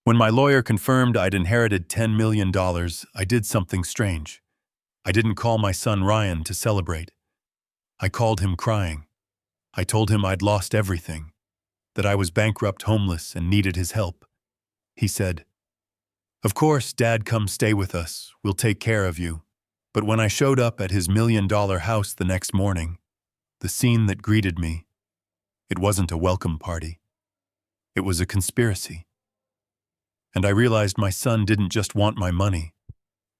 When my lawyer confirmed I'd inherited $10 million, I did something strange. I didn't call my son Ryan to celebrate. I called him crying. I told him I'd lost everything, that I was bankrupt, homeless, and needed his help. He said, "Of course, Dad, come stay with us. We'll take care of you." But when I showed up at his $1 million house the next morning, the scene that greeted me, it wasn't a welcome party. It was a conspiracy. And I realized my son didn't just want my money.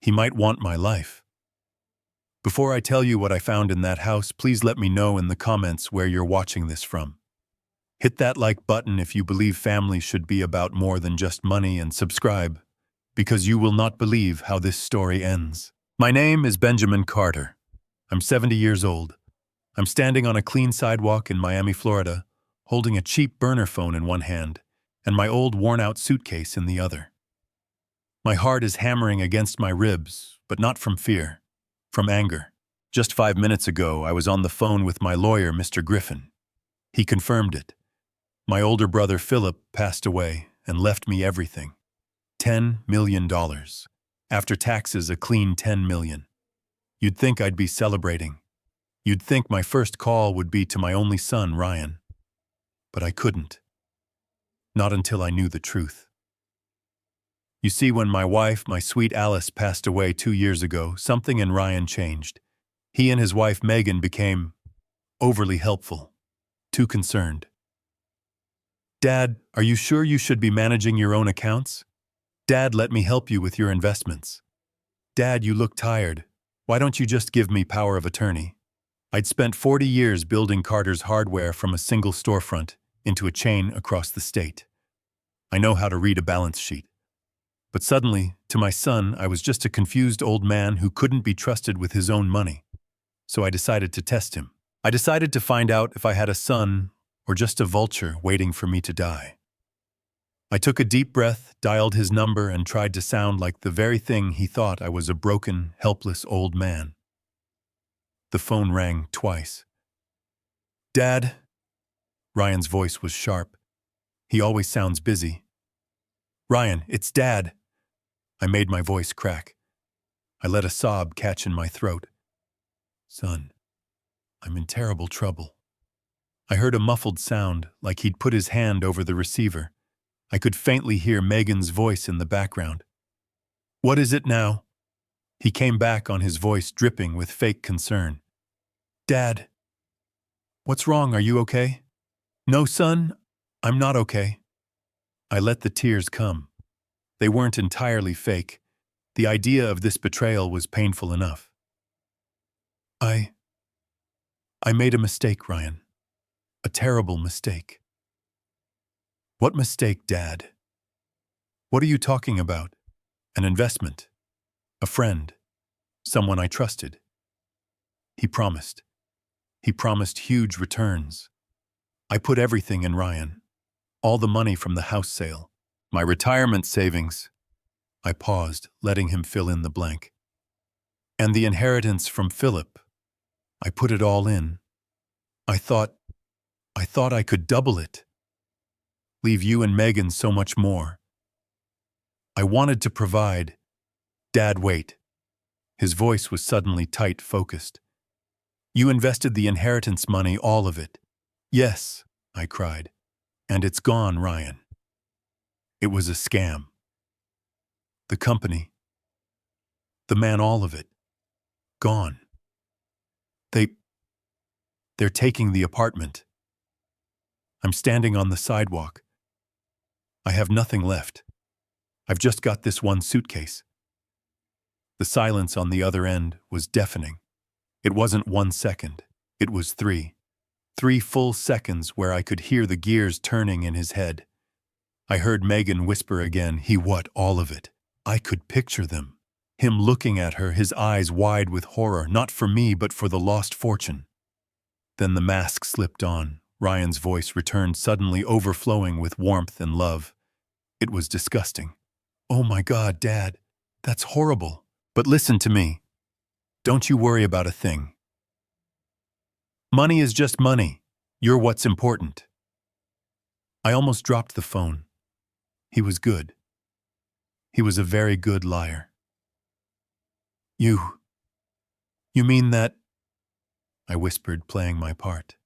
He might want my life. Before I tell you what I found in that house, please let me know in the comments where you're watching this from. Hit that like button if you believe family should be about more than just money, and subscribe, because you will not believe how this story ends. My name is Benjamin Carter. I'm 70 years old. I'm standing on a clean sidewalk in Miami, Florida, holding a cheap burner phone in one hand and my old worn-out suitcase in the other. My heart is hammering against my ribs, but not from fear, from anger. Just 5 minutes ago, I was on the phone with my lawyer, Mr. Griffin. He confirmed it. My older brother, Philip, passed away and left me everything. $10 million. After taxes, a clean $10 million. You'd think I'd be celebrating. You'd think my first call would be to my only son, Ryan. But I couldn't. Not until I knew the truth. You see, when my wife, my sweet Alice, passed away 2 years ago, something in Ryan changed. He and his wife, Megan, became overly helpful, too concerned. "Dad, are you sure you should be managing your own accounts? Dad, let me help you with your investments. Dad, you look tired. Why don't you just give me power of attorney?" I'd spent 40 years building Carter's hardware from a single storefront into a chain across the state. I know how to read a balance sheet. But suddenly, to my son, I was just a confused old man who couldn't be trusted with his own money. So I decided to test him. I decided to find out if I had a son or just a vulture waiting for me to die. I took a deep breath, dialed his number, and tried to sound like the very thing he thought I was: a broken, helpless old man. The phone rang twice. "Dad?" Ryan's voice was sharp. He always sounds busy. "Ryan, it's Dad." I made my voice crack. I let a sob catch in my throat. "Son, I'm in terrible trouble." I heard a muffled sound, like he'd put his hand over the receiver. I could faintly hear Megan's voice in the background. "What is it now?" He came back on his voice dripping with fake concern. "Dad, what's wrong? Are you okay?" "No, son, I'm not okay." I let the tears come. They weren't entirely fake. The idea of this betrayal was painful enough. I made a mistake, Ryan. A terrible mistake." "What mistake, Dad? What are you talking about? An investment? A friend? Someone I trusted?" He promised. He promised huge returns. I put everything in Ryan. All the money from the house sale. My retirement savings. I paused, letting him fill in the blank. And the inheritance from Philip. I put it all in. I thought I could double it. Leave you and Megan so much more. I wanted to provide. Dad, wait. His voice was suddenly tight, focused. "You invested the inheritance money, all of it." "Yes," I cried. "And it's gone, Ryan." It was a scam. The company. The man, all of it. Gone. They're taking the apartment. I'm standing on the sidewalk. I have nothing left. I've just got this one suitcase. The silence on the other end was deafening. It wasn't 1 second. It was 3. 3 full seconds where I could hear the gears turning in his head. I heard Megan whisper again, "What, all of it?" I could picture them. Him looking at her, his eyes wide with horror, not for me, but for the lost fortune. Then the mask slipped on. Ryan's voice returned, suddenly overflowing with warmth and love. It was disgusting. "Oh my God, Dad, that's horrible. But listen to me. Don't you worry about a thing. Money is just money. You're what's important." I almost dropped the phone. He was good. He was a very good liar. You mean that? I whispered, playing my part.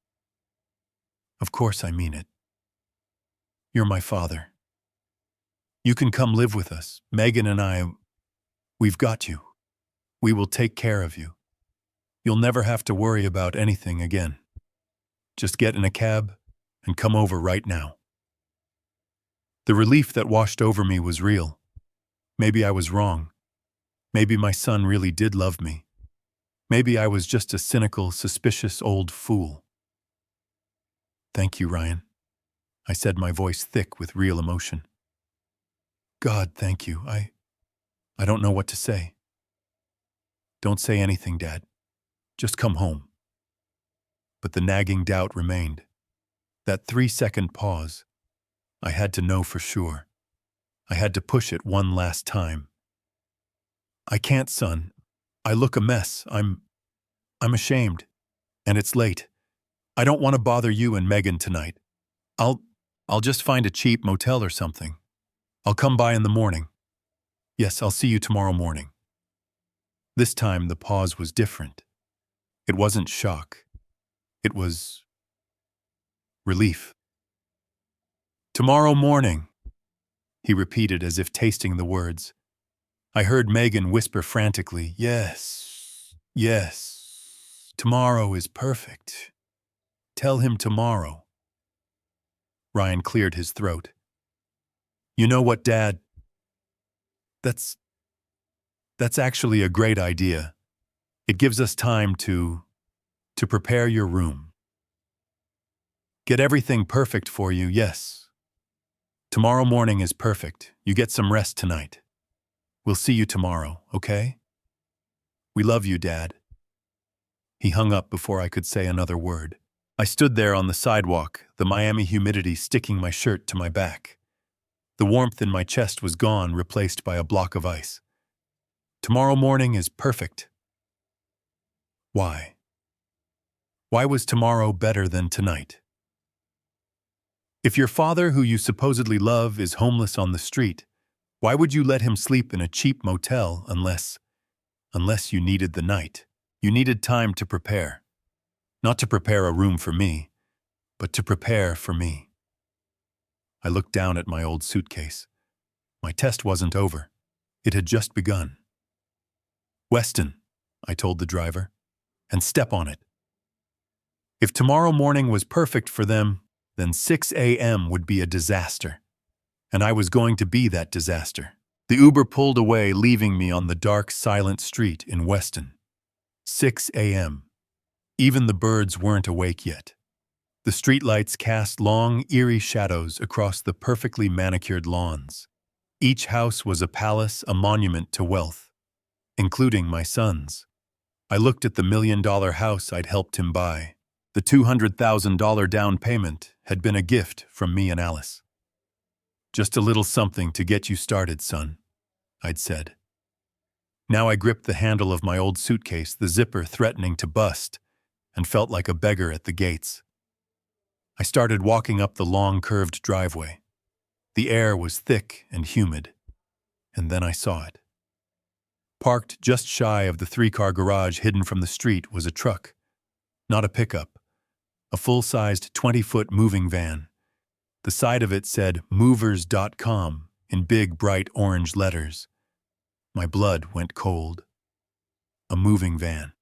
Of course I mean it. You're my father. You can come live with us. Megan and I, we've got you. We will take care of you. You'll never have to worry about anything again. Just get in a cab and come over right now. The relief that washed over me was real. Maybe I was wrong. Maybe my son really did love me. Maybe I was just a cynical, suspicious old fool. Thank you, Ryan, I said, my voice thick with real emotion. God, thank you. I don't know what to say. Don't say anything, Dad. Just come home. But the nagging doubt remained. That 3-second pause. I had to know for sure. I had to push it one last time. I can't, son. I look a mess. I'm ashamed. And it's late. I don't want to bother you and Megan tonight. I'll just find a cheap motel or something. I'll come by in the morning. Yes, I'll see you tomorrow morning. This time the pause was different. It wasn't shock. It was relief. Tomorrow morning, he repeated as if tasting the words. I heard Megan whisper frantically, yes, yes, tomorrow is perfect. Tell him tomorrow. Ryan cleared his throat. You know what, Dad? That's actually a great idea. It gives us time to prepare your room. Get everything perfect for you, yes. Tomorrow morning is perfect. You get some rest tonight. We'll see you tomorrow, okay? We love you, Dad. He hung up before I could say another word. I stood there on the sidewalk, the Miami humidity sticking my shirt to my back. The warmth in my chest was gone, replaced by a block of ice. Tomorrow morning is perfect. Why? Why was tomorrow better than tonight? If your father, who you supposedly love, is homeless on the street, why would you let him sleep in a cheap motel unless you needed the night? You needed time to prepare. Not to prepare a room for me, but to prepare for me. I looked down at my old suitcase. My test wasn't over. It had just begun. Weston, I told the driver, and step on it. If tomorrow morning was perfect for them, then 6 a.m. would be a disaster. And I was going to be that disaster. The Uber pulled away, leaving me on the dark, silent street in Weston. 6 a.m. Even the birds weren't awake yet. The streetlights cast long, eerie shadows across the perfectly manicured lawns. Each house was a palace, a monument to wealth, including my son's. I looked at the $1 million house I'd helped him buy. The $200,000 down payment had been a gift from me and Alice. Just a little something to get you started, son, I'd said. Now I gripped the handle of my old suitcase, the zipper threatening to bust, and felt like a beggar at the gates. I started walking up the long, curved driveway. The air was thick and humid, and then I saw it. Parked just shy of the 3-car garage hidden from the street was a truck, not a pickup, a full-sized 20-foot moving van. The side of it said movers.com in big, bright orange letters. My blood went cold. A moving van.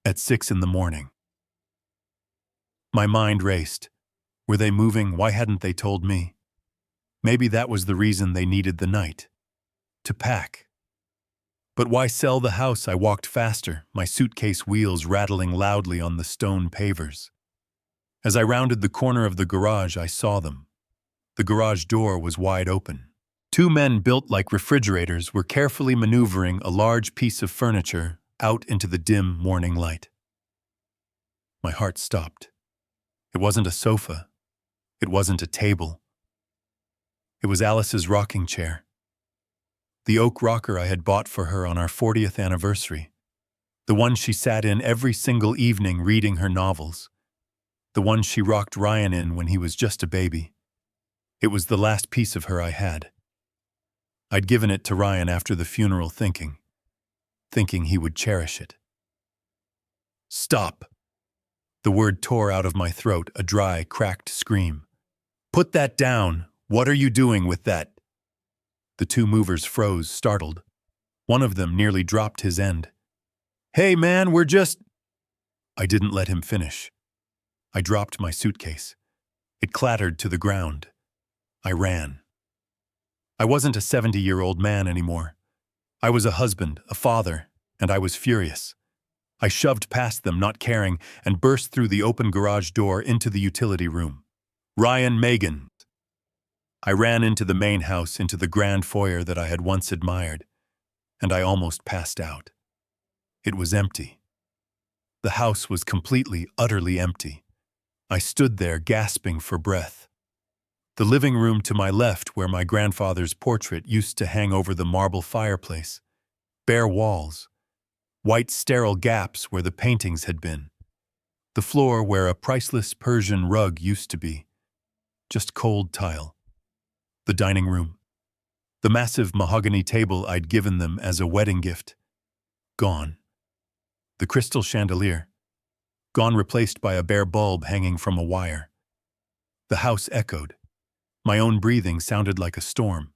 At 6 in the morning. My mind raced. Were they moving? Why hadn't they told me? Maybe that was the reason they needed the night. To pack. But why sell the house? I walked faster, my suitcase wheels rattling loudly on the stone pavers. As I rounded the corner of the garage, I saw them. The garage door was wide open. 2 men built like refrigerators were carefully maneuvering a large piece of furniture out into the dim morning light. My heart stopped. It wasn't a sofa. It wasn't a table. It was Alice's rocking chair. The oak rocker I had bought for her on our 40th anniversary. The one she sat in every single evening reading her novels. The one she rocked Ryan in when he was just a baby. It was the last piece of her I had. I'd given it to Ryan after the funeral thinking he would cherish it. Stop! The word tore out of my throat, a dry, cracked scream. Put that down! What are you doing with that? The two movers froze, startled. One of them nearly dropped his end. Hey man, we're just… I didn't let him finish. I dropped my suitcase. It clattered to the ground. I ran. I wasn't a 70-year-old man anymore. I was a husband, a father, and I was furious. I shoved past them, not caring, and burst through the open garage door into the utility room. Ryan, Megan. I ran into the main house, into the grand foyer that I had once admired, and I almost passed out. It was empty. The house was completely, utterly empty. I stood there, gasping for breath. The living room to my left, where my grandfather's portrait used to hang over the marble fireplace. Bare walls. White sterile gaps where the paintings had been. The floor where a priceless Persian rug used to be. Just cold tile. The dining room. The massive mahogany table I'd given them as a wedding gift. Gone. The crystal chandelier. Gone, replaced by a bare bulb hanging from a wire. The house echoed. My own breathing sounded like a storm.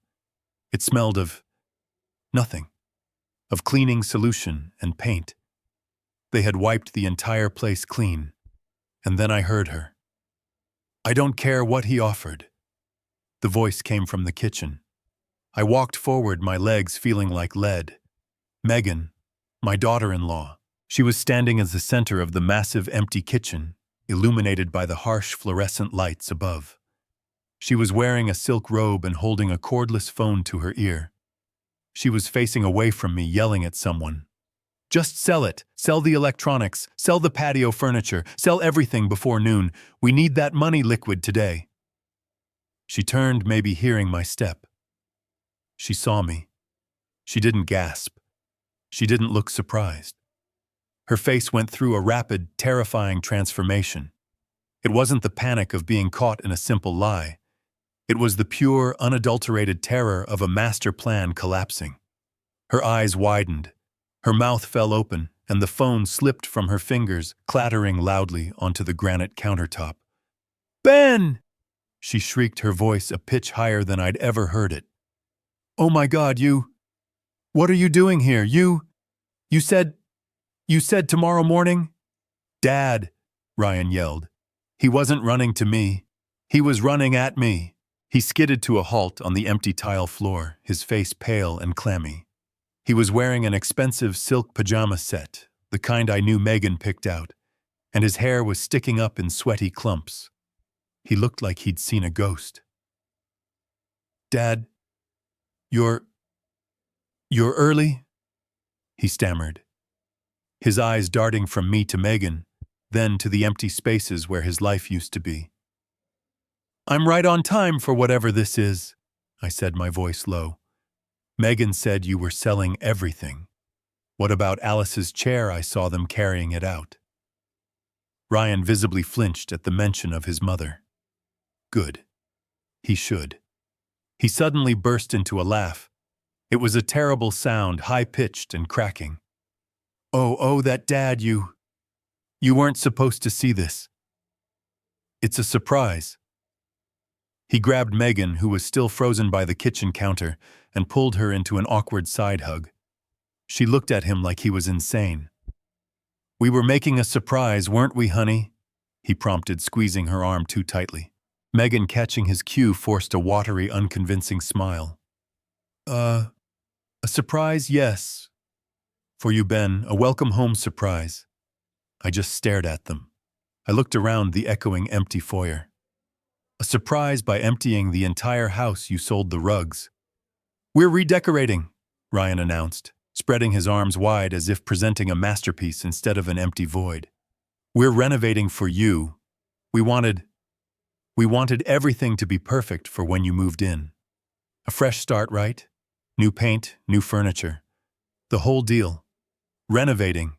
It smelled of nothing. Of cleaning solution and paint. They had wiped the entire place clean. And then I heard her. I don't care what he offered. The voice came from the kitchen. I walked forward, my legs feeling like lead. Megan, my daughter-in-law. She was standing as the center of the massive empty kitchen, illuminated by the harsh fluorescent lights above. She was wearing a silk robe and holding a cordless phone to her ear. She was facing away from me, yelling at someone. Just sell it. Sell the electronics. Sell the patio furniture. Sell everything before noon. We need that money liquid today. She turned, maybe hearing my step. She saw me. She didn't gasp. She didn't look surprised. Her face went through a rapid, terrifying transformation. It wasn't the panic of being caught in a simple lie. It was the pure, unadulterated terror of a master plan collapsing. Her eyes widened. Her mouth fell open, and the phone slipped from her fingers, clattering loudly onto the granite countertop. Ben! She shrieked, her voice a pitch higher than I'd ever heard it. Oh my God, you… What are you doing here? You said tomorrow morning? Dad, Ryan yelled. He wasn't running to me. He was running at me. He skidded to a halt on the empty tile floor, his face pale and clammy. He was wearing an expensive silk pajama set, the kind I knew Megan picked out, and his hair was sticking up in sweaty clumps. He looked like he'd seen a ghost. Dad, you're early? He stammered. His eyes darting from me to Megan, then to the empty spaces where his life used to be. I'm right on time for whatever this is, I said, my voice low. Megan said you were selling everything. What about Alice's chair? I saw them carrying it out. Ryan visibly flinched at the mention of his mother. Good. He should. He suddenly burst into a laugh. It was a terrible sound, high-pitched and cracking. Oh, that Dad, you weren't supposed to see this. It's a surprise. He grabbed Megan, who was still frozen by the kitchen counter, and pulled her into an awkward side hug. She looked at him like he was insane. We were making a surprise, weren't we, honey? He prompted, squeezing her arm too tightly. Megan, catching his cue, forced a watery, unconvincing smile. A surprise, yes. For you, Ben, a welcome home surprise. I just stared at them. I looked around the echoing empty foyer. A surprise by emptying the entire house. You sold the rugs. We're redecorating, Ryan announced, spreading his arms wide as if presenting a masterpiece instead of an empty void. We're renovating for you. We wanted everything to be perfect for when you moved in. A fresh start, right? New paint, new furniture. The whole deal. Renovating,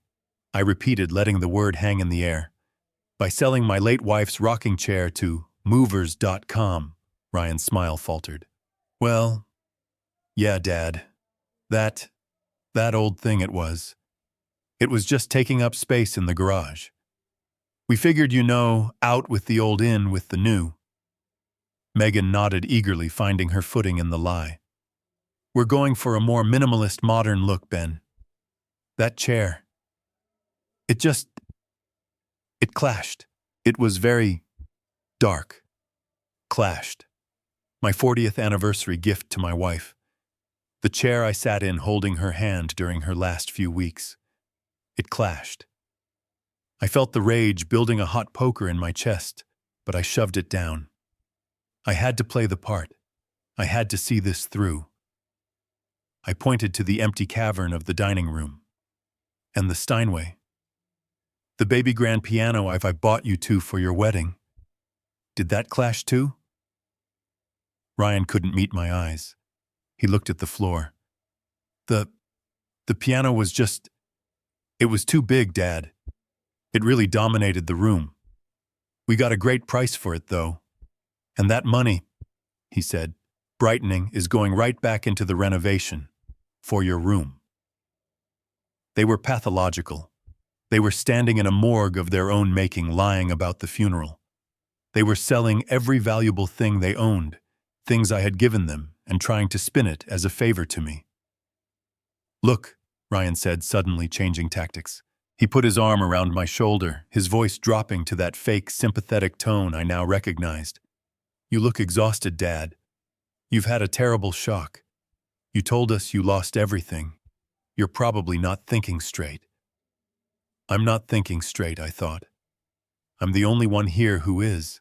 I repeated, letting the word hang in the air. By selling my late wife's rocking chair to movers.com, Ryan's smile faltered. Well, Yeah, Dad. That, that old thing it was. It was just taking up space in the garage. We figured, out with the old in with the new. Megan nodded eagerly, finding her footing in the lie. We're going for a more minimalist modern look, Ben. That chair. It just, it clashed. It was very dark. Clashed. My 40th anniversary gift to my wife. The chair I sat in holding her hand during her last few weeks. It clashed. I felt the rage building a hot poker in my chest, but I shoved it down. I had to play the part. I had to see this through. I pointed to the empty cavern of the dining room. And the Steinway. The baby grand piano I bought you two for your wedding. Did that clash too? Ryan couldn't meet my eyes. He looked at the floor. The piano was just... It was too big, Dad. It really dominated the room. We got a great price for it, though. And that money, he said, brightening, is going right back into the renovation. For your room. They were pathological. They were standing in a morgue of their own making, lying about the funeral. They were selling every valuable thing they owned, things I had given them, and trying to spin it as a favor to me. Look, Ryan said, suddenly changing tactics. He put his arm around my shoulder, his voice dropping to that fake, sympathetic tone I now recognized. You look exhausted, Dad. You've had a terrible shock. You told us you lost everything. You're probably not thinking straight. I'm not thinking straight, I thought. I'm the only one here who is.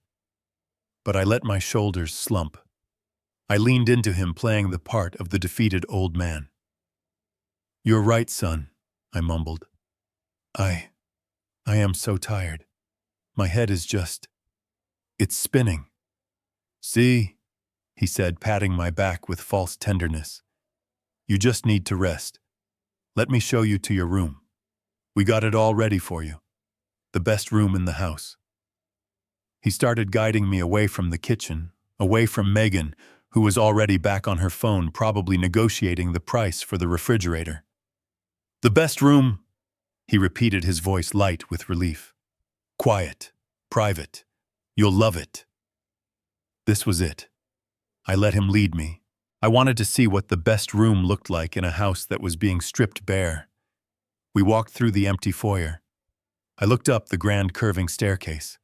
But I let my shoulders slump. I leaned into him, playing the part of the defeated old man. You're right, son, I mumbled. I am so tired. My head is just... It's spinning. See, he said, patting my back with false tenderness. You just need to rest. Let me show you to your room. We got it all ready for you. The best room in the house. He started guiding me away from the kitchen, away from Megan, who was already back on her phone, probably negotiating the price for the refrigerator. The best room, he repeated, his voice light with relief. Quiet, private. You'll love it. This was it. I let him lead me. I wanted to see what the best room looked like in a house that was being stripped bare. We walked through the empty foyer. I looked up the grand curving staircase.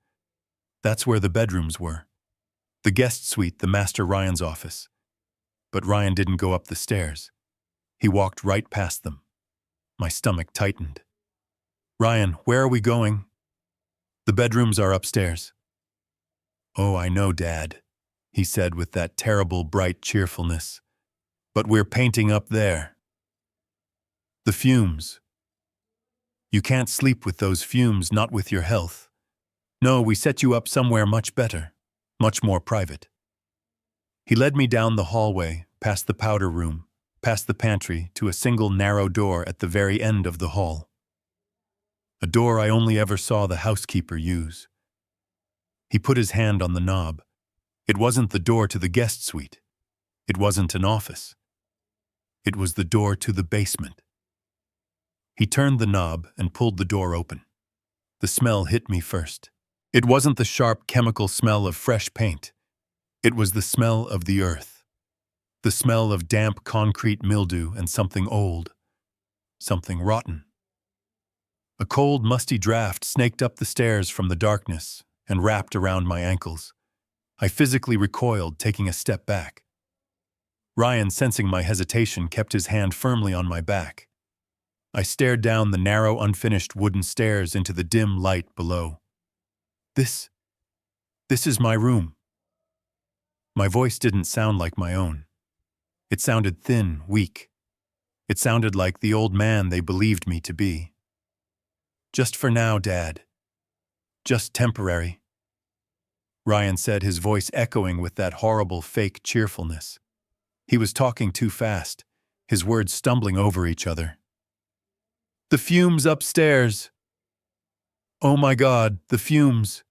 That's where the bedrooms were. The guest suite, the Master Ryan's office. But Ryan didn't go up the stairs. He walked right past them. My stomach tightened. Ryan, where are we going? The bedrooms are upstairs. Oh, I know, Dad, he said with that terrible, bright cheerfulness. But we're painting up there. The fumes. You can't sleep with those fumes, not with your health. No, we set you up somewhere much better, much more private. He led me down the hallway, past the powder room, past the pantry, to a single narrow door at the very end of the hall. A door I only ever saw the housekeeper use. He put his hand on the knob. It wasn't the door to the guest suite. It wasn't an office. It was the door to the basement. He turned the knob and pulled the door open. The smell hit me first. It wasn't the sharp chemical smell of fresh paint. It was the smell of the earth. The smell of damp concrete mildew and something old. Something rotten. A cold, musty draft snaked up the stairs from the darkness and wrapped around my ankles. I physically recoiled, taking a step back. Ryan, sensing my hesitation, kept his hand firmly on my back. I stared down the narrow, unfinished wooden stairs into the dim light below. This is my room. My voice didn't sound like my own. It sounded thin, weak. It sounded like the old man they believed me to be. Just for now, Dad. Just temporary. Ryan said, his voice echoing with that horrible fake cheerfulness. He was talking too fast, his words stumbling over each other. The fumes upstairs. Oh my God, the fumes.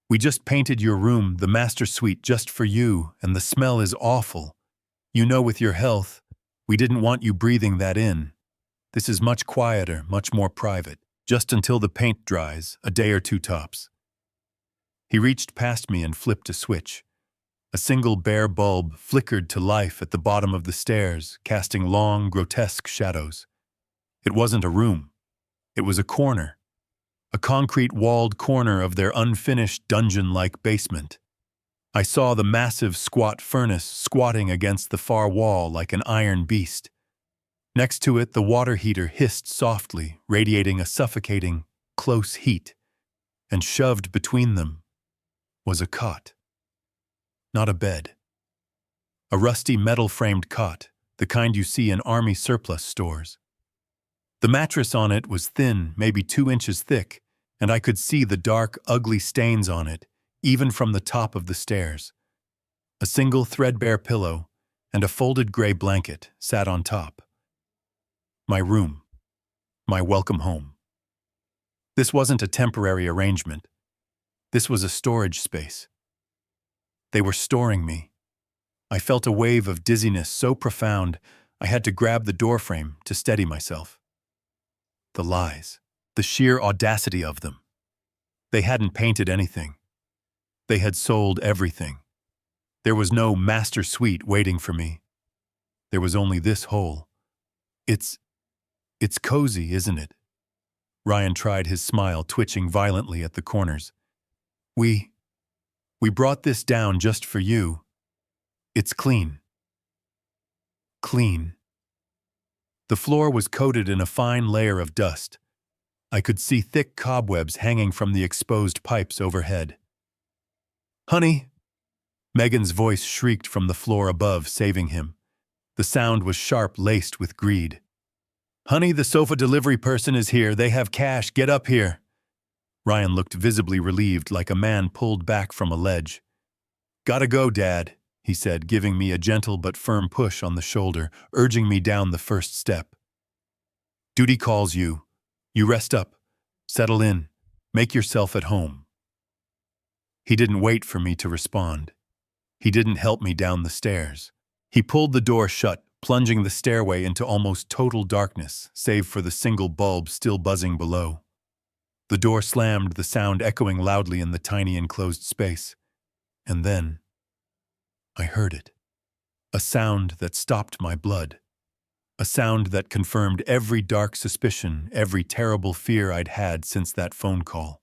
We just painted your room, the master suite, just for you, and the smell is awful. You know, with your health, we didn't want you breathing that in. This is much quieter, much more private, just until the paint dries, a day or two tops. He reached past me and flipped a switch. A single bare bulb flickered to life at the bottom of the stairs, casting long, grotesque shadows. It wasn't a room. It was a corner. A concrete-walled corner of their unfinished dungeon-like basement. I saw the massive, squat furnace squatting against the far wall like an iron beast. Next to it, the water heater hissed softly, radiating a suffocating, close heat. And shoved between them was a cot. Not a bed. A rusty metal-framed cot, the kind you see in army surplus stores. The mattress on it was thin, maybe 2 inches thick, and I could see the dark, ugly stains on it, even from the top of the stairs. A single threadbare pillow and a folded gray blanket sat on top. My room. My welcome home. This wasn't a temporary arrangement. This was a storage space. They were storing me. I felt a wave of dizziness so profound, I had to grab the doorframe to steady myself. The lies. The sheer audacity of them. They hadn't painted anything. They had sold everything. There was no master suite waiting for me. There was only this hole. It's cozy, isn't it? Ryan tried his smile, twitching violently at the corners. We brought this down just for you. It's clean. Clean. The floor was coated in a fine layer of dust. I could see thick cobwebs hanging from the exposed pipes overhead. "Honey!" Megan's voice shrieked from the floor above, saving him. The sound was sharp, laced with greed. "Honey, the sofa delivery person is here. They have cash. Get up here." Ryan looked visibly relieved, like a man pulled back from a ledge. "Gotta go, Dad," he said, giving me a gentle but firm push on the shoulder, urging me down the first step. "Duty calls you. You rest up. Settle in. Make yourself at home." He didn't wait for me to respond. He didn't help me down the stairs. He pulled the door shut, plunging the stairway into almost total darkness, save for the single bulb still buzzing below. The door slammed, the sound echoing loudly in the tiny enclosed space. And then I heard it. A sound that stopped my blood. A sound that confirmed every dark suspicion, every terrible fear I'd had since that phone call.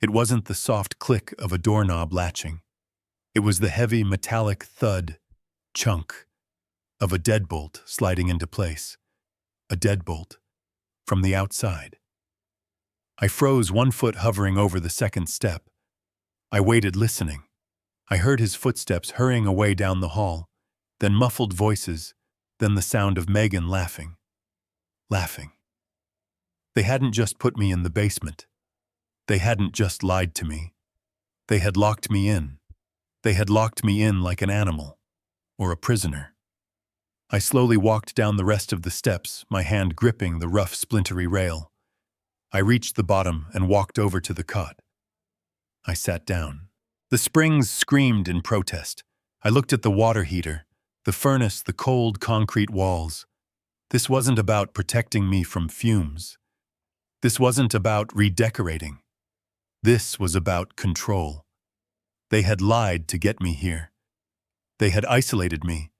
It wasn't the soft click of a doorknob latching. It was the heavy metallic thud, chunk, of a deadbolt sliding into place. A deadbolt. From the outside. I froze, one foot hovering over the second step. I waited, listening. I heard his footsteps hurrying away down the hall, then muffled voices, then the sound of Megan laughing. Laughing. They hadn't just put me in the basement. They hadn't just lied to me. They had locked me in. They had locked me in like an animal, or a prisoner. I slowly walked down the rest of the steps, my hand gripping the rough, splintery rail. I reached the bottom and walked over to the cot. I sat down. The springs screamed in protest. I looked at the water heater, the furnace, the cold concrete walls. This wasn't about protecting me from fumes. This wasn't about redecorating. This was about control. They had lied to get me here. They had isolated me.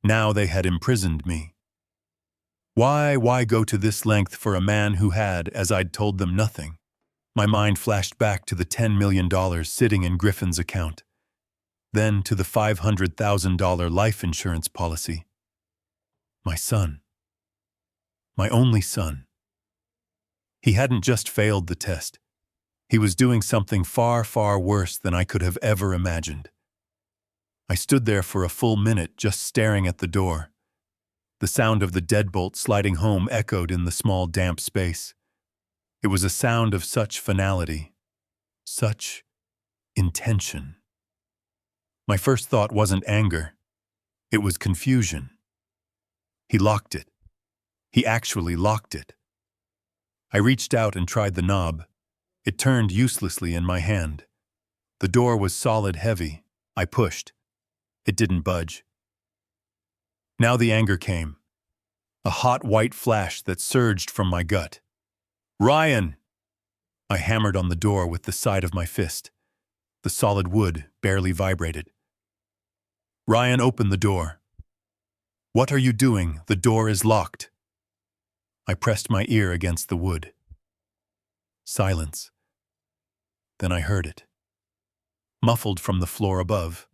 Now they had imprisoned me. Why go to this length for a man who had, as I'd told them, nothing? My mind flashed back to the $10 million sitting in Griffin's account. Then to the $500,000 life insurance policy. My son. My only son. He hadn't just failed the test. He was doing something far, far worse than I could have ever imagined. I stood there for a full minute, just staring at the door. The sound of the deadbolt sliding home echoed in the small, damp space. It was a sound of such finality, such intention. My first thought wasn't anger. It was confusion. He locked it. He actually locked it. I reached out and tried the knob. It turned uselessly in my hand. The door was solid heavy. I pushed. It didn't budge. Now the anger came, a hot white flash that surged from my gut. "Ryan!" I hammered on the door with the side of my fist. The solid wood barely vibrated. Ryan opened the door. "What are you doing? The door is locked." I pressed my ear against the wood. Silence. Then I heard it. Muffled from the floor above.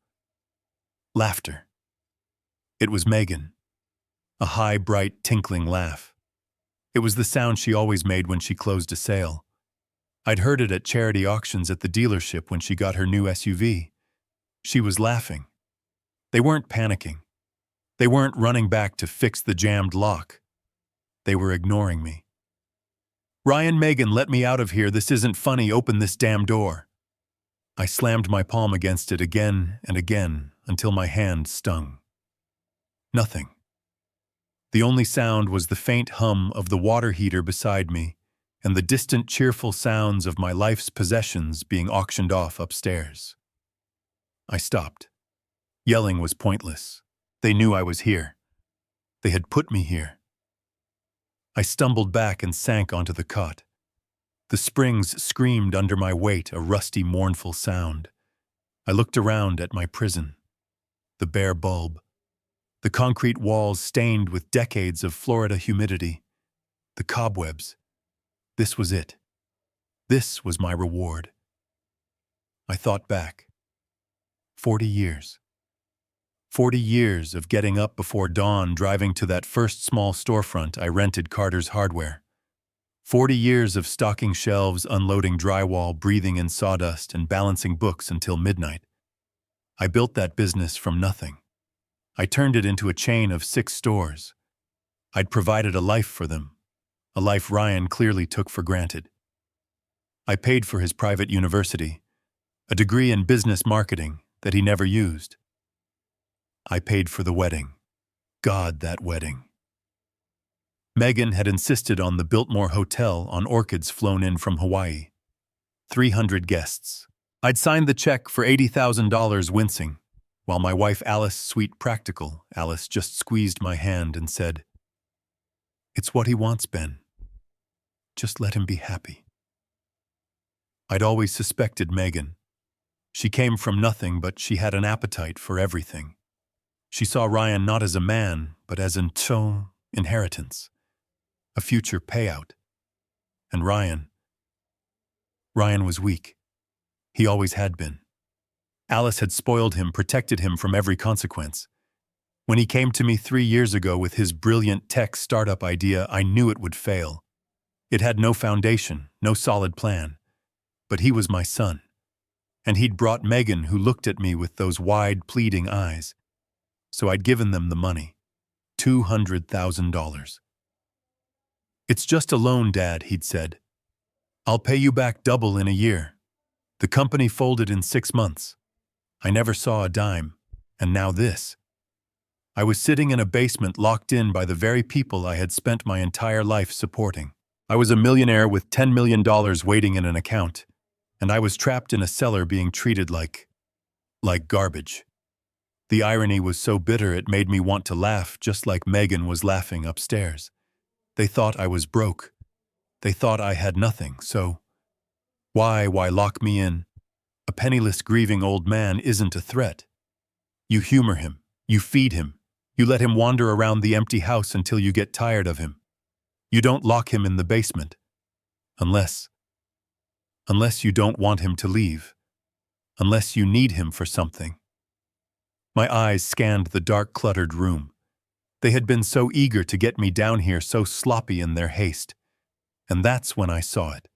Laughter. It was Megan. A high, bright, tinkling laugh. It was the sound she always made when she closed a sale. I'd heard it at charity auctions at the dealership when she got her new SUV. She was laughing. They weren't panicking. They weren't running back to fix the jammed lock. They were ignoring me. "Ryan, Megan, let me out of here. This isn't funny. Open this damn door." I slammed my palm against it again and again until my hand stung. Nothing. The only sound was the faint hum of the water heater beside me and the distant cheerful sounds of my life's possessions being auctioned off upstairs. I stopped. Yelling was pointless. They knew I was here. They had put me here. I stumbled back and sank onto the cot. The springs screamed under my weight, a rusty, mournful sound. I looked around at my prison. The bare bulb. The concrete walls stained with decades of Florida humidity. The cobwebs. This was it. This was my reward. I thought back. 40 years. 40 years of getting up before dawn, driving to that first small storefront I rented Carter's Hardware. 40 years of stocking shelves, unloading drywall, breathing in sawdust, and balancing books until midnight. I built that business from nothing. I turned it into a chain of 6 stores. I'd provided a life for them, a life Ryan clearly took for granted. I paid for his private university, a degree in business marketing that he never used. I paid for the wedding. God, that wedding. Megan had insisted on the Biltmore Hotel on orchids flown in from Hawaii. 300 guests. I'd signed the check for $80,000 wincing, while my wife Alice, sweet practical Alice, just squeezed my hand and said, "It's what he wants, Ben. Just let him be happy." I'd always suspected Megan. She came from nothing, but she had an appetite for everything. She saw Ryan not as a man, but as an inheritance, a future payout. And Ryan was weak. He always had been. Alice had spoiled him, protected him from every consequence. When he came to me 3 years ago with his brilliant tech startup idea, I knew it would fail. It had no foundation, no solid plan. But he was my son. And he'd brought Megan, who looked at me with those wide, pleading eyes. So I'd given them the money, $200,000. "It's just a loan, Dad," he'd said. "I'll pay you back double in a year." The company folded in 6 months. I never saw a dime, and now this. I was sitting in a basement locked in by the very people I had spent my entire life supporting. I was a millionaire with $10 million waiting in an account, and I was trapped in a cellar being treated like garbage. The irony was so bitter it made me want to laugh, just like Megan was laughing upstairs. They thought I was broke. They thought I had nothing, so why lock me in? A penniless, grieving old man isn't a threat. You humor him, you feed him, you let him wander around the empty house until you get tired of him. You don't lock him in the basement. Unless you don't want him to leave. Unless you need him for something. My eyes scanned the dark, cluttered room. They had been so eager to get me down here, so sloppy in their haste. And that's when I saw it.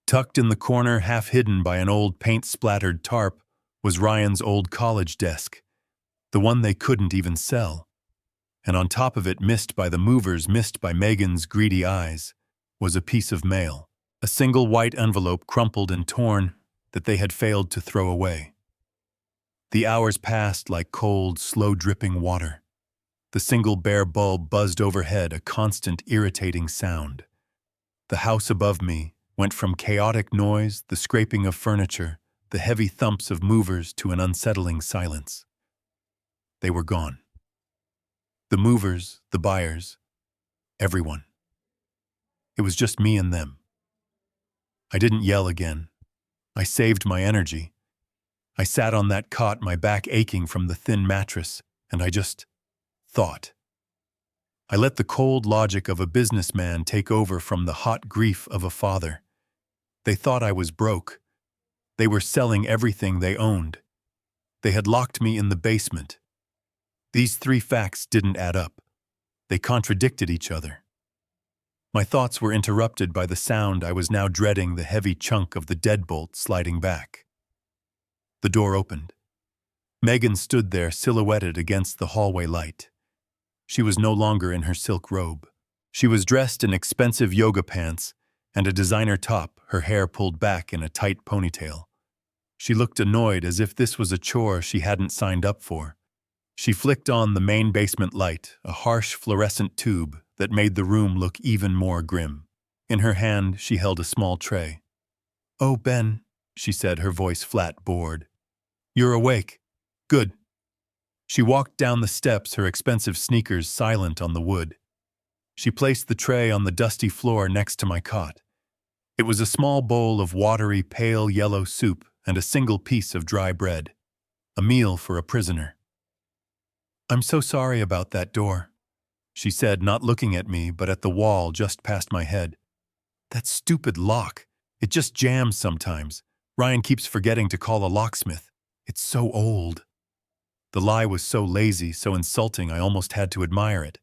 Tucked in the corner, half hidden by an old paint-splattered tarp, was Ryan's old college desk, the one they couldn't even sell. And on top of it, missed by the movers, missed by Megan's greedy eyes, was a piece of mail, a single white envelope crumpled and torn that they had failed to throw away. The hours passed like cold, slow-dripping water. The single bare bulb buzzed overhead, a constant, irritating sound. The house above me went from chaotic noise, the scraping of furniture, the heavy thumps of movers, to an unsettling silence. They were gone. The movers, the buyers, everyone. It was just me and them. I didn't yell again. I saved my energy. I sat on that cot, my back aching from the thin mattress, and I just thought. I let the cold logic of a businessman take over from the hot grief of a father. They thought I was broke. They were selling everything they owned. They had locked me in the basement. These three facts didn't add up. They contradicted each other. My thoughts were interrupted by the sound I was now dreading, the heavy chunk of the deadbolt sliding back. The door opened. Megan stood there, silhouetted against the hallway light. She was no longer in her silk robe. She was dressed in expensive yoga pants and a designer top, her hair pulled back in a tight ponytail. She looked annoyed, as if this was a chore she hadn't signed up for. She flicked on the main basement light, a harsh fluorescent tube that made the room look even more grim. In her hand, she held a small tray. "Oh, Ben," she said, her voice flat, bored. "You're awake. Good." She walked down the steps, her expensive sneakers silent on the wood. She placed the tray on the dusty floor next to my cot. It was a small bowl of watery, pale yellow soup and a single piece of dry bread. A meal for a prisoner. "I'm so sorry about that door," she said, not looking at me, but at the wall just past my head. "That stupid lock. It just jams sometimes. Ryan keeps forgetting to call a locksmith. It's so old." The lie was so lazy, so insulting, I almost had to admire it.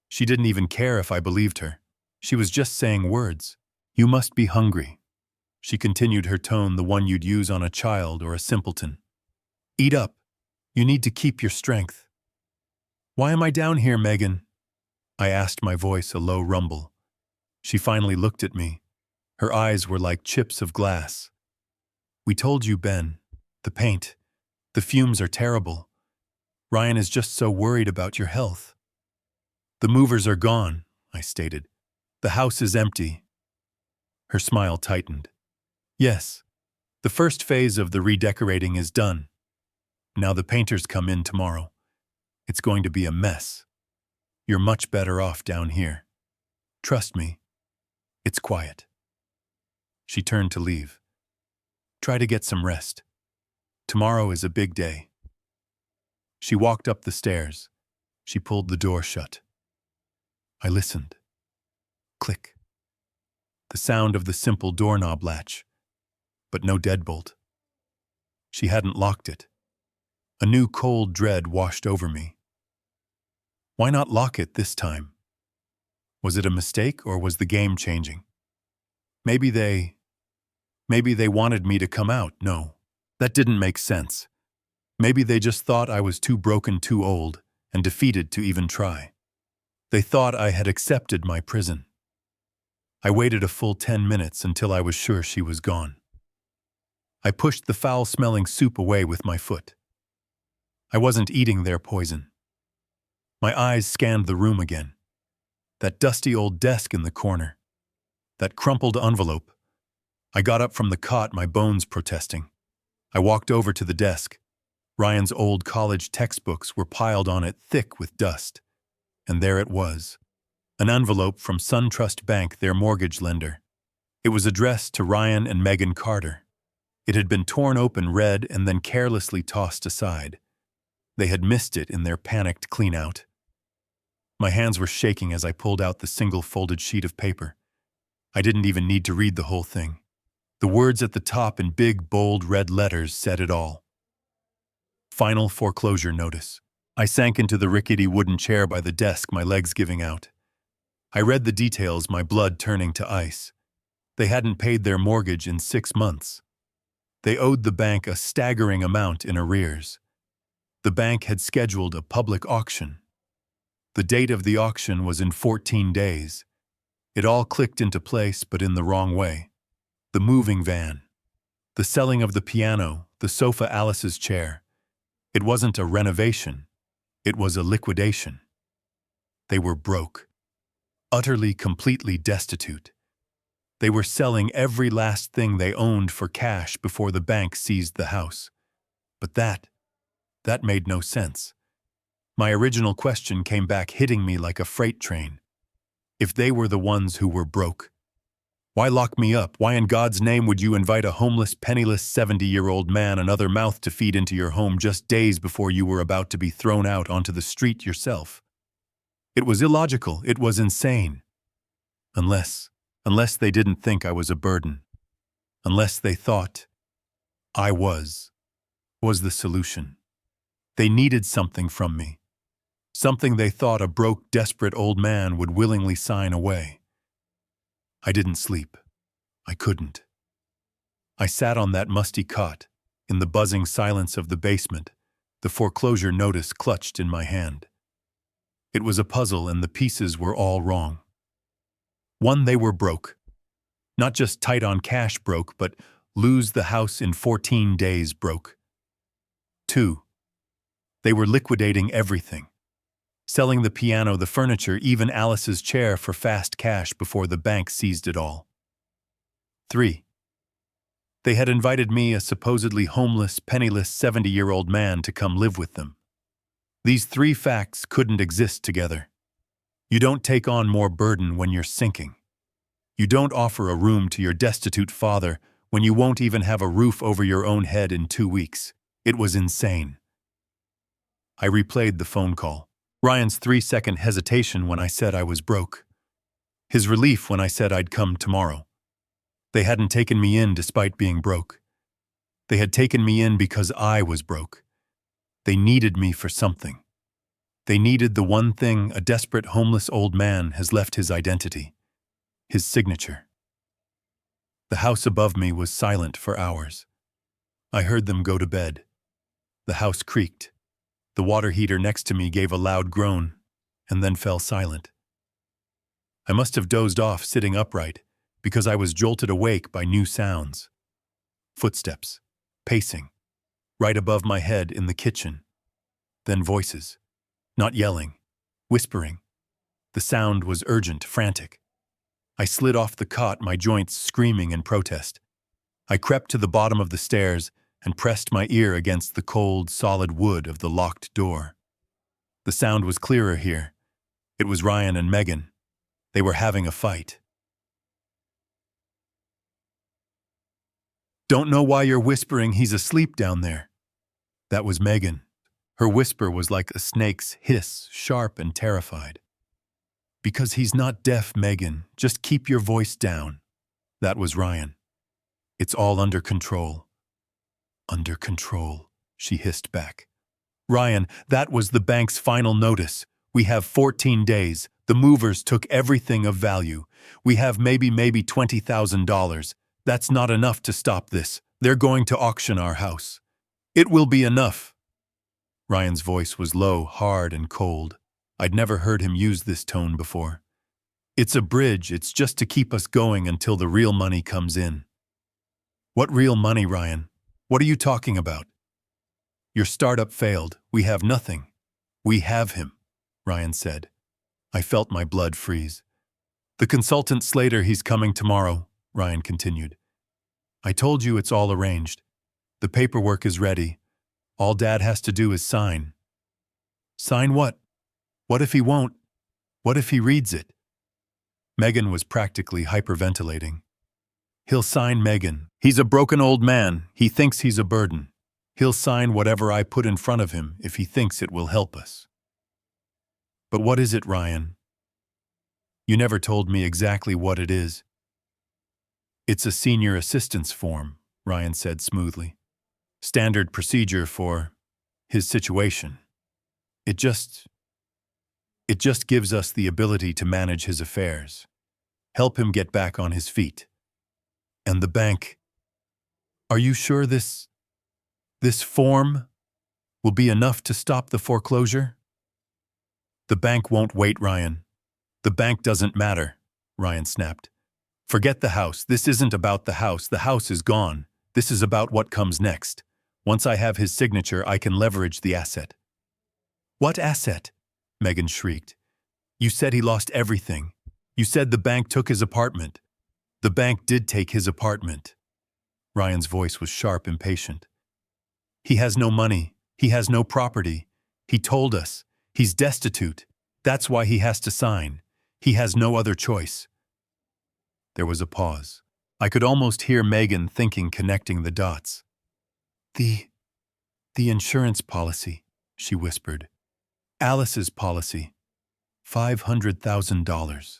She didn't even care if I believed her. She was just saying words. "You must be hungry." She continued, her tone the one you'd use on a child or a simpleton. "Eat up. You need to keep your strength." "Why am I down here, Megan?" I asked, my voice a low rumble. She finally looked at me. Her eyes were like chips of glass. "We told you, Ben. The paint. The fumes are terrible. Ryan is just so worried about your health." "The movers are gone," I stated. "The house is empty." Her smile tightened. "Yes, the first phase of the redecorating is done. Now the painters come in tomorrow. It's going to be a mess. You're much better off down here. Trust me, it's quiet." She turned to leave. "Try to get some rest. Tomorrow is a big day." She walked up the stairs. She pulled the door shut. I listened. Click. The sound of the simple doorknob latch, but no deadbolt. She hadn't locked it. A new cold dread washed over me. Why not lock it this time? Was it a mistake, or was the game changing? Maybe they wanted me to come out. No, that didn't make sense. Maybe they just thought I was too broken, too old, and defeated to even try. They thought I had accepted my prison. I waited a full 10 minutes until I was sure she was gone. I pushed the foul-smelling soup away with my foot. I wasn't eating their poison. My eyes scanned the room again. That dusty old desk in the corner. That crumpled envelope. I got up from the cot, my bones protesting. I walked over to the desk. Ryan's old college textbooks were piled on it, thick with dust. And there it was. An envelope from SunTrust Bank, their mortgage lender. It was addressed to Ryan and Megan Carter. It had been torn open, read, and then carelessly tossed aside. They had missed it in their panicked clean-out. My hands were shaking as I pulled out the single folded sheet of paper. I didn't even need to read the whole thing. The words at the top in big, bold red letters said it all. Final foreclosure notice. I sank into the rickety wooden chair by the desk, my legs giving out. I read the details, my blood turning to ice. They hadn't paid their mortgage in 6 months. They owed the bank a staggering amount in arrears. The bank had scheduled a public auction. The date of the auction was in 14 days. It all clicked into place, but in the wrong way. The moving van. The selling of the piano, the sofa, Alice's chair. It wasn't a renovation. It was a liquidation. They were broke. Utterly, completely destitute. They were selling every last thing they owned for cash before the bank seized the house. But that made no sense. My original question came back hitting me like a freight train. If they were the ones who were broke, why lock me up? Why in God's name would you invite a homeless, penniless 70-year-old man another mouth to feed into your home just days before you were about to be thrown out onto the street yourself? It was illogical. It was insane. Unless they didn't think I was a burden. Unless they thought I was the solution. They needed something from me. Something they thought a broke, desperate old man would willingly sign away. I didn't sleep. I couldn't. I sat on that musty cot, in the buzzing silence of the basement, the foreclosure notice clutched in my hand. It was a puzzle and the pieces were all wrong. One, they were broke. Not just tight on cash broke, but lose the house in 14 days broke. 2, they were liquidating everything. Selling the piano, the furniture, even Alice's chair for fast cash before the bank seized it all. 3, they had invited me, a supposedly homeless, penniless 70-year-old man, to come live with them. These 3 facts couldn't exist together. You don't take on more burden when you're sinking. You don't offer a room to your destitute father when you won't even have a roof over your own head in 2 weeks. It was insane. I replayed the phone call. Ryan's 3-second hesitation when I said I was broke. His relief when I said I'd come tomorrow. They hadn't taken me in despite being broke. They had taken me in because I was broke. They needed me for something. They needed the one thing a desperate homeless old man has left: his identity, his signature. The house above me was silent for hours. I heard them go to bed. The house creaked. The water heater next to me gave a loud groan, and then fell silent. I must have dozed off sitting upright, because I was jolted awake by new sounds. Footsteps, pacing, right above my head in the kitchen. Then voices, not yelling, whispering. The sound was urgent, frantic. I slid off the cot, my joints screaming in protest. I crept to the bottom of the stairs and pressed my ear against the cold, solid wood of the locked door. The sound was clearer here. It was Ryan and Megan. They were having a fight. "Don't know why you're whispering. He's asleep down there." That was Megan. Her whisper was like a snake's hiss, sharp and terrified. "Because he's not deaf, Megan. Just keep your voice down." That was Ryan. "It's all under control." "Under control," she hissed back. "Ryan, that was the bank's final notice. We have 14 days. The movers took everything of value. We have maybe $20,000. That's not enough to stop this. They're going to auction our house. It will be enough." Ryan's voice was low, hard, and cold. I'd never heard him use this tone before. "It's a bridge. It's just to keep us going until the real money comes in." "What real money, Ryan? What are you talking about?" "Your startup failed. We have nothing." "We have him," Ryan said. I felt my blood freeze. "The consultant Slater, he's coming tomorrow," Ryan continued. "I told you it's all arranged. The paperwork is ready. All Dad has to do is sign." "Sign what? What if he won't? What if he reads it?" Megan was practically hyperventilating. "He'll sign, Megan. He's a broken old man. He thinks he's a burden. He'll sign whatever I put in front of him if he thinks it will help us." "But what is it, Ryan?" "You never told me exactly what it is." "It's a senior assistance form," Ryan said smoothly. "Standard procedure for his situation. It just gives us the ability to manage his affairs, help him get back on his feet. And the bank, are you sure this form will be enough to stop the foreclosure?" "The bank won't wait, Ryan. The bank doesn't matter," Ryan snapped. "Forget the house. This isn't about the house. The house is gone. This is about what comes next. Once I have his signature, I can leverage the asset." "What asset?" Megan shrieked. "You said he lost everything. You said the bank took his apartment." "The bank did take his apartment." Ryan's voice was sharp, impatient. "He has no money. He has no property. He told us. He's destitute. That's why he has to sign. He has no other choice. There was a pause. I could almost hear Megan thinking, connecting the dots. The insurance policy, she whispered. Alice's policy. $500,000.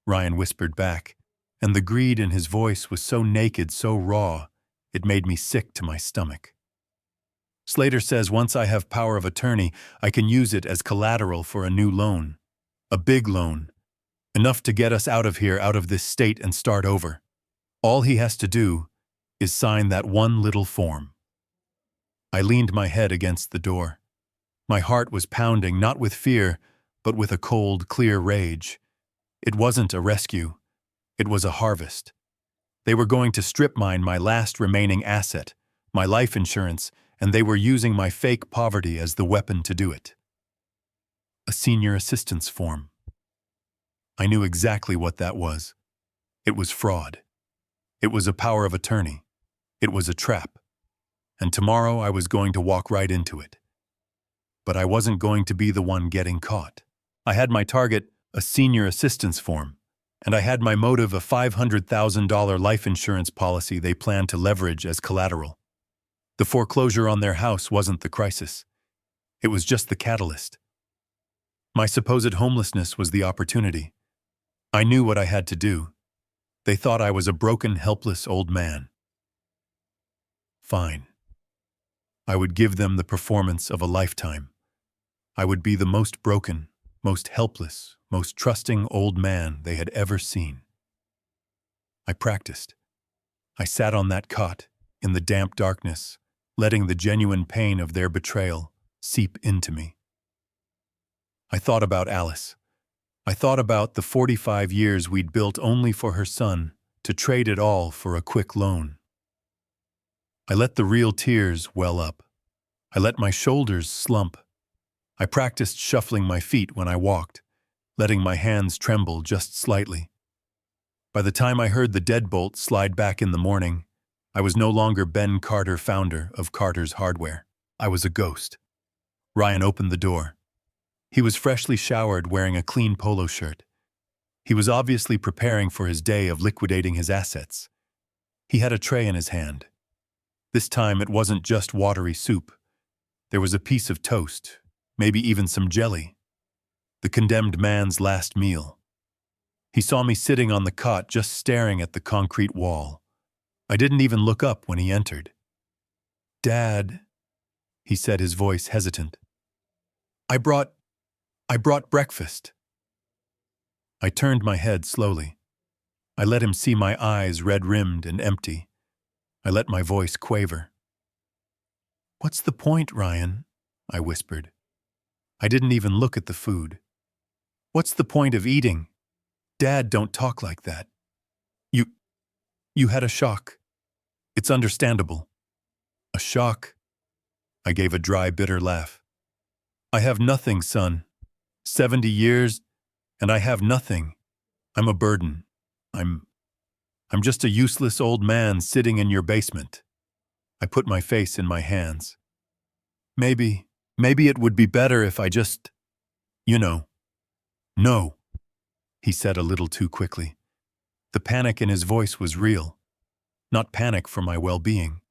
Ryan whispered back, and the greed in his voice was so naked, so raw, it made me sick to my stomach. Slater says once I have power of attorney, I can use it as collateral for a new loan. A big loan. Enough to get us out of here, out of this state, and start over. All he has to do is sign that one little form. I leaned my head against the door. My heart was pounding, not with fear, but with a cold, clear rage. It wasn't a rescue. It was a harvest. They were going to strip mine my last remaining asset, my life insurance, and they were using my fake poverty as the weapon to do it. A senior assistance form. I knew exactly what that was. It was fraud. It was a power of attorney. It was a trap. And tomorrow I was going to walk right into it. But I wasn't going to be the one getting caught. I had my target, a senior assistance form, and I had my motive, a $500,000 life insurance policy they planned to leverage as collateral. The foreclosure on their house wasn't the crisis. It was just the catalyst. My supposed homelessness was the opportunity. I knew what I had to do. They thought I was a broken, helpless old man. Fine. I would give them the performance of a lifetime. I would be the most broken, most helpless, most trusting old man they had ever seen. I practiced. I sat on that cot, in the damp darkness, letting the genuine pain of their betrayal seep into me. I thought about Alice. I thought about the 45 years we'd built only for her son, to trade it all for a quick loan. I let the real tears well up. I let my shoulders slump. I practiced shuffling my feet when I walked, letting my hands tremble just slightly. By the time I heard the deadbolt slide back in the morning, I was no longer Ben Carter, founder of Carter's Hardware. I was a ghost. Ryan opened the door. He was freshly showered, wearing a clean polo shirt. He was obviously preparing for his day of liquidating his assets. He had a tray in his hand. This time it wasn't just watery soup. There was a piece of toast, maybe even some jelly. The condemned man's last meal. He saw me sitting on the cot, just staring at the concrete wall. I didn't even look up when he entered. "Dad," he said, his voice hesitant. I brought breakfast." I turned my head slowly. I let him see my eyes, red-rimmed and empty. I let my voice quaver. "What's the point, Ryan?" I whispered. I didn't even look at the food. "What's the point of eating? Dad, don't talk like that. You had a shock. It's understandable." "A shock?" I gave a dry, bitter laugh. "I have nothing, son. 70 years, and I have nothing. I'm a burden. I'm just a useless old man sitting in your basement." I put my face in my hands. Maybe it would be better if I just, No, he said a little too quickly. The panic in his voice was real. Not panic for my well-being.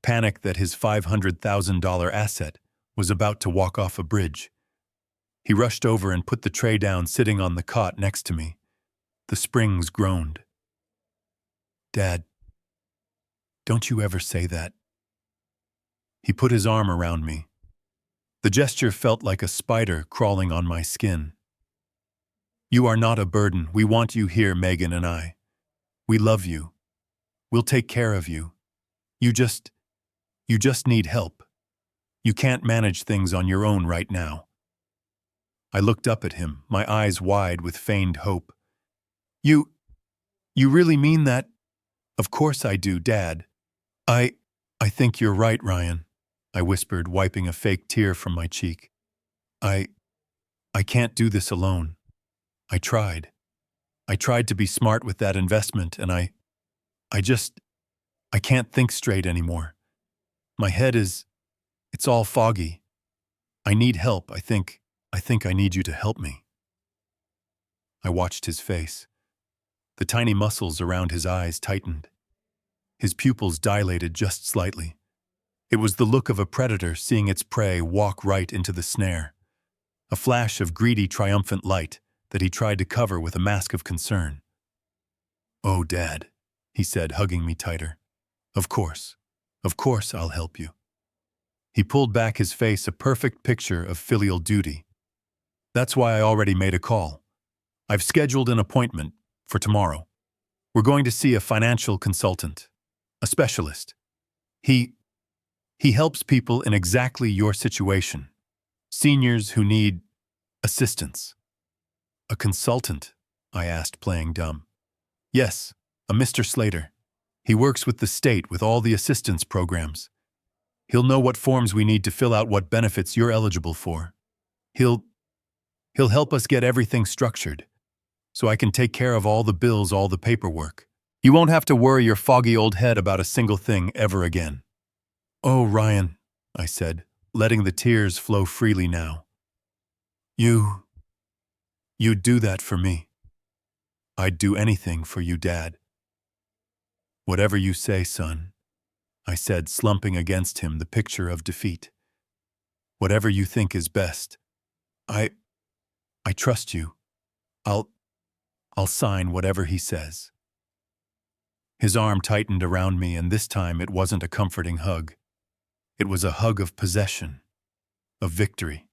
Panic that his $500,000 asset was about to walk off a bridge. He rushed over and put the tray down, sitting on the cot next to me. The springs groaned. "Dad, don't you ever say that." He put his arm around me. The gesture felt like a spider crawling on my skin. "You are not a burden. We want you here, Megan and I. We love you. We'll take care of you. You just need help. You can't manage things on your own right now." I looked up at him, my eyes wide with feigned hope. You really mean that?" "Of course I do, Dad. I think you're right, Ryan," I whispered, wiping a fake tear from my cheek. I can't do this alone. I tried. I tried to be smart with that investment, and I can't think straight anymore. My head it's all foggy. I need help, I think. I think I need you to help me. I watched his face. The tiny muscles around his eyes tightened. His pupils dilated just slightly. It was the look of a predator seeing its prey walk right into the snare. A flash of greedy, triumphant light that he tried to cover with a mask of concern. "Oh, Dad," he said, hugging me tighter. Of course I'll help you." He pulled back his face, a perfect picture of filial duty. "That's why I already made a call. I've scheduled an appointment for tomorrow. We're going to see a financial consultant, a specialist. He helps people in exactly your situation, seniors who need assistance." "A consultant?" I asked, playing dumb. "Yes, a Mr. Slater. He works with the state with all the assistance programs. He'll know what forms we need to fill out, what benefits you're eligible for. He'll help us get everything structured, so I can take care of all the bills, all the paperwork. You won't have to worry your foggy old head about a single thing ever again." "Oh, Ryan," I said, letting the tears flow freely now. You'd do that for me." "I'd do anything for you, Dad." "Whatever you say, son," I said, slumping against him, the picture of defeat. "Whatever you think is best. I trust you. I'll sign whatever he says." His arm tightened around me, and this time it wasn't a comforting hug. It was a hug of possession, of victory.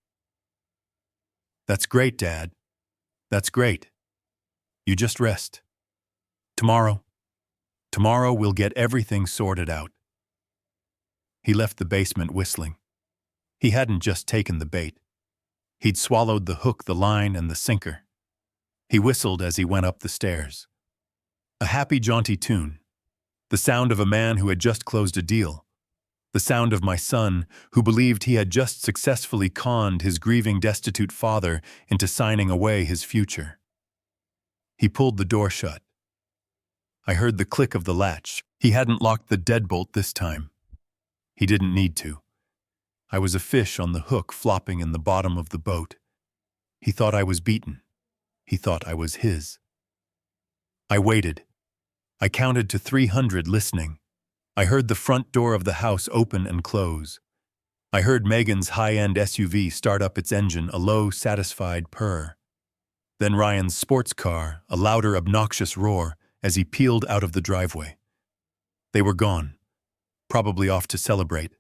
"That's great, Dad. That's great. You just rest. Tomorrow we'll get everything sorted out." He left the basement whistling. He hadn't just taken the bait. He'd swallowed the hook, the line, and the sinker. He whistled as he went up the stairs. A happy, jaunty tune. The sound of a man who had just closed a deal. The sound of my son, who believed he had just successfully conned his grieving, destitute father into signing away his future. He pulled the door shut. I heard the click of the latch. He hadn't locked the deadbolt this time. He didn't need to. I was a fish on the hook flopping in the bottom of the boat. He thought I was beaten. He thought I was his. I waited. I counted to 300, listening. I heard the front door of the house open and close. I heard Megan's high-end SUV start up its engine, a low, satisfied purr. Then Ryan's sports car, a louder, obnoxious roar as he peeled out of the driveway. They were gone, probably off to celebrate,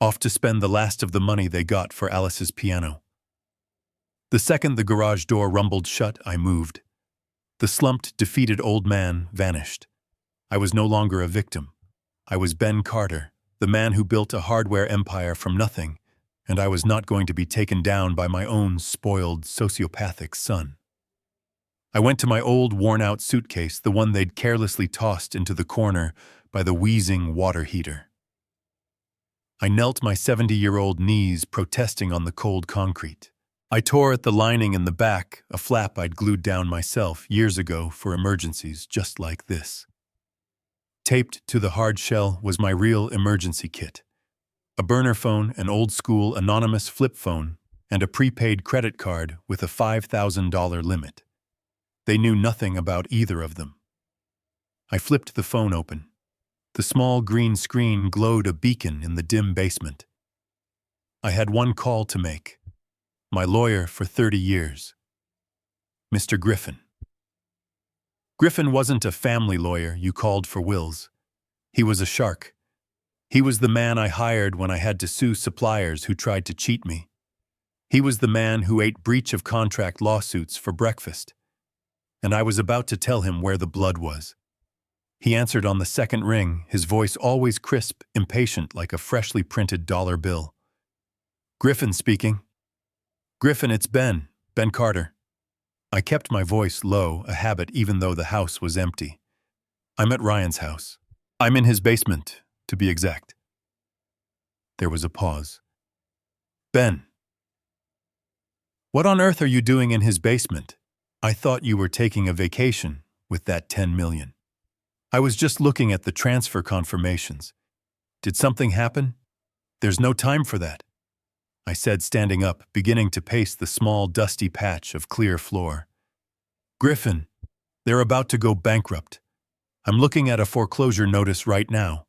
off to spend the last of the money they got for Alice's piano. The second the garage door rumbled shut, I moved. The slumped, defeated old man vanished. I was no longer a victim. I was Ben Carter, the man who built a hardware empire from nothing, and I was not going to be taken down by my own spoiled, sociopathic son. I went to my old, worn-out suitcase, the one they'd carelessly tossed into the corner by the wheezing water heater. I knelt, my 70-year-old knees protesting on the cold concrete. I tore at the lining in the back, a flap I'd glued down myself years ago for emergencies just like this. Taped to the hard shell was my real emergency kit. A burner phone, an old-school anonymous flip phone, and a prepaid credit card with a $5,000 limit. They knew nothing about either of them. I flipped the phone open. The small green screen glowed a beacon in the dim basement. I had one call to make. My lawyer for 30 years. Mr. Griffin. Griffin wasn't a family lawyer you called for wills. He was a shark. He was the man I hired when I had to sue suppliers who tried to cheat me. He was the man who ate breach of contract lawsuits for breakfast. And I was about to tell him where the blood was. He answered on the second ring, his voice always crisp, impatient like a freshly printed dollar bill. "Griffin speaking." "Griffin, it's Ben Carter." I kept my voice low, a habit even though the house was empty. "I'm at Ryan's house. I'm in his basement, to be exact." There was a pause. "Ben, what on earth are you doing in his basement? I thought you were taking a vacation with that 10 million. I was just looking at the transfer confirmations. Did something happen? There's no time for that." I said, standing up, beginning to pace the small, dusty patch of clear floor. Griffin, they're about to go bankrupt. I'm looking at a foreclosure notice right now.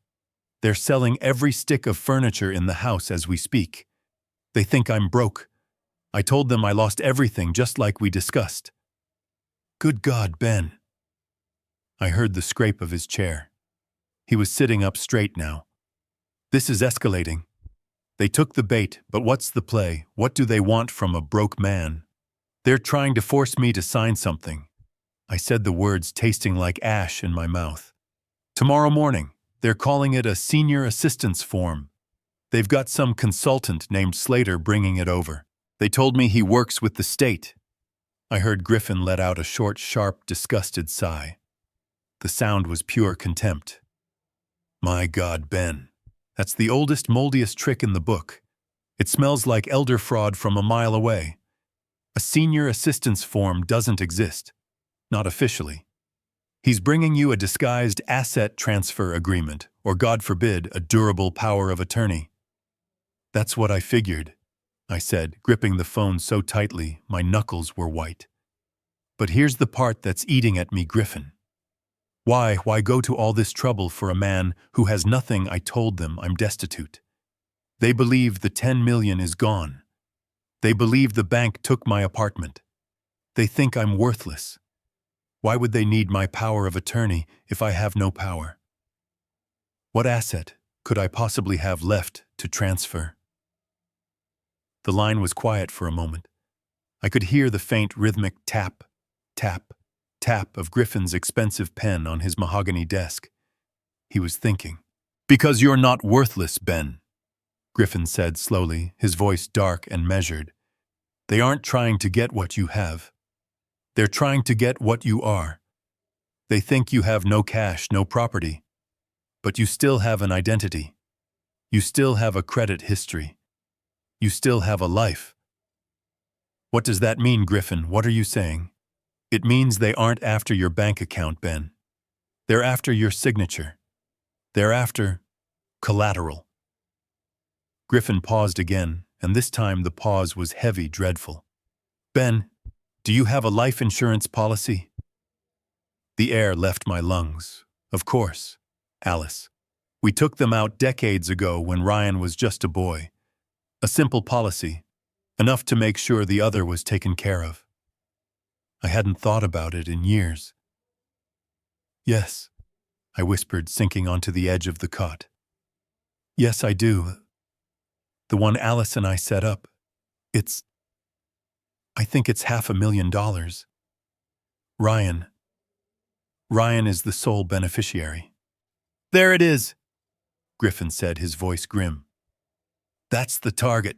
They're selling every stick of furniture in the house as we speak. They think I'm broke. I told them I lost everything just like we discussed. Good God, Ben. I heard the scrape of his chair. He was sitting up straight now. This is escalating. They took the bait, but what's the play? What do they want from a broke man? They're trying to force me to sign something. I said the words tasting like ash in my mouth. Tomorrow morning, they're calling it a senior assistance form. They've got some consultant named Slater bringing it over. They told me he works with the state. I heard Griffin let out a short, sharp, disgusted sigh. The sound was pure contempt. My God, Ben. That's the oldest, moldiest trick in the book. It smells like elder fraud from a mile away. A senior assistance form doesn't exist. Not officially. He's bringing you a disguised asset transfer agreement, or God forbid, a durable power of attorney. That's what I figured, I said, gripping the phone so tightly my knuckles were white. But here's the part that's eating at me, Griffin. Why go to all this trouble for a man who has nothing? I told them I'm destitute. They believe the 10 million is gone. They believe the bank took my apartment. They think I'm worthless. Why would they need my power of attorney if I have no power? What asset could I possibly have left to transfer? The line was quiet for a moment. I could hear the faint rhythmic tap, tap, tap of Griffin's expensive pen on his mahogany desk. He was thinking. Because you're not worthless, Ben, Griffin said slowly, his voice dark and measured. They aren't trying to get what you have. They're trying to get what you are. They think you have no cash, no property. But you still have an identity. You still have a credit history. You still have a life. What does that mean, Griffin? What are you saying? It means they aren't after your bank account, Ben. They're after your signature. They're after collateral. Griffin paused again, and this time the pause was heavy, dreadful. Ben, do you have a life insurance policy? The air left my lungs. Of course, Alice. We took them out decades ago when Ryan was just a boy. A simple policy, enough to make sure the other was taken care of. I hadn't thought about it in years. Yes, I whispered, sinking onto the edge of the cot. Yes, I do. The one Alice and I set up. I think it's $500,000. Ryan is the sole beneficiary. There it is, Griffin said, his voice grim. That's the target.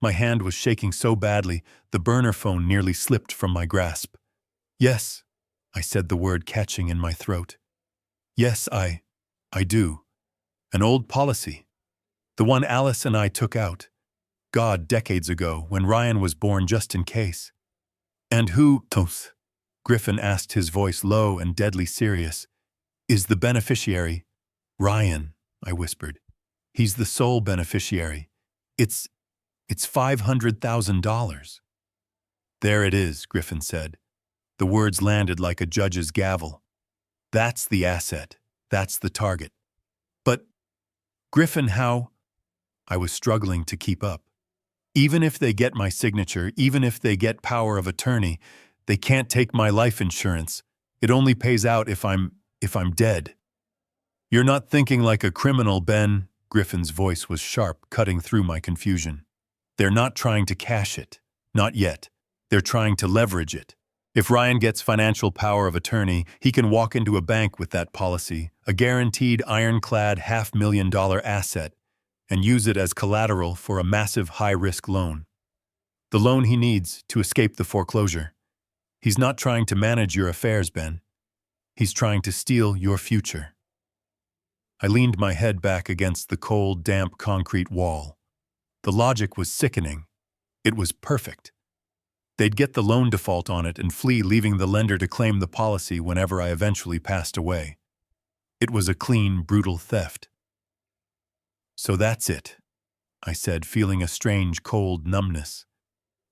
My hand was shaking so badly, the burner phone nearly slipped from my grasp. Yes, I said, the word catching in my throat. Yes, I do. An old policy. The one Alice and I took out. God, decades ago, when Ryan was born, just in case. And who, Griffin asked, his voice low and deadly serious, is the beneficiary? Ryan, I whispered. He's the sole beneficiary. It's $500,000. There it is, Griffin said. The words landed like a judge's gavel. That's the asset. That's the target. But, Griffin, how? I was struggling to keep up. Even if they get my signature, even if they get power of attorney, they can't take my life insurance. It only pays out if I'm dead. You're not thinking like a criminal, Ben. Griffin's voice was sharp, cutting through my confusion. They're not trying to cash it. Not yet. They're trying to leverage it. If Ryan gets financial power of attorney, he can walk into a bank with that policy, a guaranteed ironclad $500,000 asset, and use it as collateral for a massive high-risk loan. The loan he needs to escape the foreclosure. He's not trying to manage your affairs, Ben. He's trying to steal your future. I leaned my head back against the cold, damp concrete wall. The logic was sickening. It was perfect. They'd get the loan default on it and flee, leaving the lender to claim the policy whenever I eventually passed away. It was a clean, brutal theft. So that's it. I said, feeling a strange, cold numbness.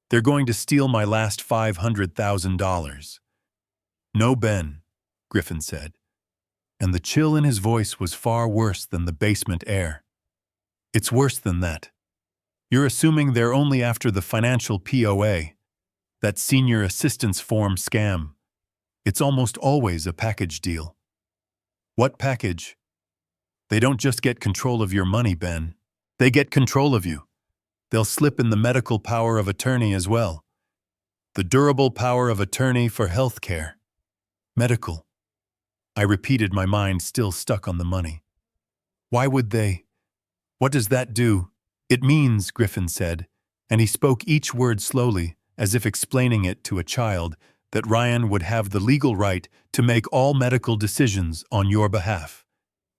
They're going to steal my last $500,000. No, Ben, Griffin said, and the chill in his voice was far worse than the basement air. It's worse than that. You're assuming they're only after the financial POA, that senior assistance form scam. It's almost always a package deal. What package? They don't just get control of your money, Ben. They get control of you. They'll slip in the medical power of attorney as well. The durable power of attorney for health care. Medical. I repeated, my mind still stuck on the money. Why would they? What does that do? It means, Griffin said, and he spoke each word slowly, as if explaining it to a child, that Ryan would have the legal right to make all medical decisions on your behalf.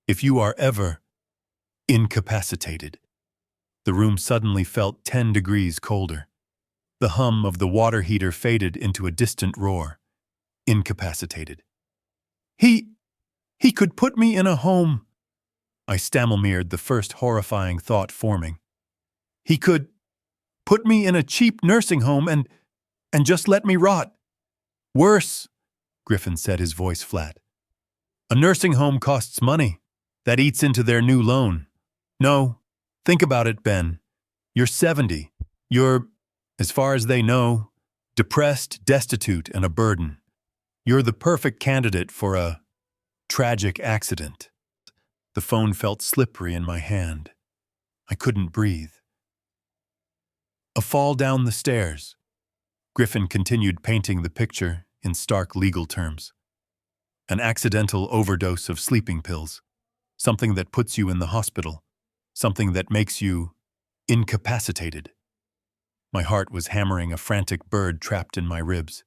If you are ever incapacitated. The room suddenly felt 10 degrees colder. The hum of the water heater faded into a distant roar. Incapacitated. He could put me in a home. I stammered, the first horrifying thought forming. He could put me in a cheap nursing home and just let me rot. Worse, Griffin said, his voice flat. A nursing home costs money. That eats into their new loan. No, think about it, Ben. You're 70. You're, as far as they know, depressed, destitute, and a burden. You're the perfect candidate for a tragic accident. The phone felt slippery in my hand. I couldn't breathe. A fall down the stairs. Griffin continued painting the picture in stark legal terms. An accidental overdose of sleeping pills. Something that puts you in the hospital. Something that makes you incapacitated. My heart was hammering a frantic bird trapped in my ribs.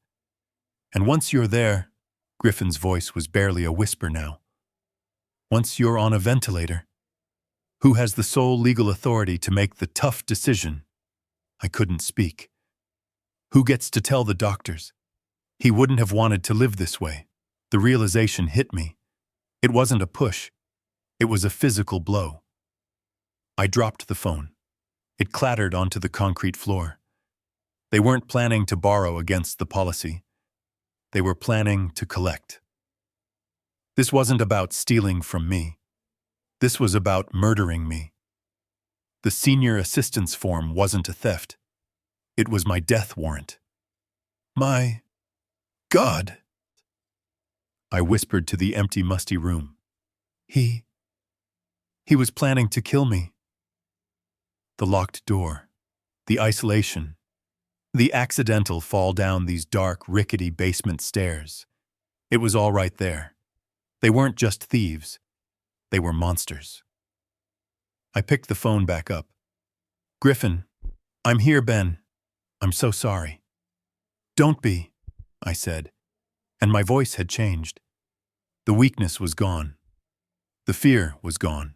And once you're there, Griffin's voice was barely a whisper now. Once you're on a ventilator, who has the sole legal authority to make the tough decision? I couldn't speak. Who gets to tell the doctors? He wouldn't have wanted to live this way. The realization hit me. It wasn't a push. It was a physical blow. I dropped the phone. It clattered onto the concrete floor. They weren't planning to borrow against the policy. They were planning to collect. This wasn't about stealing from me. This was about murdering me. The senior assistance form wasn't a theft. It was my death warrant. My God, I whispered to the empty, musty room. He was planning to kill me. The locked door, the isolation, the accidental fall down these dark, rickety basement stairs. It was all right there. They weren't just thieves. They were monsters. I picked the phone back up. Griffin, I'm here, Ben. I'm so sorry. Don't be, I said, and my voice had changed. The weakness was gone. The fear was gone.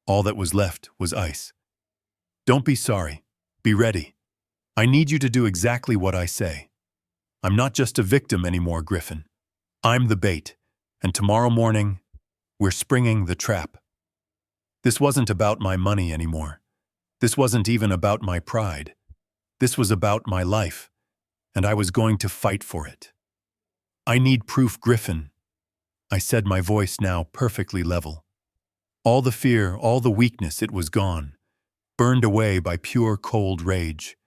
All that was left was ice. Don't be sorry. Be ready. I need you to do exactly what I say. I'm not just a victim anymore, Griffin. I'm the bait, and tomorrow morning, we're springing the trap. This wasn't about my money anymore. This wasn't even about my pride. This was about my life, and I was going to fight for it. I need proof, Griffin. I said, my voice now perfectly level. All the fear, all the weakness, it was gone, burned away by pure cold rage.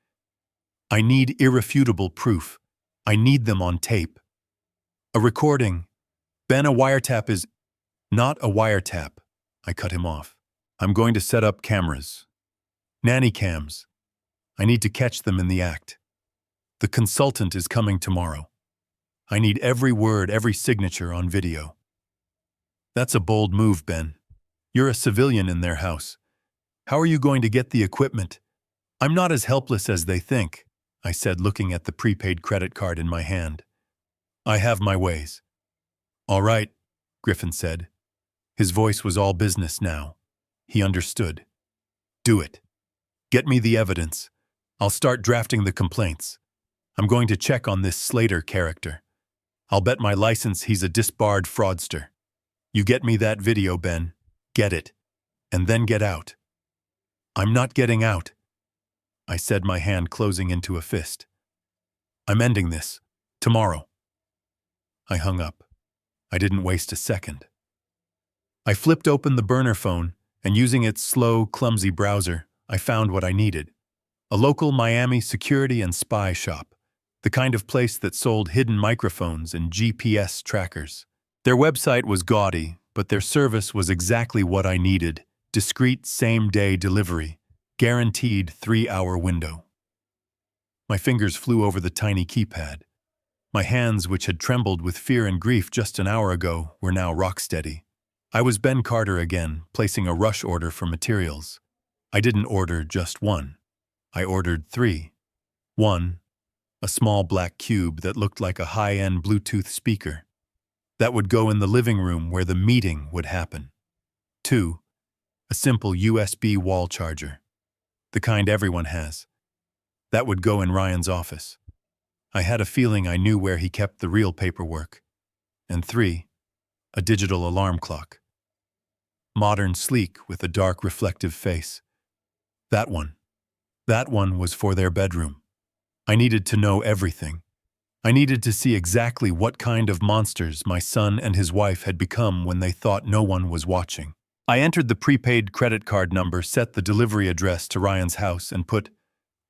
I need irrefutable proof. I need them on tape. A recording. Ben, a wiretap is not a wiretap. I cut him off. I'm going to set up cameras. Nanny cams. I need to catch them in the act. The consultant is coming tomorrow. I need every word, every signature on video. That's a bold move, Ben. You're a civilian in their house. How are you going to get the equipment? I'm not as helpless as they think, I said, looking at the prepaid credit card in my hand. I have my ways. All right, Griffin said. His voice was all business now. He understood. Do it. Get me the evidence. I'll start drafting the complaints. I'm going to check on this Slater character. I'll bet my license he's a disbarred fraudster. You get me that video, Ben. Get it. And then get out. I'm not getting out, I said, my hand closing into a fist. I'm ending this. Tomorrow. I hung up. I didn't waste a second. I flipped open the burner phone, and using its slow, clumsy browser, I found what I needed. A local Miami security and spy shop, the kind of place that sold hidden microphones and GPS trackers. Their website was gaudy, but their service was exactly what I needed: discreet same-day delivery, guaranteed 3-hour window. My fingers flew over the tiny keypad. My hands, which had trembled with fear and grief just an hour ago, were now rock-steady. I was Ben Carter again, placing a rush order for materials. I didn't order just one. I ordered 3. 1. A small black cube that looked like a high-end Bluetooth speaker. That would go in the living room where the meeting would happen. 2. A simple USB wall charger. The kind everyone has. That would go in Ryan's office. I had a feeling I knew where he kept the real paperwork. And 3. A digital alarm clock. Modern, sleek, with a dark, reflective face. That one was for their bedroom. I needed to know everything. I needed to see exactly what kind of monsters my son and his wife had become when they thought no one was watching. I entered the prepaid credit card number, set the delivery address to Ryan's house, and put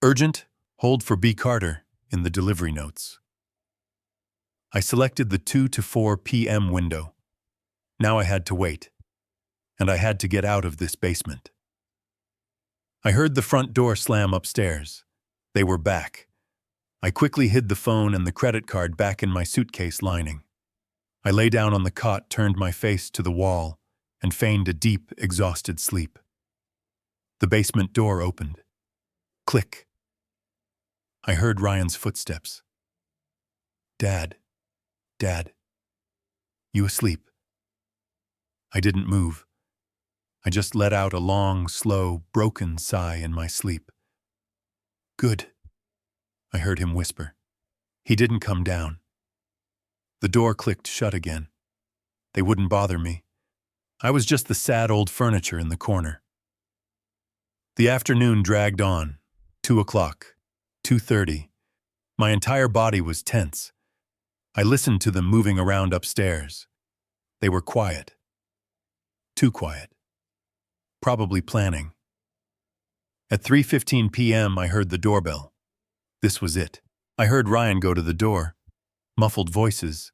"Urgent, hold for B. Carter" in the delivery notes. I selected the 2 to 4 p.m. window. Now I had to wait. And I had to get out of this basement. I heard the front door slam upstairs. They were back. I quickly hid the phone and the credit card back in my suitcase lining. I lay down on the cot, turned my face to the wall, and feigned a deep, exhausted sleep. The basement door opened. Click. I heard Ryan's footsteps. Dad. You asleep?" I didn't move. I just let out a long, slow, broken sigh in my sleep. "Good," I heard him whisper. He didn't come down. The door clicked shut again. They wouldn't bother me. I was just the sad old furniture in the corner. The afternoon dragged on. 2 o'clock. 2:30. My entire body was tense. I listened to them moving around upstairs. They were quiet. Too quiet. Probably planning. At 3:15 p.m. I heard the doorbell. This was it. I heard Ryan go to the door. Muffled voices.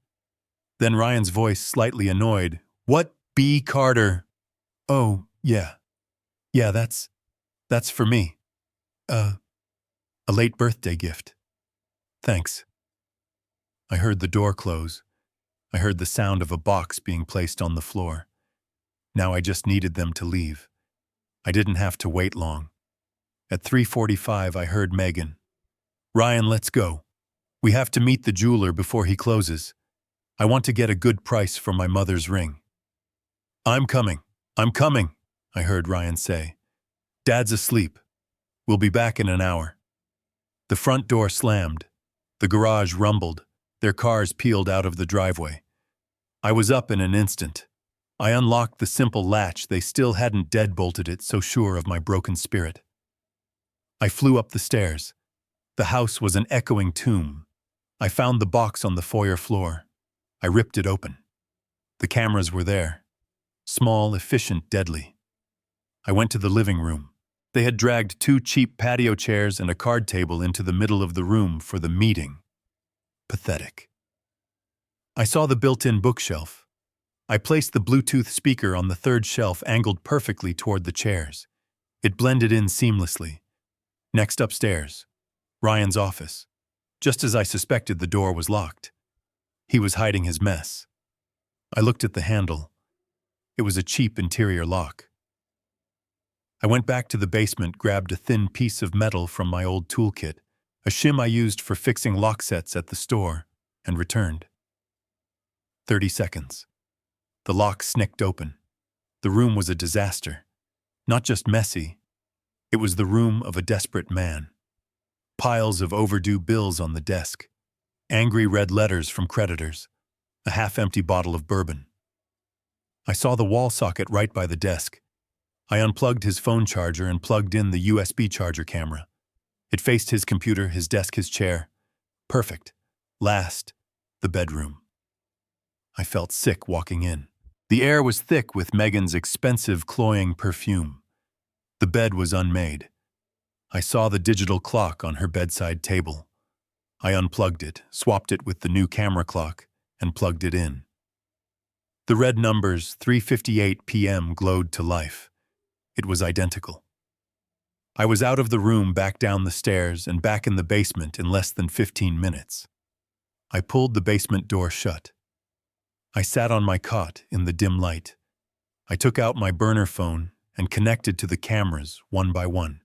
Then Ryan's voice, slightly annoyed. "What, B. Carter?" "Oh, yeah. Yeah, that's for me. A late birthday gift. Thanks." I heard the door close. I heard the sound of a box being placed on the floor. Now I just needed them to leave. I didn't have to wait long. At 3:45, I heard Megan. "Ryan, let's go. We have to meet the jeweler before he closes. I want to get a good price for my mother's ring." I'm coming, I heard Ryan say. "Dad's asleep. We'll be back in an hour." The front door slammed. The garage rumbled. Their cars peeled out of the driveway. I was up in an instant. I unlocked the simple latch. They still hadn't deadbolted it, so sure of my broken spirit. I flew up the stairs. The house was an echoing tomb. I found the box on the foyer floor. I ripped it open. The cameras were there. Small, efficient, deadly. I went to the living room. They had dragged 2 cheap patio chairs and a card table into the middle of the room for the meeting. Pathetic. I saw the built-in bookshelf. I placed the Bluetooth speaker on the 3rd shelf, angled perfectly toward the chairs. It blended in seamlessly. Next upstairs, Ryan's office. Just as I suspected, the door was locked. He was hiding his mess. I looked at the handle. It was a cheap interior lock. I went back to the basement, grabbed a thin piece of metal from my old toolkit, a shim I used for fixing lock sets at the store, and returned. 30 seconds. The lock snicked open. The room was a disaster. Not just messy. It was the room of a desperate man. Piles of overdue bills on the desk. Angry red letters from creditors. A half-empty bottle of bourbon. I saw the wall socket right by the desk. I unplugged his phone charger and plugged in the USB charger camera. It faced his computer, his desk, his chair. Perfect. Last, the bedroom. I felt sick walking in. The air was thick with Megan's expensive, cloying perfume. The bed was unmade. I saw the digital clock on her bedside table. I unplugged it, swapped it with the new camera clock, and plugged it in. The red numbers, 3:58 p.m., glowed to life. It was identical. I was out of the room, back down the stairs, and back in the basement in less than 15 minutes. I pulled the basement door shut. I sat on my cot in the dim light. I took out my burner phone and connected to the cameras one by one.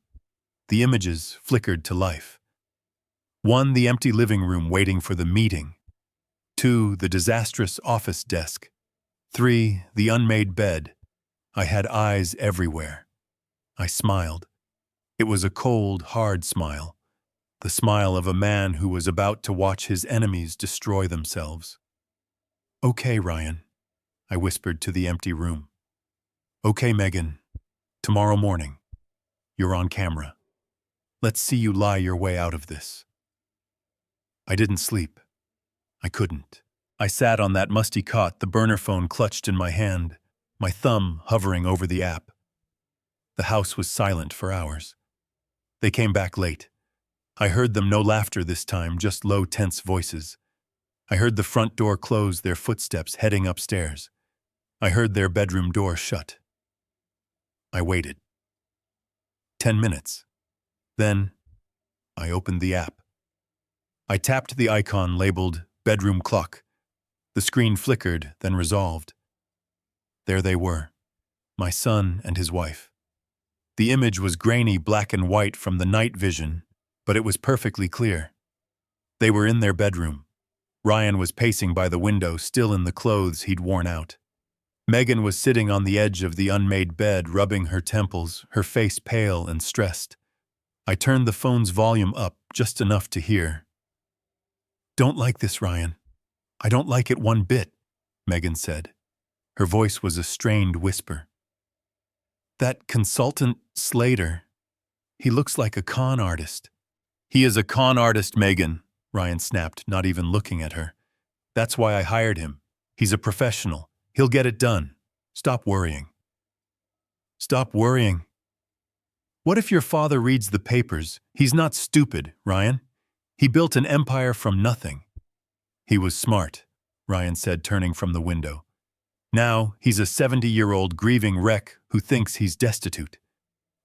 The images flickered to life. 1, the empty living room waiting for the meeting. 2, the disastrous office desk. 3, the unmade bed. I had eyes everywhere. I smiled. It was a cold, hard smile. The smile of a man who was about to watch his enemies destroy themselves. "Okay, Ryan," I whispered to the empty room. "Okay, Megan. Tomorrow morning. You're on camera. Let's see you lie your way out of this." I didn't sleep. I couldn't. I sat on that musty cot, the burner phone clutched in my hand, my thumb hovering over the app. The house was silent for hours. They came back late. I heard them, no laughter this time, just low, tense voices. I heard the front door close, their footsteps heading upstairs. I heard their bedroom door shut. I waited. 10 minutes. Then, I opened the app. I tapped the icon labeled bedroom clock. The screen flickered, then resolved. There they were, my son and his wife. The image was grainy black and white from the night vision, but it was perfectly clear. They were in their bedroom. Ryan was pacing by the window, still in the clothes he'd worn out. Megan was sitting on the edge of the unmade bed, rubbing her temples, her face pale and stressed. I turned the phone's volume up just enough to hear. "Don't like this, Ryan. I don't like it one bit," Megan said. Her voice was a strained whisper. "That consultant, Slater, he looks like a con artist." "He is a con artist, Megan," Ryan snapped, not even looking at her. "That's why I hired him. He's a professional. He'll get it done. Stop worrying." "Stop worrying? What if your father reads the papers? He's not stupid, Ryan. He built an empire from nothing." "He was smart," Ryan said, turning from the window. "Now he's a 70-year-old grieving wreck who thinks he's destitute.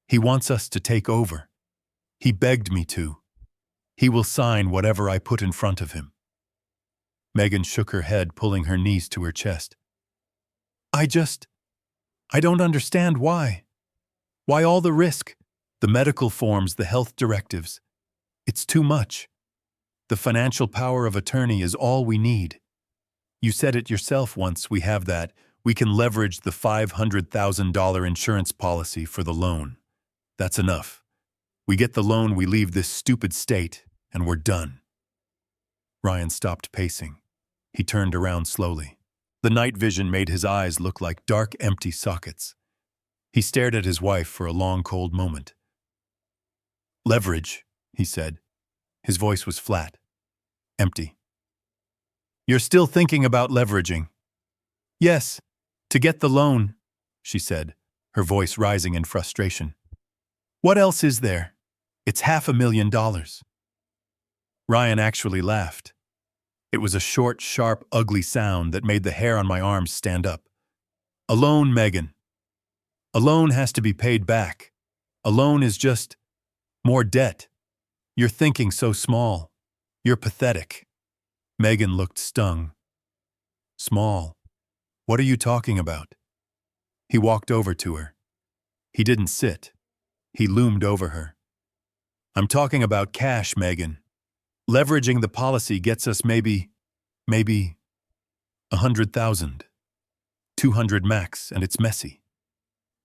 He wants us to take over. He begged me to. He will sign whatever I put in front of him." Megan shook her head, pulling her knees to her chest. I don't understand why. Why all the risk? The medical forms, the health directives. It's too much. The financial power of attorney is all we need. You said it yourself once, we have that. We can leverage the $500,000 insurance policy for the loan. That's enough. We get the loan, we leave this stupid state, and we're done. Ryan stopped pacing. He turned around slowly. The night vision made his eyes look like dark, empty sockets. He stared at his wife for a long, cold moment. "Leverage," he said. His voice was flat, empty. "You're still thinking about leveraging?" "Yes, to get the loan," she said, her voice rising in frustration. "What else is there? It's $500,000. Ryan actually laughed. It was a short, sharp, ugly sound that made the hair on my arms stand up. "A loan, Megan. A loan has to be paid back. A loan is just more debt. You're thinking so small. You're pathetic." Megan looked stung. "Small? What are you talking about?" He walked over to her. He didn't sit. He loomed over her. "I'm talking about cash, Megan. Leveraging the policy gets us maybe 100,000. 200 max, and it's messy.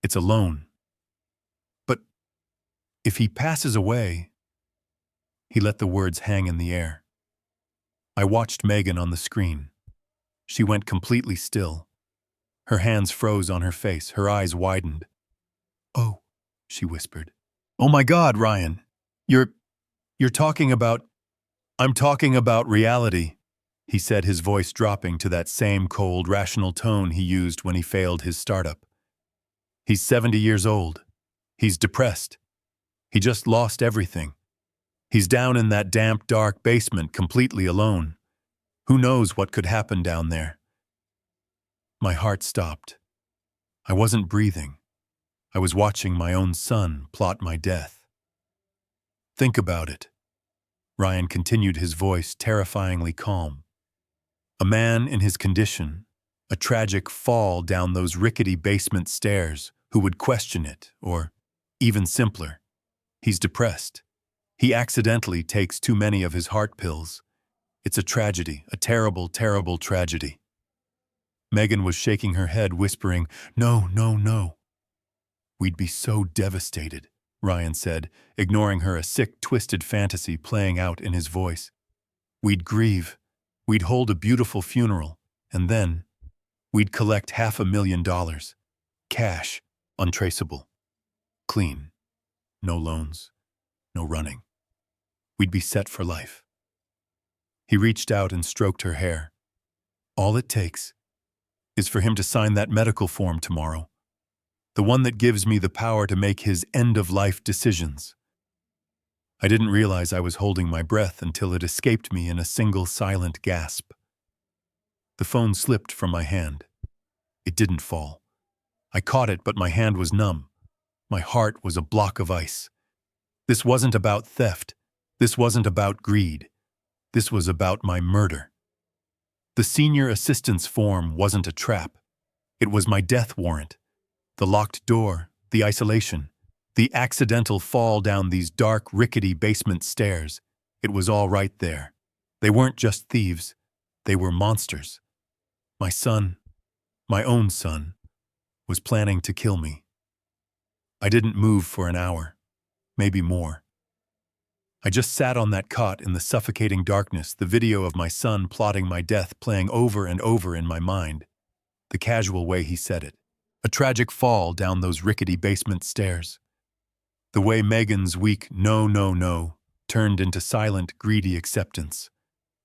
It's a loan. But if he passes away..." He let the words hang in the air. I watched Megan on the screen. She went completely still. Her hands froze on her face, her eyes widened. Oh, she whispered. Oh my God, Ryan. You're, you're talking about, I'm talking about reality, he said, his voice dropping to that same cold, rational tone he used when he failed his startup. He's 70 years old. He's depressed. He just lost everything. He's down in that damp, dark basement completely alone. Who knows what could happen down there? My heart stopped. I wasn't breathing. I was watching my own son plot my death. Think about it. Ryan continued, his voice terrifyingly calm. A man in his condition, a tragic fall down those rickety basement stairs, who would question it, or, even simpler, he's depressed. He accidentally takes too many of his heart pills. It's a tragedy, a terrible, terrible tragedy. Megan was shaking her head, whispering, "No, no, no." We'd be so devastated, Ryan said, ignoring her, a sick, twisted fantasy playing out in his voice. We'd grieve. We'd hold a beautiful funeral. And then, we'd collect $500,000. Cash, untraceable. Clean. No loans. No running. We'd be set for life. He reached out and stroked her hair. All it takes is for him to sign that medical form tomorrow. The one that gives me the power to make his end-of-life decisions. I didn't realize I was holding my breath until it escaped me in a single silent gasp. The phone slipped from my hand. It didn't fall. I caught it, but my hand was numb. My heart was a block of ice. This wasn't about theft. This wasn't about greed. This was about my murder. The senior assistant's form wasn't a trap. It was my death warrant. The locked door, the isolation, the accidental fall down these dark, rickety basement stairs. It was all right there. They weren't just thieves. They were monsters. My son, my own son, was planning to kill me. I didn't move for an hour, maybe more. I just sat on that cot in the suffocating darkness, the video of my son plotting my death playing over and over in my mind. The casual way he said it. A tragic fall down those rickety basement stairs. The way Megan's weak "no, no, no" turned into silent, greedy acceptance.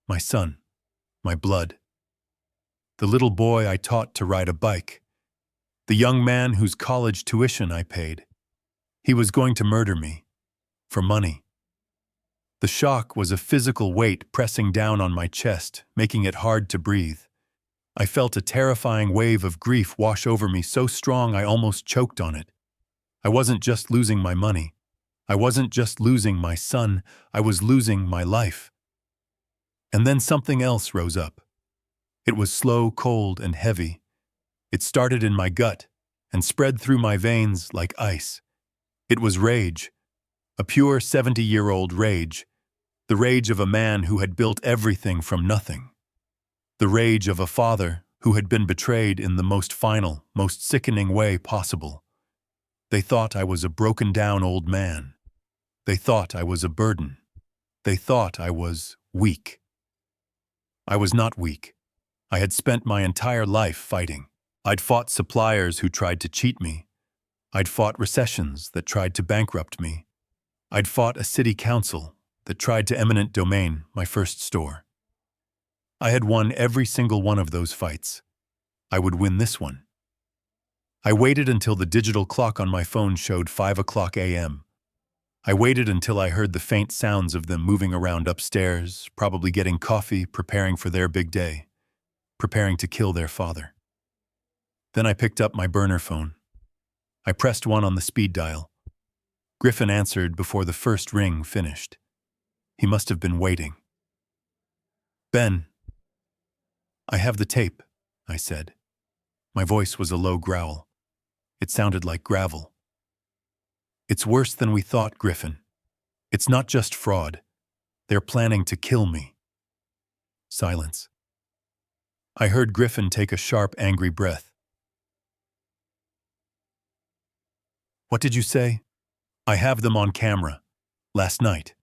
My son. My blood. The little boy I taught to ride a bike. The young man whose college tuition I paid. He was going to murder me. For money. The shock was a physical weight pressing down on my chest, making it hard to breathe. I felt a terrifying wave of grief wash over me, so strong I almost choked on it. I wasn't just losing my money. I wasn't just losing my son. I was losing my life. And then something else rose up. It was slow, cold, and heavy. It started in my gut and spread through my veins like ice. It was rage. A pure 70-year-old rage. The rage of a man who had built everything from nothing. The rage of a father who had been betrayed in the most final, most sickening way possible. They thought I was a broken-down old man. They thought I was a burden. They thought I was weak. I was not weak. I had spent my entire life fighting. I'd fought suppliers who tried to cheat me. I'd fought recessions that tried to bankrupt me. I'd fought a city council that tried to eminent domain my first store. I had won every single one of those fights. I would win this one. I waited until the digital clock on my phone showed 5:00 a.m. I waited until I heard the faint sounds of them moving around upstairs, probably getting coffee, preparing for their big day, preparing to kill their father. Then I picked up my burner phone. I pressed 1 on the speed dial. Griffin answered before the first ring finished. He must have been waiting. "Ben." "I have the tape," I said. My voice was a low growl. It sounded like gravel. "It's worse than we thought, Griffin. It's not just fraud. They're planning to kill me." Silence. I heard Griffin take a sharp, angry breath. "What did you say?" "I have them on camera. Last night.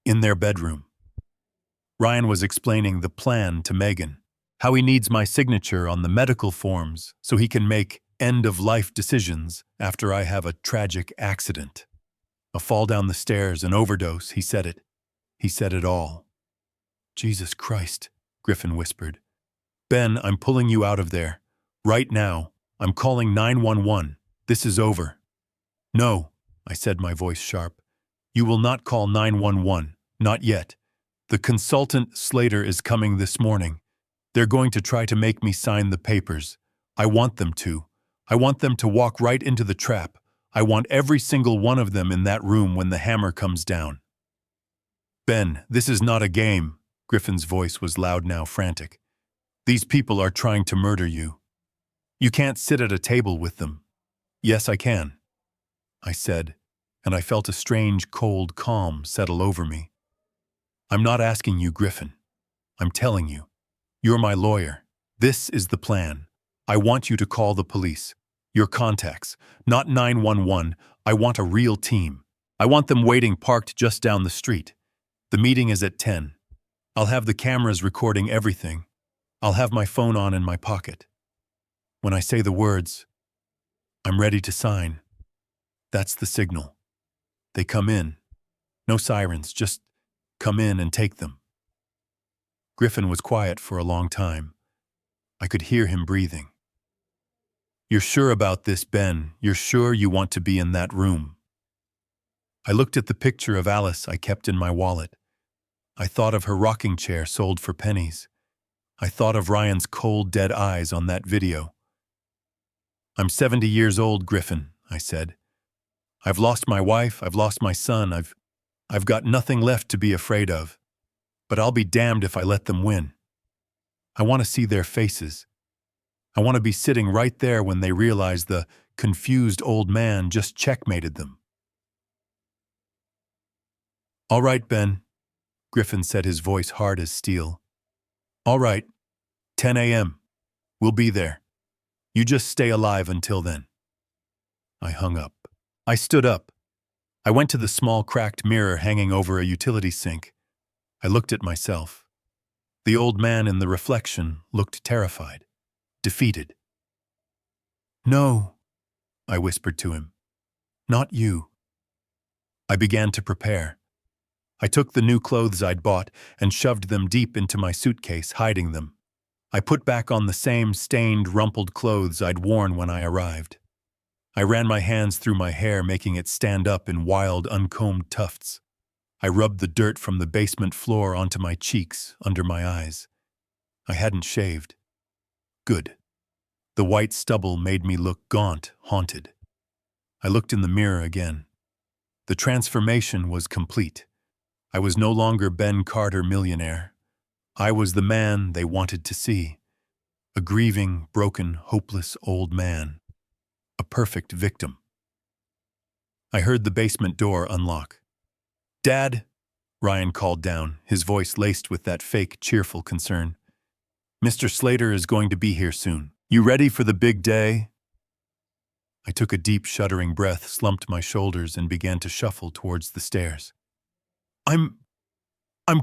In their bedroom." Ryan was explaining the plan to Megan. How he needs my signature on the medical forms so he can make end-of-life decisions after I have a tragic accident. A fall down the stairs, an overdose, he said it. He said it all. Jesus Christ, Griffin whispered. Ben, I'm pulling you out of there. Right now, I'm calling 911. This is over. No, I said, my voice sharp. You will not call 911. Not yet. The consultant Slater is coming this morning. They're going to try to make me sign the papers. I want them to. I want them to walk right into the trap. I want every single one of them in that room when the hammer comes down. Ben, this is not a game. Griffin's voice was loud now, frantic. These people are trying to murder you. You can't sit at a table with them. Yes, I can, I said, and I felt a strange, cold calm settle over me. I'm not asking you, Griffin. I'm telling you. You're my lawyer. This is the plan. I want you to call the police. Your contacts. Not 911. I want a real team. I want them waiting parked just down the street. The meeting is at 10. I'll have the cameras recording everything. I'll have my phone on in my pocket. When I say the words, I'm ready to sign. That's the signal. They come in. No sirens, just come in and take them. Griffin was quiet for a long time. I could hear him breathing. You're sure about this, Ben? You're sure you want to be in that room? I looked at the picture of Alice I kept in my wallet. I thought of her rocking chair sold for pennies. I thought of Ryan's cold, dead eyes on that video. I'm 70 years old, Griffin, I said. I've lost my wife, I've lost my son, I've got nothing left to be afraid of. But I'll be damned if I let them win. I want to see their faces. I want to be sitting right there when they realize the confused old man just checkmated them. All right, Ben, Griffin said, his voice hard as steel. All right, 10 a.m. We'll be there. You just stay alive until then. I hung up. I stood up. I went to the small cracked mirror hanging over a utility sink. I looked at myself. The old man in the reflection looked terrified, defeated. No, I whispered to him. Not you. I began to prepare. I took the new clothes I'd bought and shoved them deep into my suitcase, hiding them. I put back on the same stained, rumpled clothes I'd worn when I arrived. I ran my hands through my hair, making it stand up in wild, uncombed tufts. I rubbed the dirt from the basement floor onto my cheeks, under my eyes. I hadn't shaved. Good. The white stubble made me look gaunt, haunted. I looked in the mirror again. The transformation was complete. I was no longer Ben Carter, millionaire. I was the man they wanted to see. A grieving, broken, hopeless old man. A perfect victim. I heard the basement door unlock. Dad, Ryan called down, his voice laced with that fake, cheerful concern. Mr. Slater is going to be here soon. You ready for the big day? I took a deep, shuddering breath, slumped my shoulders, and began to shuffle towards the stairs. I'm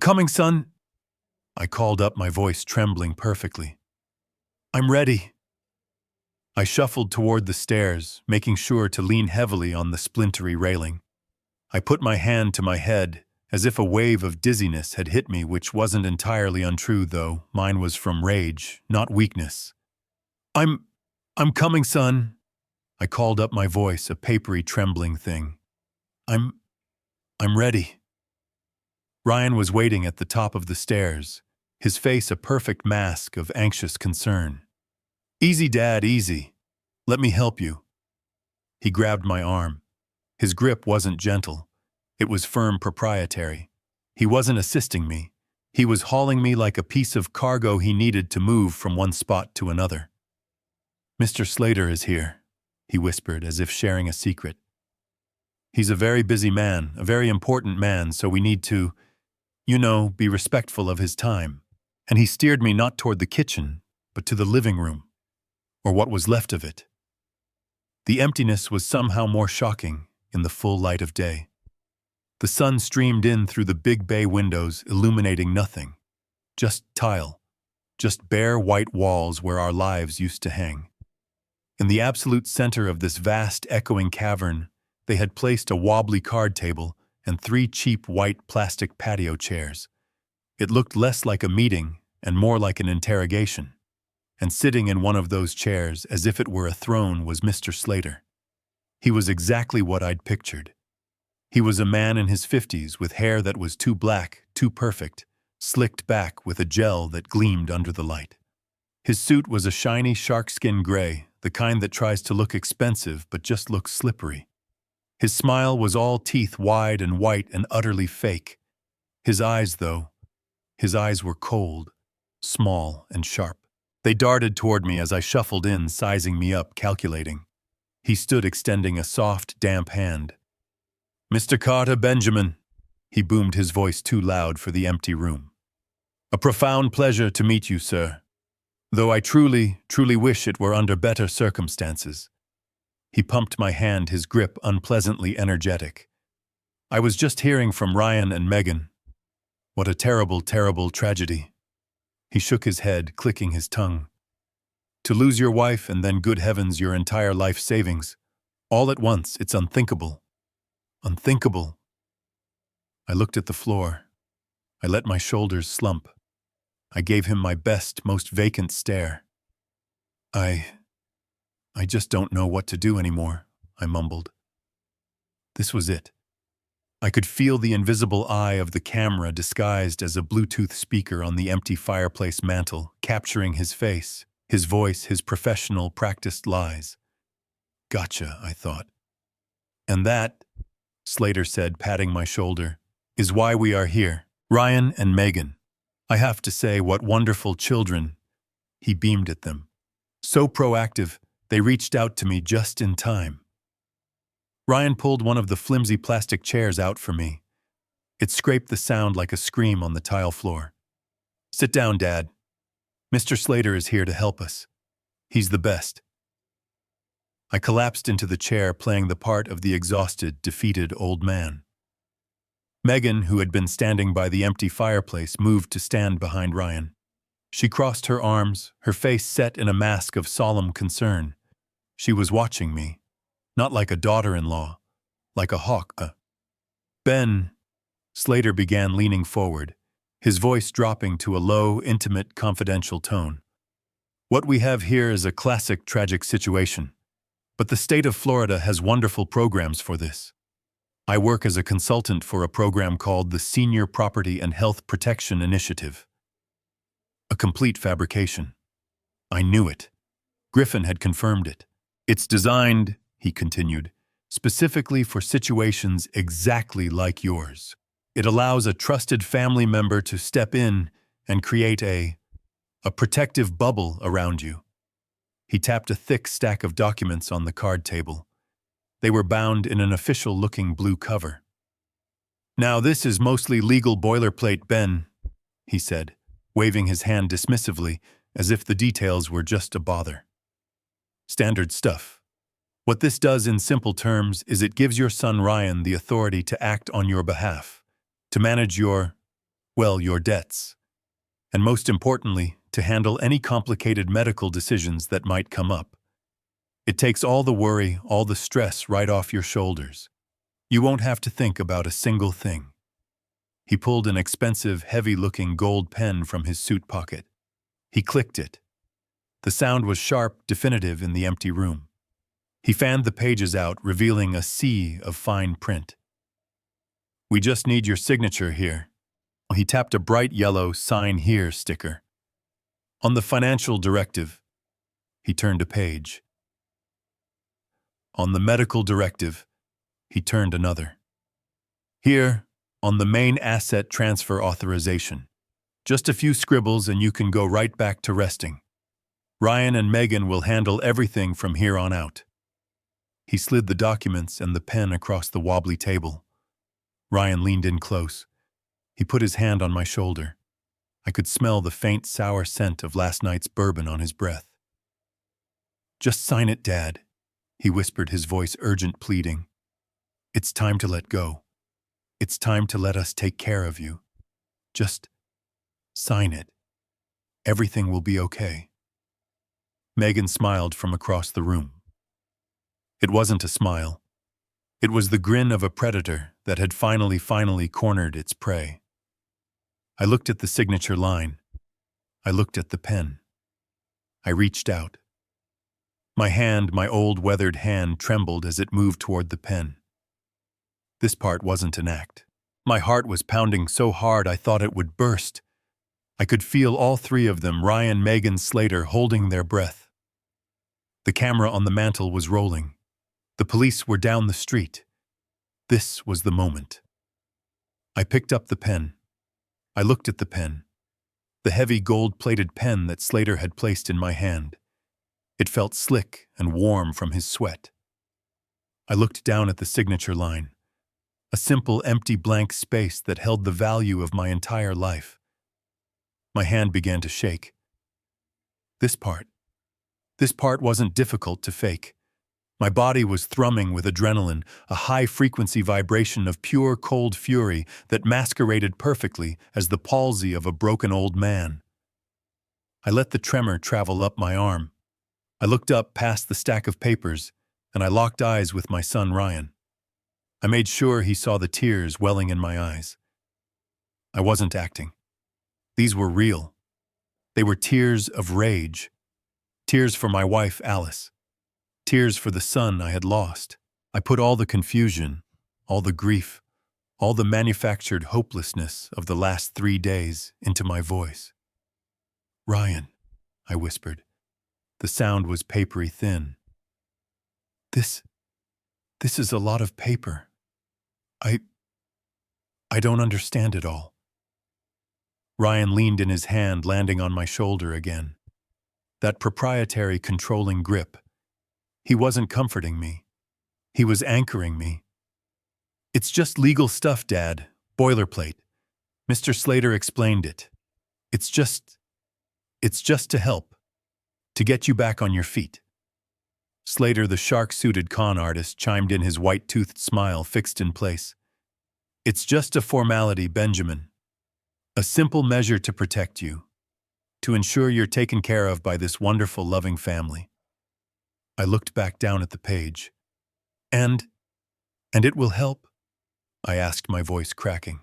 coming, son, I called up, my voice trembling perfectly. I'm ready. I shuffled toward the stairs, making sure to lean heavily on the splintery railing. I put my hand to my head, as if a wave of dizziness had hit me, which wasn't entirely untrue, though. Mine was from rage, not weakness. I'm coming, son, I called up, my voice a papery, trembling thing. I'm ready. Ryan was waiting at the top of the stairs, his face a perfect mask of anxious concern. Easy, Dad, easy. Let me help you. He grabbed my arm. His grip wasn't gentle. It was firm, proprietary. He wasn't assisting me. He was hauling me like a piece of cargo he needed to move from one spot to another. Mr. Slater is here, he whispered, as if sharing a secret. He's a very busy man, a very important man, so we need to, be respectful of his time. And he steered me not toward the kitchen, but to the living room, or what was left of it. The emptiness was somehow more shocking in the full light of day. The sun streamed in through the big bay windows, illuminating nothing. Just tile, just bare white walls where our lives used to hang. In the absolute center of this vast, echoing cavern, they had placed a wobbly card table and 3 cheap white plastic patio chairs. It looked less like a meeting and more like an interrogation. And sitting in one of those chairs, as if it were a throne, was Mr. Slater. He was exactly what I'd pictured. He was a man in his 50s with hair that was too black, too perfect, slicked back with a gel that gleamed under the light. His suit was a shiny sharkskin gray, the kind that tries to look expensive but just looks slippery. His smile was all teeth, wide and white and utterly fake. His eyes, though, his eyes were cold, small and sharp. They darted toward me as I shuffled in, sizing me up, calculating. He stood extending a soft, damp hand. "Mr. Carter Benjamin," he boomed, his voice too loud for the empty room. "A profound pleasure to meet you, sir. Though I truly, truly wish it were under better circumstances." He pumped my hand, his grip unpleasantly energetic. "I was just hearing from Ryan and Megan. What a terrible, terrible tragedy." He shook his head, clicking his tongue. "To lose your wife and then, good heavens, your entire life savings. All at once, it's unthinkable. Unthinkable." I looked at the floor. I let my shoulders slump. I gave him my best, most vacant stare. I just don't know what to do anymore," I mumbled. This was it. I could feel the invisible eye of the camera disguised as a Bluetooth speaker on the empty fireplace mantel, capturing his face, his voice, his professional, practiced lies. "Gotcha," I thought. "And that," Slater said, patting my shoulder, "is why we are here. Ryan and Megan. I have to say, what wonderful children." He beamed at them. "So proactive, they reached out to me just in time." Ryan pulled one of the flimsy plastic chairs out for me. It scraped the sound like a scream on the tile floor. "Sit down, Dad. Mr. Slater is here to help us. He's the best." I collapsed into the chair, playing the part of the exhausted, defeated old man. Megan, who had been standing by the empty fireplace, moved to stand behind Ryan. She crossed her arms, her face set in a mask of solemn concern. She was watching me, not like a daughter-in-law, like a hawk. "Ben," Slater began, leaning forward, his voice dropping to a low, intimate, confidential tone. "What we have here is a classic tragic situation, but the state of Florida has wonderful programs for this. I work as a consultant for a program called the Senior Property and Health Protection Initiative." A complete fabrication. I knew it. Griffin had confirmed it. "It's designed," he continued, "specifically for situations exactly like yours. It allows a trusted family member to step in and create a protective bubble around you." He tapped a thick stack of documents on the card table. They were bound in an official-looking blue cover. "Now, this is mostly legal boilerplate, Ben," he said, waving his hand dismissively, as if the details were just a bother. "Standard stuff. What this does in simple terms is it gives your son Ryan the authority to act on your behalf, to manage your debts, and most importantly, to handle any complicated medical decisions that might come up. It takes all the worry, all the stress right off your shoulders. You won't have to think about a single thing." He pulled an expensive, heavy-looking gold pen from his suit pocket. He clicked it. The sound was sharp, definitive in the empty room. He fanned the pages out, revealing a sea of fine print. "We just need your signature here." He tapped a bright yellow "Sign Here" sticker. "On the financial directive." He turned a page. "On the medical directive." He turned another. "Here, on the main asset transfer authorization. Just a few scribbles and you can go right back to resting. Ryan and Megan will handle everything from here on out." He slid the documents and the pen across the wobbly table. Ryan leaned in close. He put his hand on my shoulder. I could smell the faint, sour scent of last night's bourbon on his breath. "Just sign it, Dad," he whispered, his voice urgent, pleading. "It's time to let go. It's time to let us take care of you. Just sign it. Everything will be okay." Megan smiled from across the room. It wasn't a smile. It was the grin of a predator that had finally cornered its prey. I looked at the signature line. I looked at the pen. I reached out. My old weathered hand, trembled as it moved toward the pen. This part wasn't an act. My heart was pounding so hard I thought it would burst. I could feel all three of them, Ryan, Megan, Slater, holding their breath. The camera on the mantel was rolling. The police were down the street. This was the moment. I picked up the pen. I looked at the pen. The heavy gold-plated pen that Slater had placed in my hand. It felt slick and warm from his sweat. I looked down at the signature line. A simple, empty, blank space that held the value of my entire life. My hand began to shake. This part wasn't difficult to fake. My body was thrumming with adrenaline, a high-frequency vibration of pure, cold fury that masqueraded perfectly as the palsy of a broken old man. I let the tremor travel up my arm. I looked up past the stack of papers, and I locked eyes with my son Ryan. I made sure he saw the tears welling in my eyes. I wasn't acting. These were real. They were tears of rage. Tears for my wife, Alice. Tears for the son I had lost. I put all the confusion, all the grief, all the manufactured hopelessness of the last 3 days into my voice. "Ryan," I whispered. The sound was papery thin. This is a lot of paper. I don't understand it all." Ryan leaned in his hand, landing on my shoulder again. That proprietary, controlling grip. He wasn't comforting me. He was anchoring me. "It's just legal stuff, Dad. Boilerplate. Mr. Slater explained it. It's just to help. To get you back on your feet." Slater, the shark-suited con artist, chimed in, his white-toothed smile fixed in place. "It's just a formality, Benjamin. A simple measure to protect you. To ensure you're taken care of by this wonderful, loving family." I looked back down at the page. And it will help?" I asked, my voice cracking.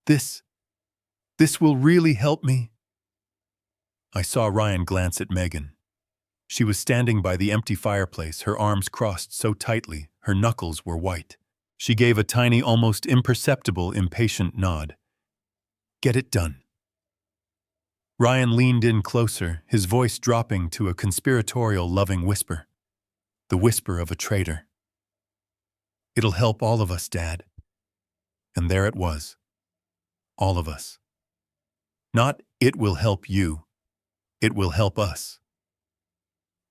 This will really help me?" I saw Ryan glance at Megan. She was standing by the empty fireplace, her arms crossed so tightly, her knuckles were white. She gave a tiny, almost imperceptible, impatient nod. "Get it done." Ryan leaned in closer, his voice dropping to a conspiratorial, loving whisper. The whisper of a traitor. "It'll help all of us, Dad." And there it was. All of us. Not "it will help you." It will help us.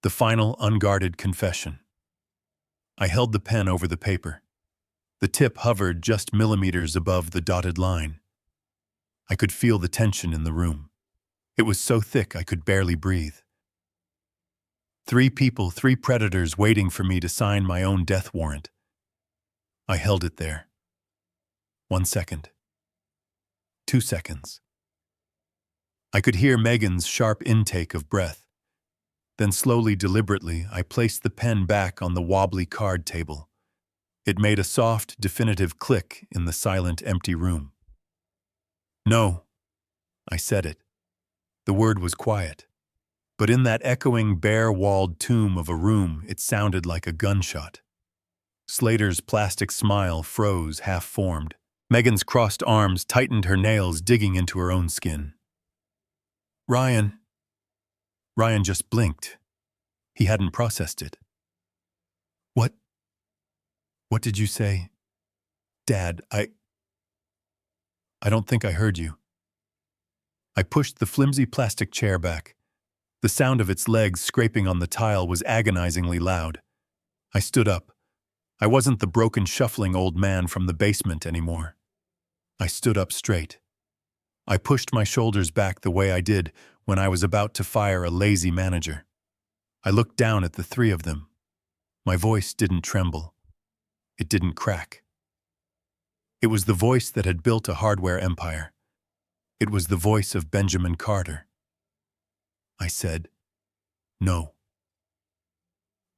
The final, unguarded confession. I held the pen over the paper. The tip hovered just millimeters above the dotted line. I could feel the tension in the room. It was so thick I could barely breathe. 3 people, 3 predators waiting for me to sign my own death warrant. I held it there. 1 second. 2 seconds. I could hear Megan's sharp intake of breath. Then slowly, deliberately, I placed the pen back on the wobbly card table. It made a soft, definitive click in the silent, empty room. "No," I said it. The word was quiet. But in that echoing, bare-walled tomb of a room, it sounded like a gunshot. Slater's plastic smile froze, half-formed. Megan's crossed arms tightened, her nails digging into her own skin. Ryan just blinked. He hadn't processed it. What did you say?" "Dad, I don't think I heard you." I pushed the flimsy plastic chair back. The sound of its legs scraping on the tile was agonizingly loud. I stood up. I wasn't the broken, shuffling old man from the basement anymore. I stood up straight. I pushed my shoulders back the way I did when I was about to fire a lazy manager. I looked down at the 3 of them. My voice didn't tremble. It didn't crack. It was the voice that had built a hardware empire. It was the voice of Benjamin Carter. I said, No.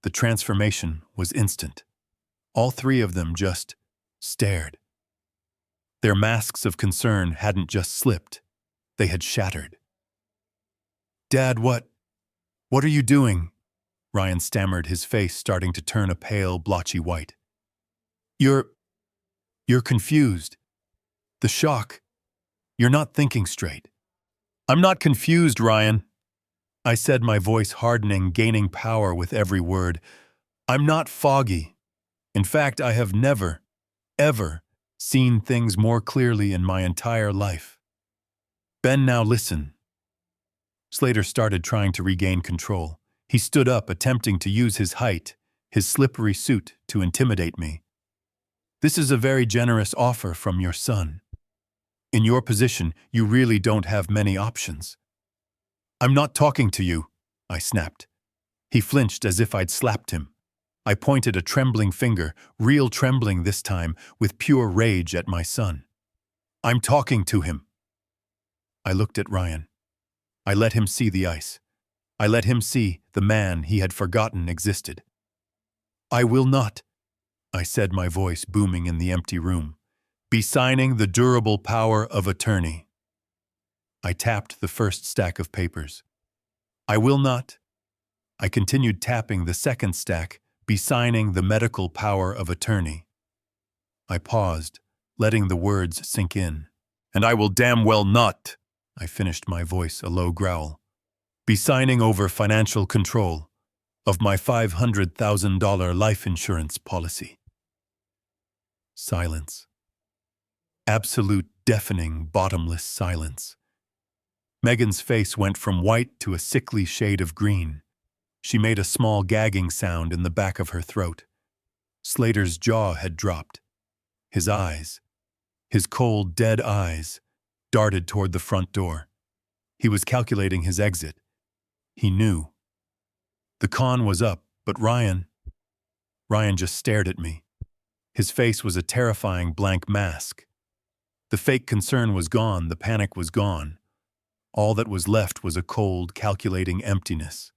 The transformation was instant. All three of them just stared. Their masks of concern hadn't just slipped, they had shattered. "Dad, what are you doing?" Ryan stammered, his face starting to turn a pale, blotchy white. You're confused. The shock. You're not thinking straight." "I'm not confused, Ryan," I said, my voice hardening, gaining power with every word. "I'm not foggy. In fact, I have never, ever seen things more clearly in my entire life." "Ben, now listen." Slater started trying to regain control. He stood up, attempting to use his height, his slippery suit, to intimidate me. "This is a very generous offer from your son. In your position, you really don't have many options." "I'm not talking to you," I snapped. He flinched as if I'd slapped him. I pointed a trembling finger, real trembling this time, with pure rage at my son. "I'm talking to him." I looked at Ryan. I let him see the ice. I let him see the man he had forgotten existed. "I will not," I said, my voice booming in the empty room, "be signing the durable power of attorney." I tapped the first stack of papers. "I will not." I continued tapping the second stack, "be signing the medical power of attorney." I paused, letting the words sink in. "And I will damn well not," I finished, my voice a low growl, "be signing over financial control of my $500,000 life insurance policy." Silence. Absolute, deafening, bottomless silence. Megan's face went from white to a sickly shade of green. She made a small gagging sound in the back of her throat. Slater's jaw had dropped. His eyes, his cold, dead eyes, darted toward the front door. He was calculating his exit. He knew. The con was up, but Ryan just stared at me. His face was a terrifying blank mask. The fake concern was gone, the panic was gone. All that was left was a cold, calculating emptiness.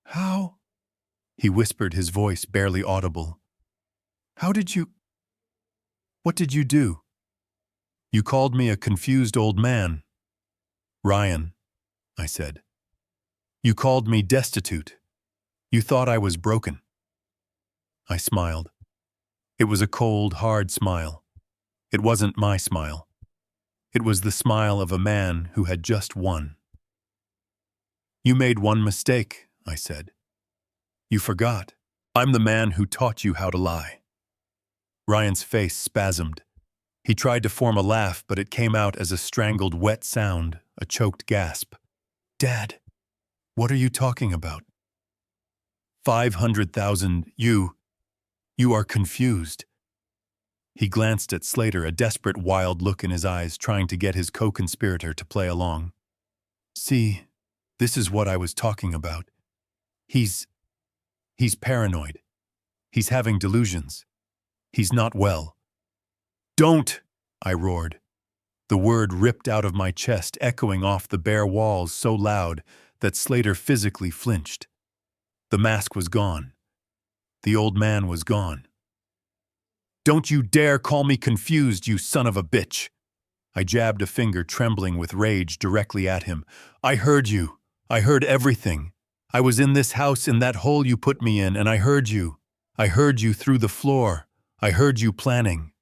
"How?" he whispered, his voice barely audible. "How did you... What did you do?" "You called me a confused old man." "Ryan," I said. "You called me destitute. You thought I was broken." I smiled. It was a cold, hard smile. It wasn't my smile. It was the smile of a man who had just won. "You made one mistake," I said. "You forgot. I'm the man who taught you how to lie." Ryan's face spasmed. He tried to form a laugh, but it came out as a strangled, wet sound, a choked gasp. "Dad, what are you talking about?" "500,000, you are confused." He glanced at Slater, a desperate, wild look in his eyes, trying to get his co-conspirator to play along. "See, this is what I was talking about. He's paranoid. He's having delusions. He's not well." "Don't!" I roared. The word ripped out of my chest, echoing off the bare walls so loud that Slater physically flinched. The mask was gone. The old man was gone. "Don't you dare call me confused, you son of a bitch!" I jabbed a finger, trembling with rage, directly at him. "I heard you. I heard everything. I was in this house, in that hole you put me in, and I heard you. I heard you through the floor. I heard you planning."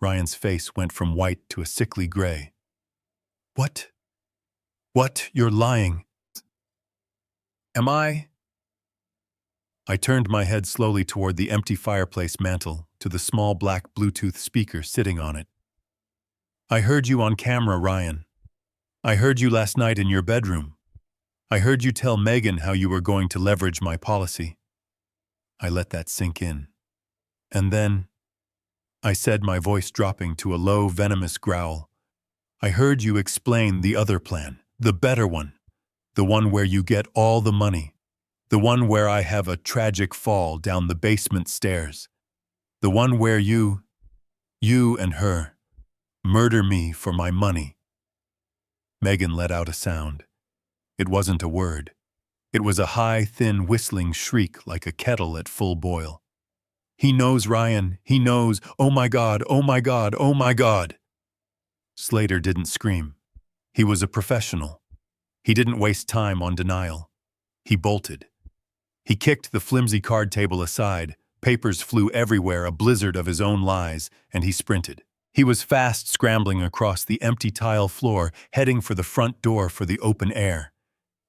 Ryan's face went from white to a sickly gray. What? You're lying." "Am I?" I turned my head slowly toward the empty fireplace mantel, to the small black Bluetooth speaker sitting on it. "I heard you on camera, Ryan. I heard you last night in your bedroom. I heard you tell Megan how you were going to leverage my policy." I let that sink in. "And then," I said, my voice dropping to a low, venomous growl, "I heard you explain the other plan, the better one, the one where you get all the money, the one where I have a tragic fall down the basement stairs, the one where you and her, murder me for my money." Megan let out a sound. It wasn't a word. It was a high, thin, whistling shriek like a kettle at full boil. "He knows, Ryan. He knows. Oh my God, oh my God, oh my God." Slater didn't scream. He was a professional. He didn't waste time on denial. He bolted. He kicked the flimsy card table aside. Papers flew everywhere, a blizzard of his own lies, and he sprinted. He was fast scrambling across the empty tile floor, heading for the front door for the open air.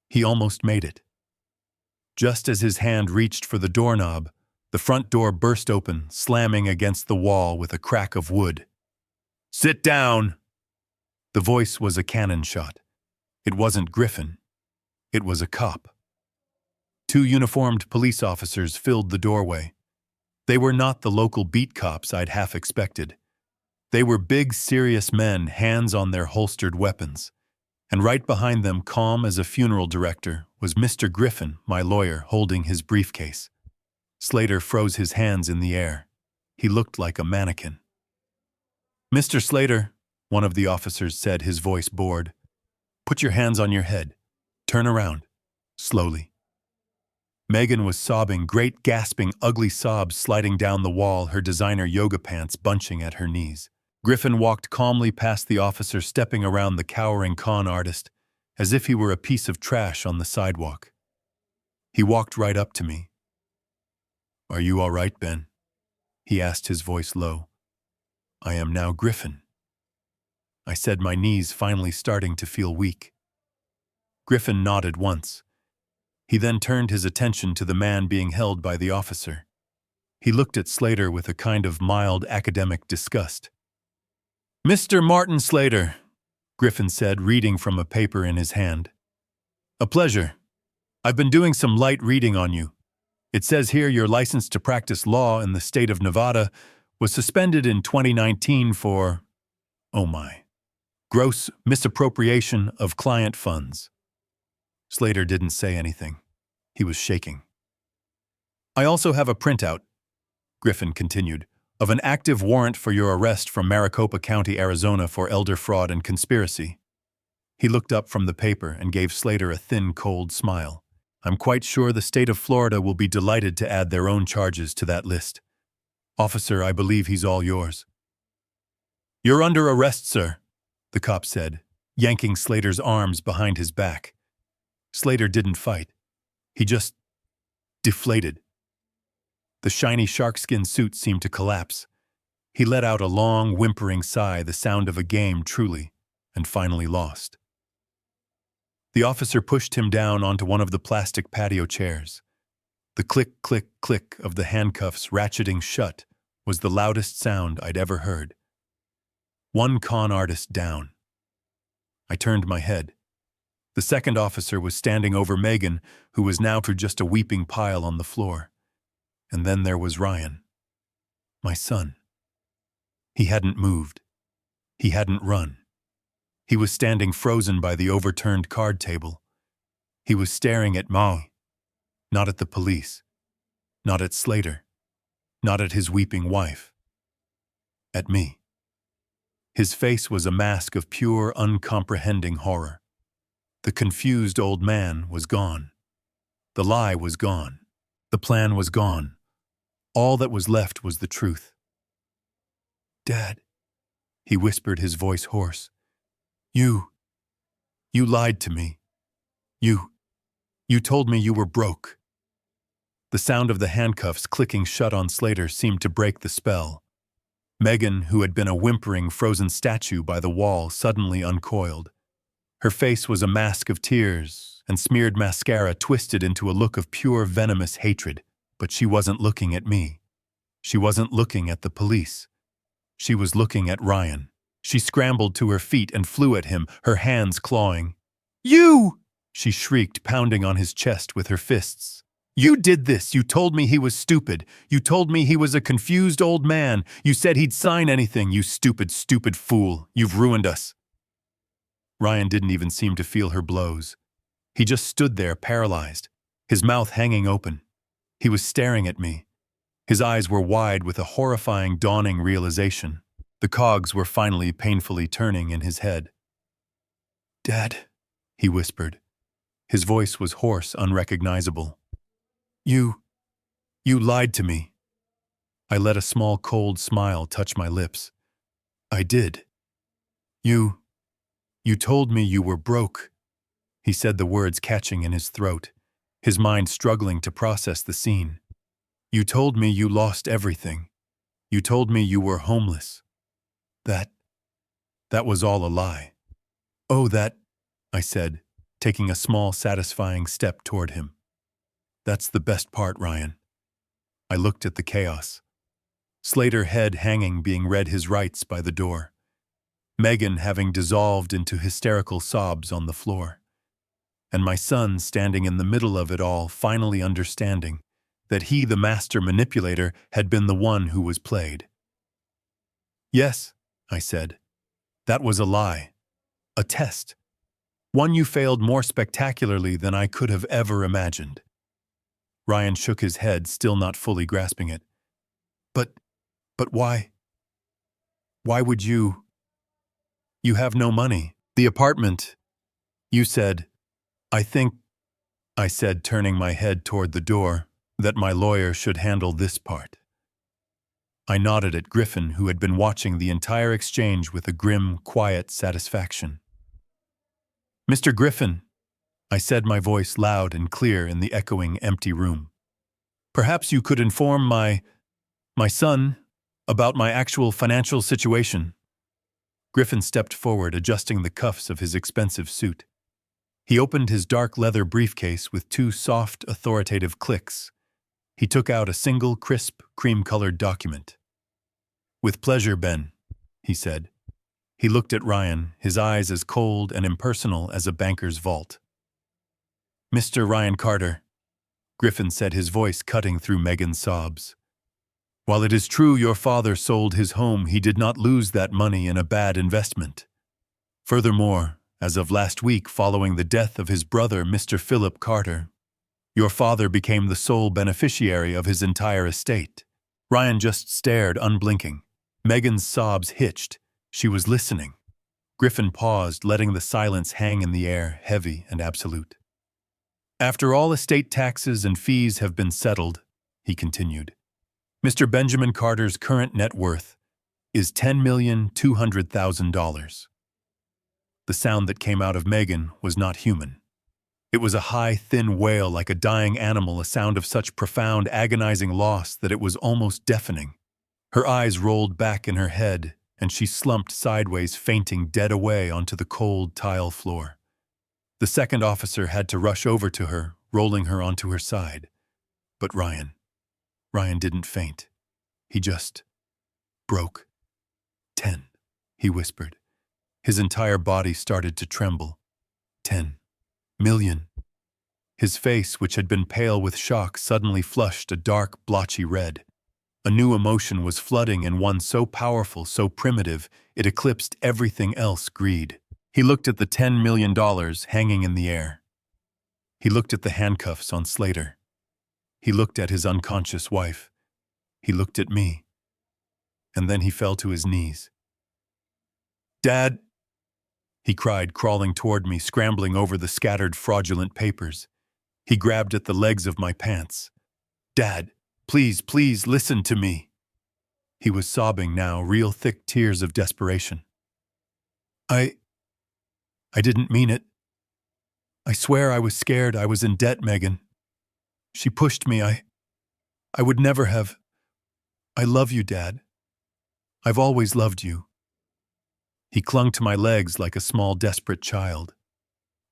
He almost made it. Just as his hand reached for the doorknob, the front door burst open, slamming against the wall with a crack of wood. "Sit down!" The voice was a cannon shot. It wasn't Griffin. It was a cop. Two uniformed police officers filled the doorway. They were not the local beat cops I'd half expected. They were big, serious men, hands on their holstered weapons. And right behind them, calm as a funeral director, was Mr. Griffin, my lawyer, holding his briefcase. Slater froze his hands in the air. He looked like a mannequin. "Mr. Slater," one of the officers said, his voice bored, "put your hands on your head. Turn around. Slowly." Megan was sobbing, great gasping, ugly sobs sliding down the wall, her designer yoga pants bunching at her knees. Griffin walked calmly past the officer, stepping around the cowering con artist, as if he were a piece of trash on the sidewalk. He walked right up to me. "Are you all right, Ben?" he asked, his voice low. "I am now Griffin." I said, my knees finally starting to feel weak. Griffin nodded once. He then turned his attention to the man being held by the officer. He looked at Slater with a kind of mild academic disgust. "Mr. Martin Slater," Griffin said, reading from a paper in his hand. "A pleasure. I've been doing some light reading on you. It says here your license to practice law in the state of Nevada was suspended in 2019 for, oh my, gross misappropriation of client funds." Slater didn't say anything. He was shaking. "I also have a printout," Griffin continued, "of an active warrant for your arrest from Maricopa County, Arizona for elder fraud and conspiracy." He looked up from the paper and gave Slater a thin, cold smile. "I'm quite sure the state of Florida will be delighted to add their own charges to that list. Officer, I believe he's all yours." "You're under arrest, sir," the cop said, yanking Slater's arms behind his back. Slater didn't fight. He just deflated. The shiny sharkskin suit seemed to collapse. He let out a long, whimpering sigh, the sound of a game truly, and finally lost. The officer pushed him down onto one of the plastic patio chairs. The click, click, click of the handcuffs ratcheting shut was the loudest sound I'd ever heard. One con artist down. I turned my head. The second officer was standing over Megan, who was now just a weeping pile on the floor. And then there was Ryan. My son. He hadn't moved. He hadn't run. He was standing frozen by the overturned card table. He was staring at me, not at the police, not at Slater, not at his weeping wife. At me. His face was a mask of pure, uncomprehending horror. The confused old man was gone. The lie was gone. The plan was gone. All that was left was the truth. "Dad," he whispered, his voice hoarse. You lied to me. You told me you were broke." The sound of the handcuffs clicking shut on Slater seemed to break the spell. Megan, who had been a whimpering, frozen statue by the wall, suddenly uncoiled. Her face was a mask of tears, and smeared mascara twisted into a look of pure, venomous hatred. But she wasn't looking at me. She wasn't looking at the police. She was looking at Ryan. She scrambled to her feet and flew at him, her hands clawing. "You!" she shrieked, pounding on his chest with her fists. "You did this! You told me he was stupid! You told me he was a confused old man! You said he'd sign anything, you stupid, stupid fool! You've ruined us!" Ryan didn't even seem to feel her blows. He just stood there, paralyzed, his mouth hanging open. He was staring at me. His eyes were wide with a horrifying, dawning realization. The cogs were finally painfully turning in his head. "Dad," he whispered, His voice was hoarse, unrecognizable. You lied to me. I let a small cold smile touch my lips. I did. You told me you were broke. He said the words catching in his throat, his mind struggling to process the scene. You told me you lost everything. You told me you were homeless. That was all a lie. Oh, I said, taking a small, satisfying step toward him. That's the best part, Ryan. I looked at the chaos. Slater head hanging being read his rights by the door. Megan having dissolved into hysterical sobs on the floor. And my son standing in the middle of it all, finally understanding that he, the master manipulator, had been the one who was played. Yes, I said. That was a lie. A test. One you failed more spectacularly than I could have ever imagined. Ryan shook his head, still not fully grasping it. But why? Why would you? You have no money. The apartment. You said, I said, turning my head toward the door, that my lawyer should handle this part. I nodded at Griffin, who had been watching the entire exchange with a grim, quiet satisfaction. Mr. Griffin, I said, my voice loud and clear in the echoing, empty room. Perhaps you could inform my son about my actual financial situation. Griffin stepped forward, adjusting the cuffs of his expensive suit. He opened his dark leather briefcase with two soft, authoritative clicks. He took out a single, crisp, cream-colored document. With pleasure, Ben, he said. He looked at Ryan, his eyes as cold and impersonal as a banker's vault. Mr. Ryan Carter, Griffin said, his voice cutting through Megan's sobs. While it is true your father sold his home, he did not lose that money in a bad investment. Furthermore, as of last week following the death of his brother, Mr. Philip Carter, your father became the sole beneficiary of his entire estate. Ryan just stared, unblinking. Megan's sobs hitched. She was listening. Griffin paused, letting the silence hang in the air, heavy and absolute. After all estate taxes and fees have been settled, he continued, Mr. Benjamin Carter's current net worth is $10,200,000. The sound that came out of Megan was not human. It was a high, thin wail like a dying animal, a sound of such profound, agonizing loss that it was almost deafening. Her eyes rolled back in her head, and she slumped sideways, fainting dead away onto the cold tile floor. The second officer had to rush over to her, rolling her onto her side. But Ryan didn't faint. He just broke. 10, he whispered. His entire body started to tremble. 10 million. His face, which had been pale with shock, suddenly flushed a dark, blotchy red. A new emotion was flooding, and one so powerful, so primitive, it eclipsed everything else: greed. He looked at the $10 million hanging in the air. He looked at the handcuffs on Slater. He looked at his unconscious wife. He looked at me. And then he fell to his knees. Dad, he cried, crawling toward me, scrambling over the scattered fraudulent papers. He grabbed at the legs of my pants. Dad, please, please listen to me. He was sobbing now, real thick tears of desperation. I didn't mean it. I swear I was scared. I was in debt, Megan. She pushed me. I would never have. I love you, Dad. I've always loved you. He clung to my legs like a small, desperate child.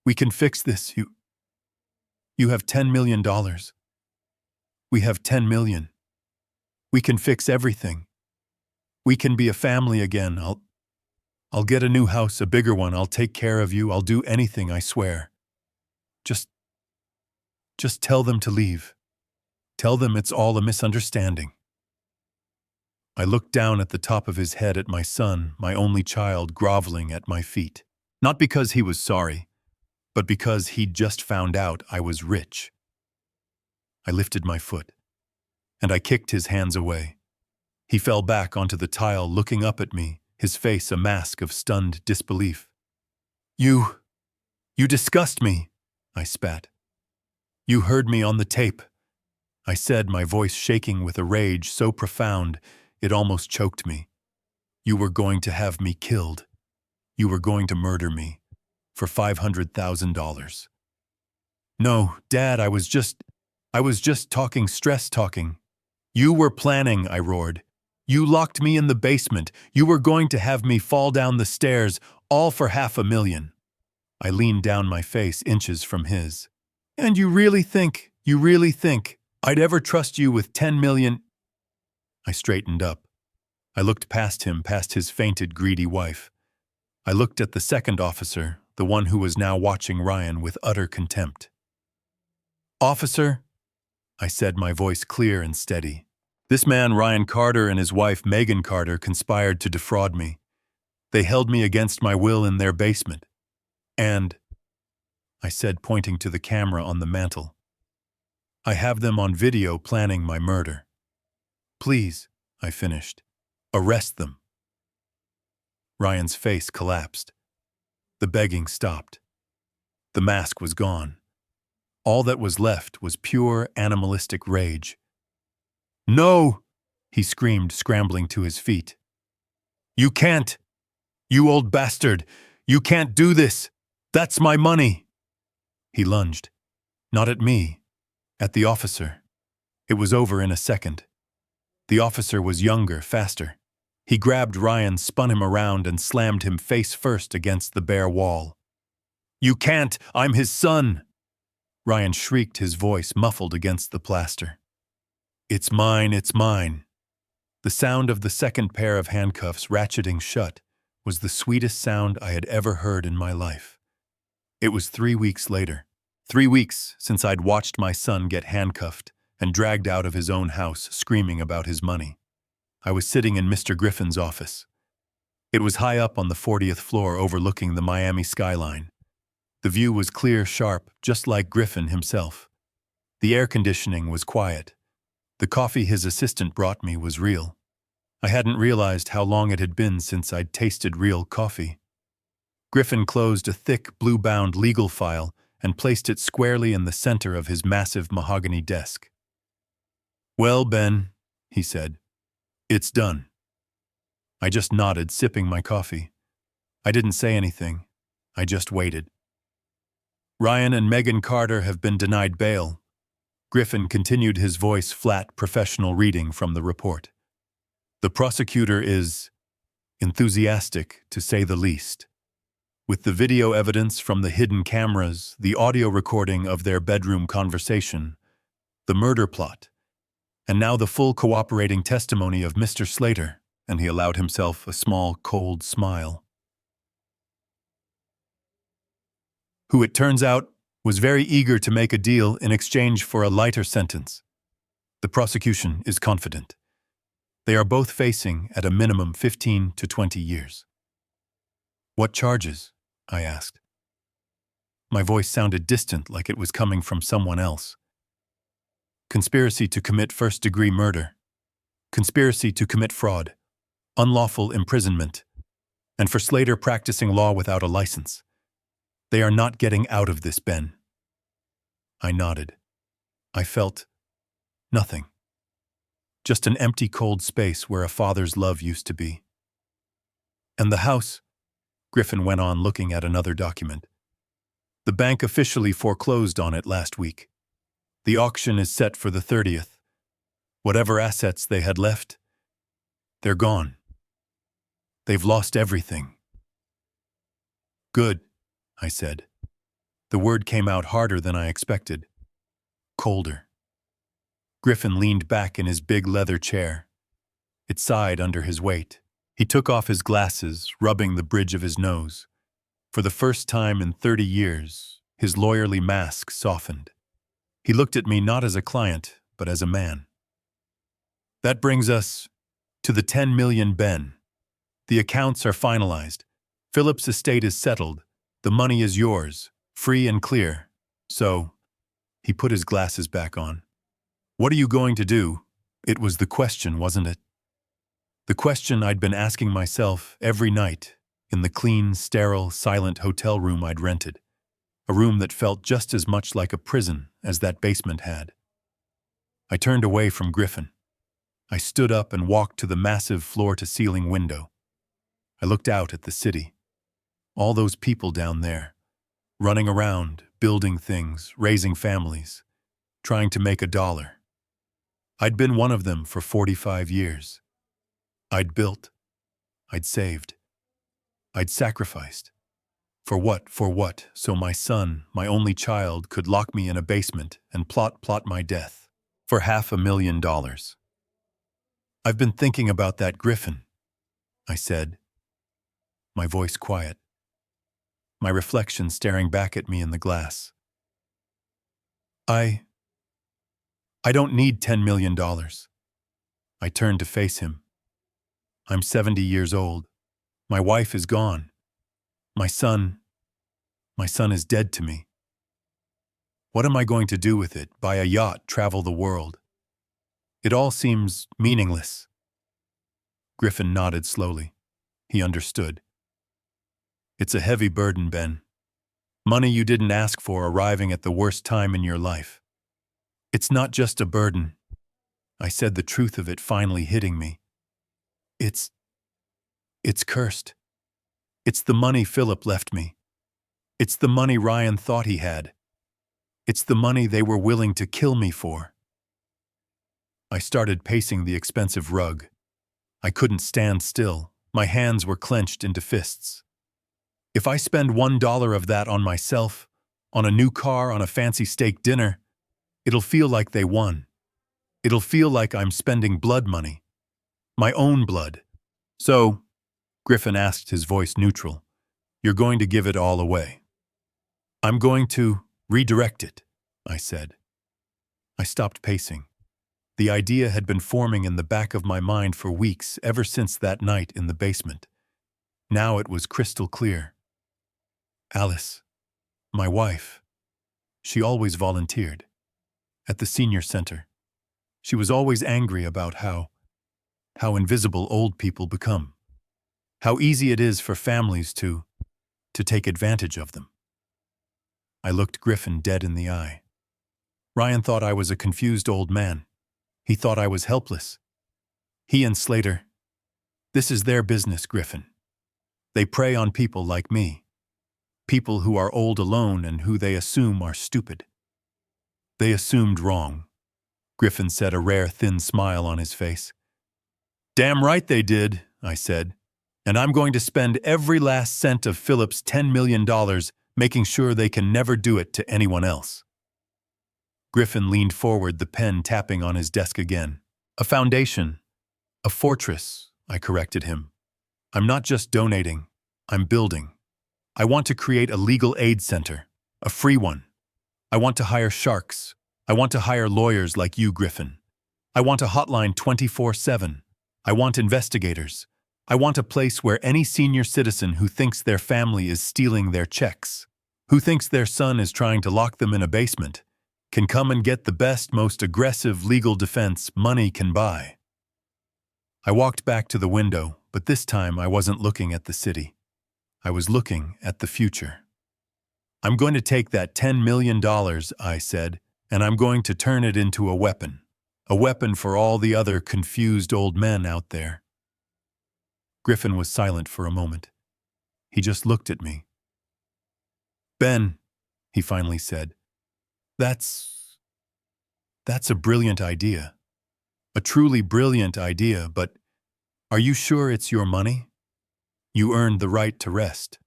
We can fix this. You have $10 million. We have 10 million. We can fix everything. We can be a family again. I'll get a new house, a bigger one. I'll take care of you. I'll do anything, I swear. Just tell them to leave. Tell them it's all a misunderstanding. I looked down at the top of his head at my son, my only child, groveling at my feet. Not because he was sorry, but because he'd just found out I was rich. I lifted my foot, and I kicked his hands away. He fell back onto the tile, looking up at me, his face a mask of stunned disbelief. You disgust me, I spat. You heard me on the tape, I said, my voice shaking with a rage so profound it almost choked me. You were going to have me killed. You were going to murder me for $500,000. No, Dad, I was just stress talking. You were planning, I roared. You locked me in the basement. You were going to have me fall down the stairs, all for $500,000. I leaned down, my face inches from his. And you really think I'd ever trust you with 10 million? I straightened up. I looked past him, past his fainted, greedy wife. I looked at the second officer, the one who was now watching Ryan with utter contempt. Officer, I said, my voice clear and steady. This man, Ryan Carter, and his wife, Megan Carter, conspired to defraud me. They held me against my will in their basement. And, I said, pointing to the camera on the mantel, I have them on video planning my murder. Please, I finished, arrest them. Ryan's face collapsed. The begging stopped. The mask was gone. All that was left was pure animalistic rage. No, he screamed, scrambling to his feet. You can't! You old bastard! You can't do this! That's my money! He lunged. Not at me. At the officer. It was over in a second. The officer was younger, faster. He grabbed Ryan, spun him around, and slammed him face first against the bare wall. You can't! I'm his son! Ryan shrieked, his voice muffled against the plaster. It's mine, it's mine. The sound of the second pair of handcuffs ratcheting shut was the sweetest sound I had ever heard in my life. It was 3 weeks later. 3 weeks since I'd watched my son get handcuffed and dragged out of his own house screaming about his money. I was sitting in Mr. Griffin's office. It was high up on the 40th floor overlooking the Miami skyline. The view was clear, sharp, just like Griffin himself. The air conditioning was quiet. The coffee his assistant brought me was real. I hadn't realized how long it had been since I'd tasted real coffee. Griffin closed a thick, blue-bound legal file and placed it squarely in the center of his massive mahogany desk. Well, Ben, he said, it's done. I just nodded, sipping my coffee. I didn't say anything. I just waited. Ryan and Megan Carter have been denied bail. Griffin continued, his voice flat, professional reading from the report. The prosecutor is enthusiastic, to say the least. With the video evidence from the hidden cameras, the audio recording of their bedroom conversation, the murder plot, and now the full cooperating testimony of Mr. Slater, and he allowed himself a small, cold smile. Who, it turns out, was very eager to make a deal in exchange for a lighter sentence. The prosecution is confident. They are both facing, at a minimum, 15 to 20 years. What charges? I asked. My voice sounded distant, like it was coming from someone else. Conspiracy to commit first-degree murder, conspiracy to commit fraud, unlawful imprisonment, and for Slater practicing law without a license. They are not getting out of this, Ben. I nodded. I felt nothing. Just an empty, cold space where a father's love used to be. And the house, Griffin went on, looking at another document. The bank officially foreclosed on it last week. The auction is set for the 30th. Whatever assets they had left, they're gone. They've lost everything. Good, I said. The word came out harder than I expected. Colder. Griffin leaned back in his big leather chair. It sighed under his weight. He took off his glasses, rubbing the bridge of his nose. For the first time in 30 years, his lawyerly mask softened. He looked at me not as a client, but as a man. That brings us to the 10 million, Ben. The accounts are finalized. Philip's estate is settled. The money is yours, free and clear. So, he put his glasses back on. What are you going to do? It was the question, wasn't it? The question I'd been asking myself every night in the clean, sterile, silent hotel room I'd rented. a room that felt just as much like a prison as that basement had. I turned away from Griffin. I stood up and walked to the massive floor-to-ceiling window. I looked out at the city. All those people down there, running around, building things, raising families, trying to make $1. I'd been one of them for 45 years. I'd built. I'd saved. I'd sacrificed. For what? For what? So my son, my only child, could lock me in a basement and plot my death. For $500,000. I've been thinking about that, Griffin, I said, my voice quiet, my reflection staring back at me in the glass. I don't need $10 million. I turned to face him. I'm 70 years old. My wife is gone. My son is dead to me. What am I going to do with it? Buy a yacht, travel the world? It all seems meaningless. Griffin nodded slowly. He understood. It's a heavy burden, Ben. Money you didn't ask for arriving at the worst time in your life. It's not just a burden. I said, the truth of it finally hitting me. It's cursed. It's the money Philip left me. It's the money Ryan thought he had. It's the money they were willing to kill me for. I started pacing the expensive rug. I couldn't stand still. My hands were clenched into fists. If I spend $1 of that on myself, on a new car, on a fancy steak dinner, it'll feel like they won. It'll feel like I'm spending blood money. My own blood. So, Griffin asked, his voice neutral, you're going to give it all away. I'm going to redirect it, I said. I stopped pacing. The idea had been forming in the back of my mind for weeks, ever since that night in the basement. Now it was crystal clear. Alice, my wife, she always volunteered. At the senior center. She was always angry about how invisible old people become. How easy it is for families to take advantage of them. I looked Griffin dead in the eye. Ryan thought I was a confused old man. He thought I was helpless. He and Slater. This is their business, Griffin. They prey on people like me. People who are old alone and who they assume are stupid. They assumed wrong. Griffin said, a rare thin smile on his face. Damn right they did, I said. And I'm going to spend every last cent of Philip's $10 million making sure they can never do it to anyone else. Griffin leaned forward, the pen tapping on his desk again. A foundation. A fortress, I corrected him. I'm not just donating. I'm building. I want to create a legal aid center. A free one. I want to hire sharks. I want to hire lawyers like you, Griffin. I want a hotline 24/7. I want investigators. I want a place where any senior citizen who thinks their family is stealing their checks, who thinks their son is trying to lock them in a basement, can come and get the best, most aggressive legal defense money can buy. I walked back to the window, but this time I wasn't looking at the city. I was looking at the future. I'm going to take that $10 million, I said, and I'm going to turn it into a weapon for all the other confused old men out there. Griffin was silent for a moment. He just looked at me. Ben, he finally said, that's a brilliant idea. A truly brilliant idea, but are you sure it's your money? You earned the right to rest,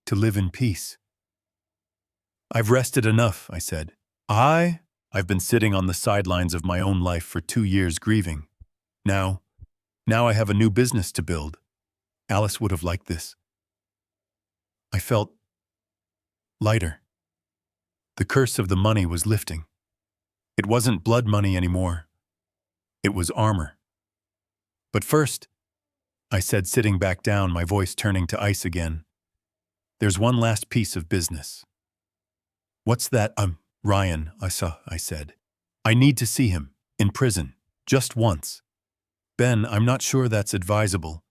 to live in peace. I've rested enough, I said. I've been sitting on the sidelines of my own life for 2 years grieving. Now I have a new business to build. Alice would have liked this. I felt lighter. The curse of the money was lifting. It wasn't blood money anymore. It was armor. But first, I said, sitting back down, my voice turning to ice again, there's one last piece of business. What's that? Ryan, I said. I need to see him, in prison, just once. Ben, I'm not sure that's advisable.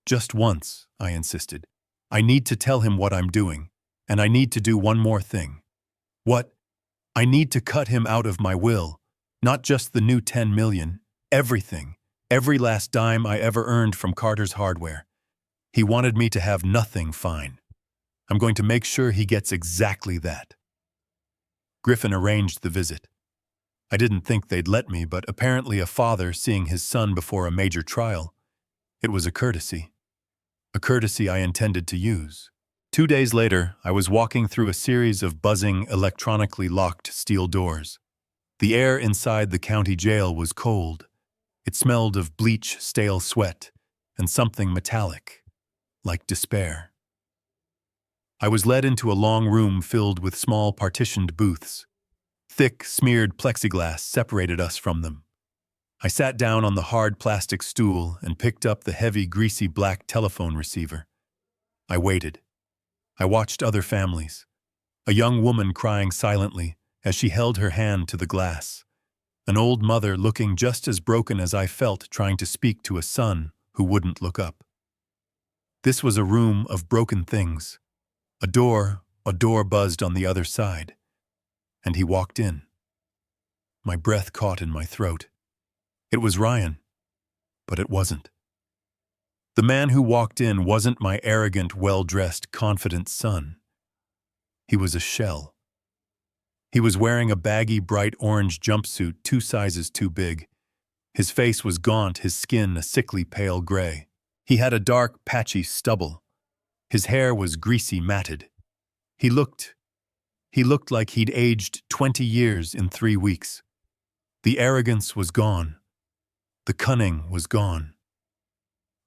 Just once, I insisted. I need to tell him what I'm doing. And I need to do one more thing. What? I need to cut him out of my will. Not just the new 10 million. Everything. Every last dime I ever earned from Carter's hardware. He wanted me to have nothing fine. I'm going to make sure he gets exactly that. Griffin arranged the visit. I didn't think they'd let me, but apparently a father seeing his son before a major trial. It was a courtesy. A courtesy I intended to use. 2 days later, I was walking through a series of buzzing, electronically locked steel doors. The air inside the county jail was cold. It smelled of bleach, stale sweat, and something metallic, like despair. I was led into a long room filled with small partitioned booths. Thick, smeared plexiglass separated us from them. I sat down on the hard plastic stool and picked up the heavy, greasy black telephone receiver. I waited. I watched other families. A young woman crying silently as she held her hand to the glass. An old mother looking just as broken as I felt trying to speak to a son who wouldn't look up. This was a room of broken things. A door buzzed on the other side. And he walked in. My breath caught in my throat. It was Ryan, but it wasn't. The man who walked in wasn't my arrogant, well-dressed, confident son. He was a shell. He was wearing a baggy, bright orange jumpsuit 2 sizes too big. His face was gaunt, his skin a sickly pale gray. He had a dark, patchy stubble. His hair was greasy, matted. He looked like he'd aged 20 years in 3 weeks. The arrogance was gone. The cunning was gone.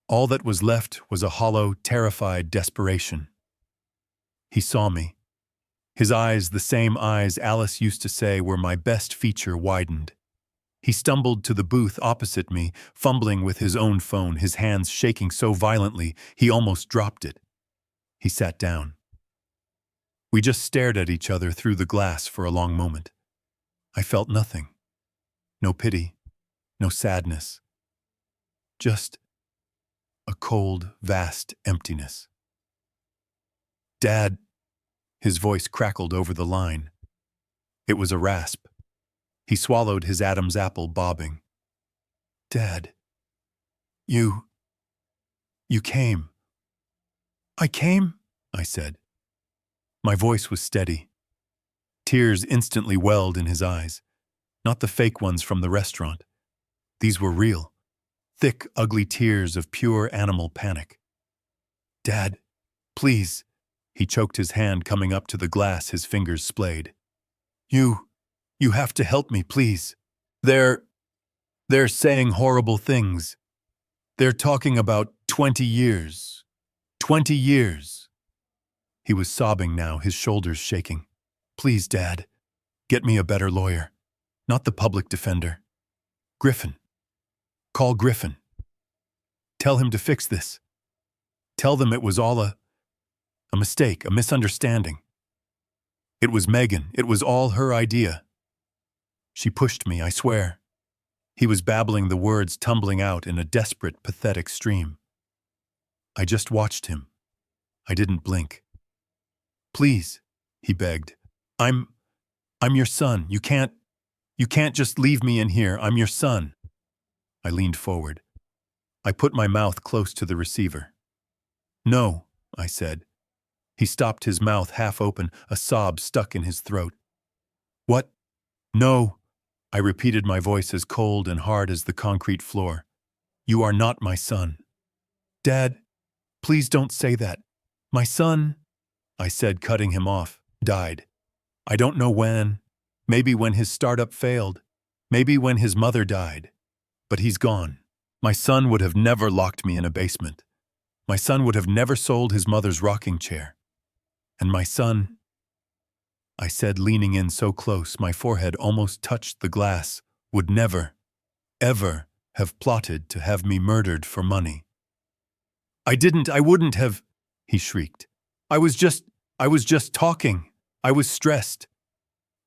All that was left was a hollow, terrified desperation. He saw me. His eyes, the same eyes Alice used to say were my best feature, widened. He stumbled to the booth opposite me, fumbling with his own phone, his hands shaking so violently he almost dropped it. He sat down. We just stared at each other through the glass for a long moment. I felt nothing. No pity, no sadness. Just a cold, vast emptiness. "Dad," his voice crackled over the line. It was a rasp. He swallowed his Adam's apple, bobbing. "Dad, you came." "I came?" I said. My voice was steady. Tears instantly welled in his eyes. Not the fake ones from the restaurant. These were real. Thick, ugly tears of pure animal panic. "Dad, please." He choked his hand, coming up to the glass, his fingers splayed. You have to help me, please. They're saying horrible things. They're talking about 20 years. 20 years. He was sobbing now, his shoulders shaking. "Please, Dad, get me a better lawyer. Not the public defender. Griffin. Call Griffin. Tell him to fix this. Tell them it was all a mistake, a misunderstanding. It was Megan. It was all her idea. She pushed me, I swear." He was babbling, the words tumbling out in a desperate, pathetic stream. I just watched him. I didn't blink. "Please," he begged. I'm your son. You can't just leave me in here. I'm your son." I leaned forward. I put my mouth close to the receiver. "No," I said. He stopped, his mouth half open, a sob stuck in his throat. "What? No," I repeated, my voice as cold and hard as the concrete floor. "You are not my son." "Dad, please don't say that. My son," I said, cutting him off, "died. I don't know when. Maybe when his startup failed. Maybe when his mother died. But he's gone. My son would have never locked me in a basement. My son would have never sold his mother's rocking chair. And my son," I said, leaning in so close my forehead almost touched the glass, "would never, ever have plotted to have me murdered for money." I wouldn't have," he shrieked. I was just talking. I was stressed."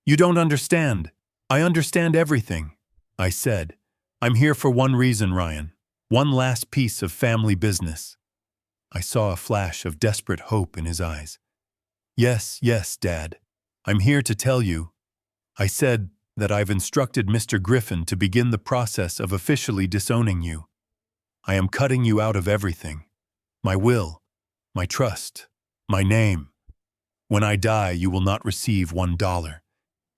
"You don't understand. I understand everything," I said. "I'm here for one reason, Ryan. One last piece of family business." I saw a flash of desperate hope in his eyes. Yes, yes, Dad. I'm here to tell you. I said that I've instructed Mr. Griffin to begin the process of officially disowning you. I am cutting you out of everything. My will, my trust, my name. When I die, you will not receive $1.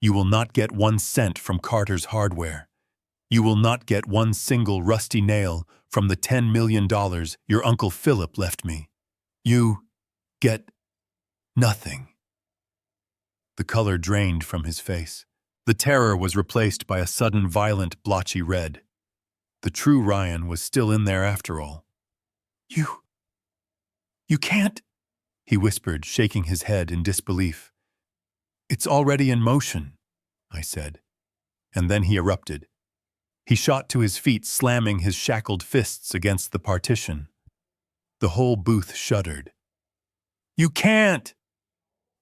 You will not get 1 cent from Carter's hardware. You will not get one single rusty nail from the $10 million your Uncle Philip left me. You get nothing. The color drained from his face. The terror was replaced by a sudden violent blotchy red. The true Ryan was still in there after all. You can't, he whispered, shaking his head in disbelief. It's already in motion, I said. And then he erupted. He shot to his feet, slamming his shackled fists against the partition. The whole booth shuddered. You can't!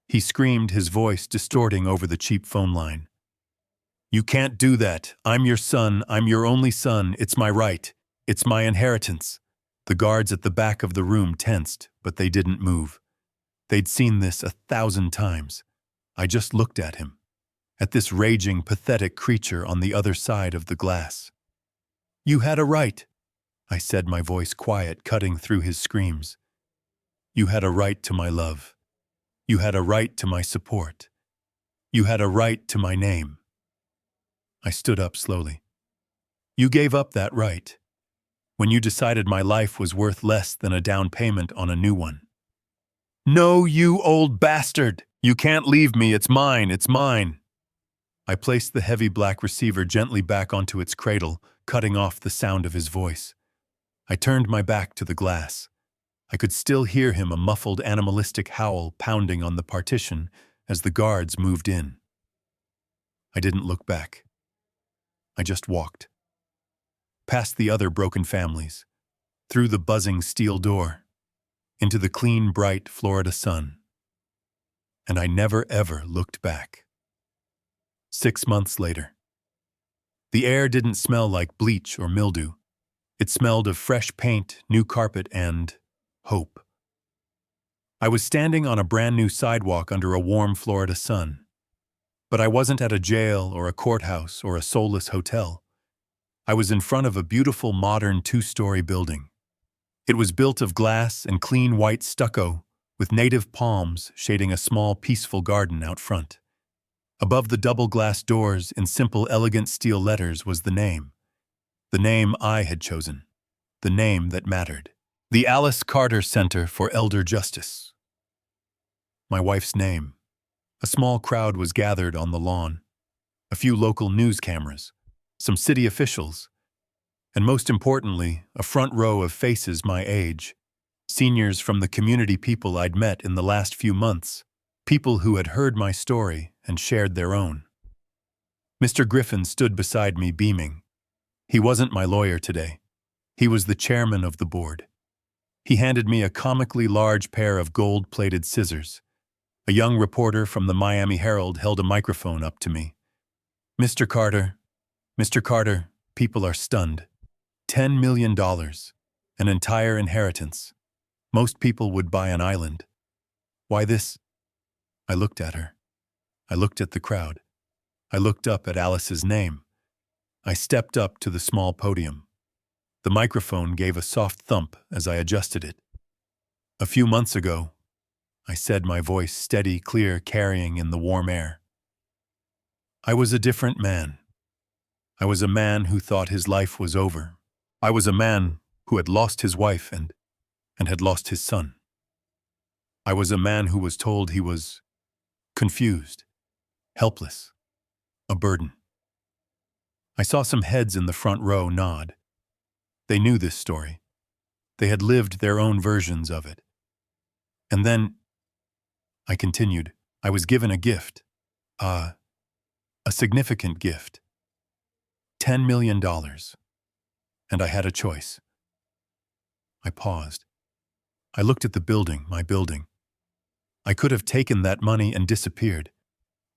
He screamed, his voice distorting over the cheap phone line. You can't do that. I'm your son. I'm your only son. It's my right. It's my inheritance. The guards at the back of the room tensed, but they didn't move. They'd seen this 1,000 times. I just looked at him, at this raging, pathetic creature on the other side of the glass. You had a right, I said, my voice quiet, cutting through his screams. You had a right to my love. You had a right to my support. You had a right to my name. I stood up slowly. You gave up that right when you decided my life was worth less than a down payment on a new one. No, you old bastard! You can't leave me. It's mine. It's mine. I placed the heavy black receiver gently back onto its cradle, cutting off the sound of his voice. I turned my back to the glass. I could still hear him, a muffled animalistic howl pounding on the partition as the guards moved in. I didn't look back. I just walked. Past the other broken families, through the buzzing steel door, into the clean, bright Florida sun. And I never ever looked back. 6 months later. The air didn't smell like bleach or mildew. It smelled of fresh paint, new carpet, and hope. I was standing on a brand new sidewalk under a warm Florida sun. But I wasn't at a jail or a courthouse or a soulless hotel. I was in front of a beautiful modern 2-story building. It was built of glass and clean white stucco, with native palms shading a small, peaceful garden out front. Above the double glass doors, in simple, elegant steel letters, was the name I had chosen, the name that mattered. The Alice Carter Center for Elder Justice. My wife's name. A small crowd was gathered on the lawn. A few local news cameras, some city officials, and most importantly, a front row of faces my age. Seniors from the community, people I'd met in the last few months, people who had heard my story and shared their own. Mr. Griffin stood beside me, beaming. He wasn't my lawyer today. He was the chairman of the board. He handed me a comically large pair of gold-plated scissors. A young reporter from the Miami Herald held a microphone up to me. Mr. Carter, people are stunned. $10 million, an entire inheritance. Most people would buy an island. Why this? I looked at her. I looked at the crowd. I looked up at Alice's name. I stepped up to the small podium. The microphone gave a soft thump as I adjusted it. A few months ago, I said, my voice steady, clear, carrying in the warm air. I was a different man. I was a man who thought his life was over. I was a man who had lost his wife and had lost his son. I was a man who was told he was confused, helpless, a burden. I saw some heads in the front row nod. They knew this story. They had lived their own versions of it. And then, I continued, I was given a gift, a significant gift, $10 million, and I had a choice. I paused. I looked at the building, my building. I could have taken that money and disappeared.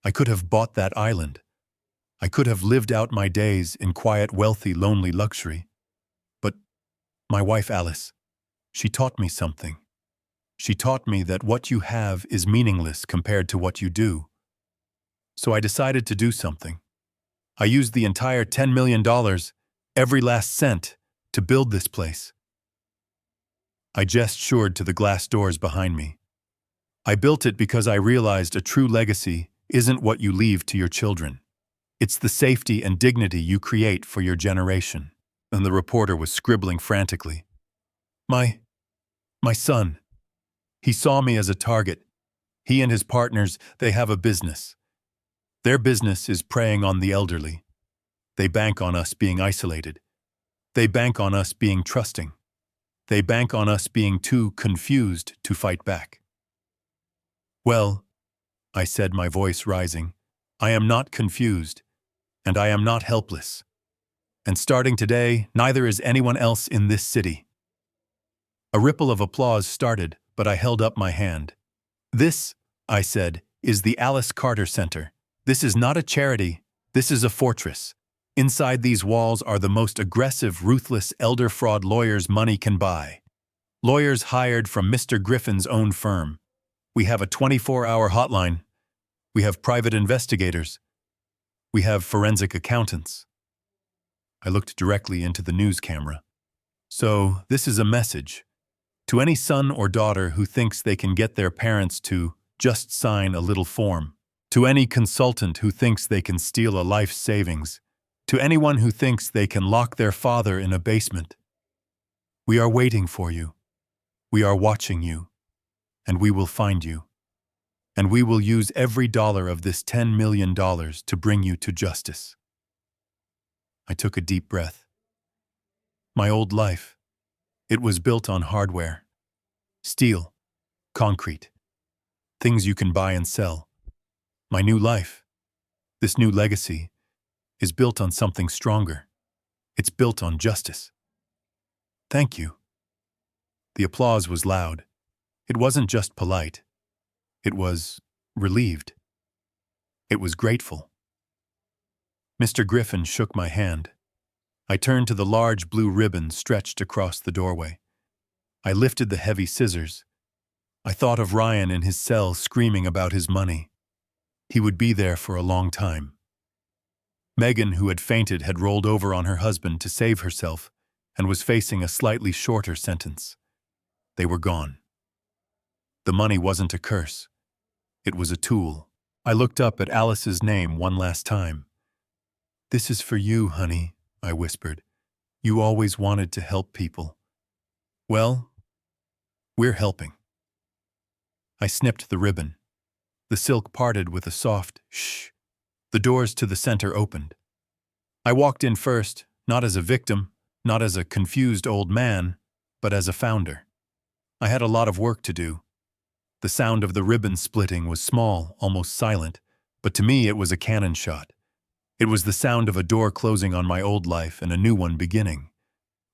I could have bought that island. I could have lived out my days in quiet, wealthy, lonely luxury. But my wife Alice, she taught me something. She taught me that what you have is meaningless compared to what you do. So I decided to do something. I used the entire $10 million, every last cent, to build this place. I gestured to the glass doors behind me. I built it because I realized a true legacy isn't what you leave to your children. It's the safety and dignity you create for your generation. And the reporter was scribbling frantically. My son. He saw me as a target. He and his partners, they have a business. Their business is preying on the elderly. They bank on us being isolated. They bank on us being trusting. They bank on us being too confused to fight back. Well, I said, my voice rising, I am not confused, and I am not helpless. And starting today, neither is anyone else in this city. A ripple of applause started, but I held up my hand. This, I said, is the Alice Carter Center. This is not a charity. This is a fortress. Inside these walls are the most aggressive, ruthless elder fraud lawyers money can buy. Lawyers hired from Mr. Griffin's own firm. We have a 24-hour hotline. We have private investigators. We have forensic accountants. I looked directly into the news camera. So, this is a message. To any son or daughter who thinks they can get their parents to just sign a little form. To any consultant who thinks they can steal a life savings. To anyone who thinks they can lock their father in a basement. We are waiting for you. We are watching you. And we will find you. And we will use every dollar of this $10 million to bring you to justice. I took a deep breath. My old life, it was built on hardware. Steel, concrete, things you can buy and sell. My new life, this new legacy, is built on something stronger. It's built on justice. Thank you. The applause was loud. It wasn't just polite. It was relieved. It was grateful. Mr. Griffin shook my hand. I turned to the large blue ribbon stretched across the doorway. I lifted the heavy scissors. I thought of Ryan in his cell screaming about his money. He would be there for a long time. Megan, who had fainted, had rolled over on her husband to save herself and was facing a slightly shorter sentence. They were gone. The money wasn't a curse. It was a tool. I looked up at Alice's name one last time. "This is for you, honey," I whispered. "You always wanted to help people. Well, we're helping." I snipped the ribbon. The silk parted with a soft shh. The doors to the center opened. I walked in first, not as a victim, not as a confused old man, but as a founder. I had a lot of work to do. The sound of the ribbon splitting was small, almost silent, but to me it was a cannon shot. It was the sound of a door closing on my old life and a new one beginning.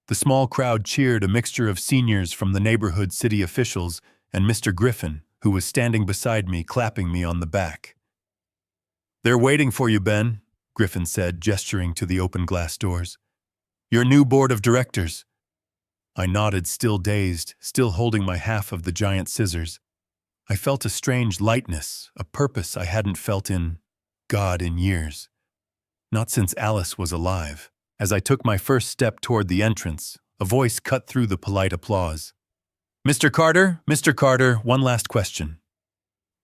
The small crowd cheered, a mixture of seniors from the neighborhood city officials and Mr. Griffin, who was standing beside me, clapping me on the back. "They're waiting for you, Ben," Griffin said, gesturing to the open glass doors. "Your new board of directors." I nodded, still dazed, still holding my half of the giant scissors. I felt a strange lightness, a purpose I hadn't felt in years. Not since Alice was alive. As I took my first step toward the entrance, a voice cut through the polite applause. Mr. Carter, one last question."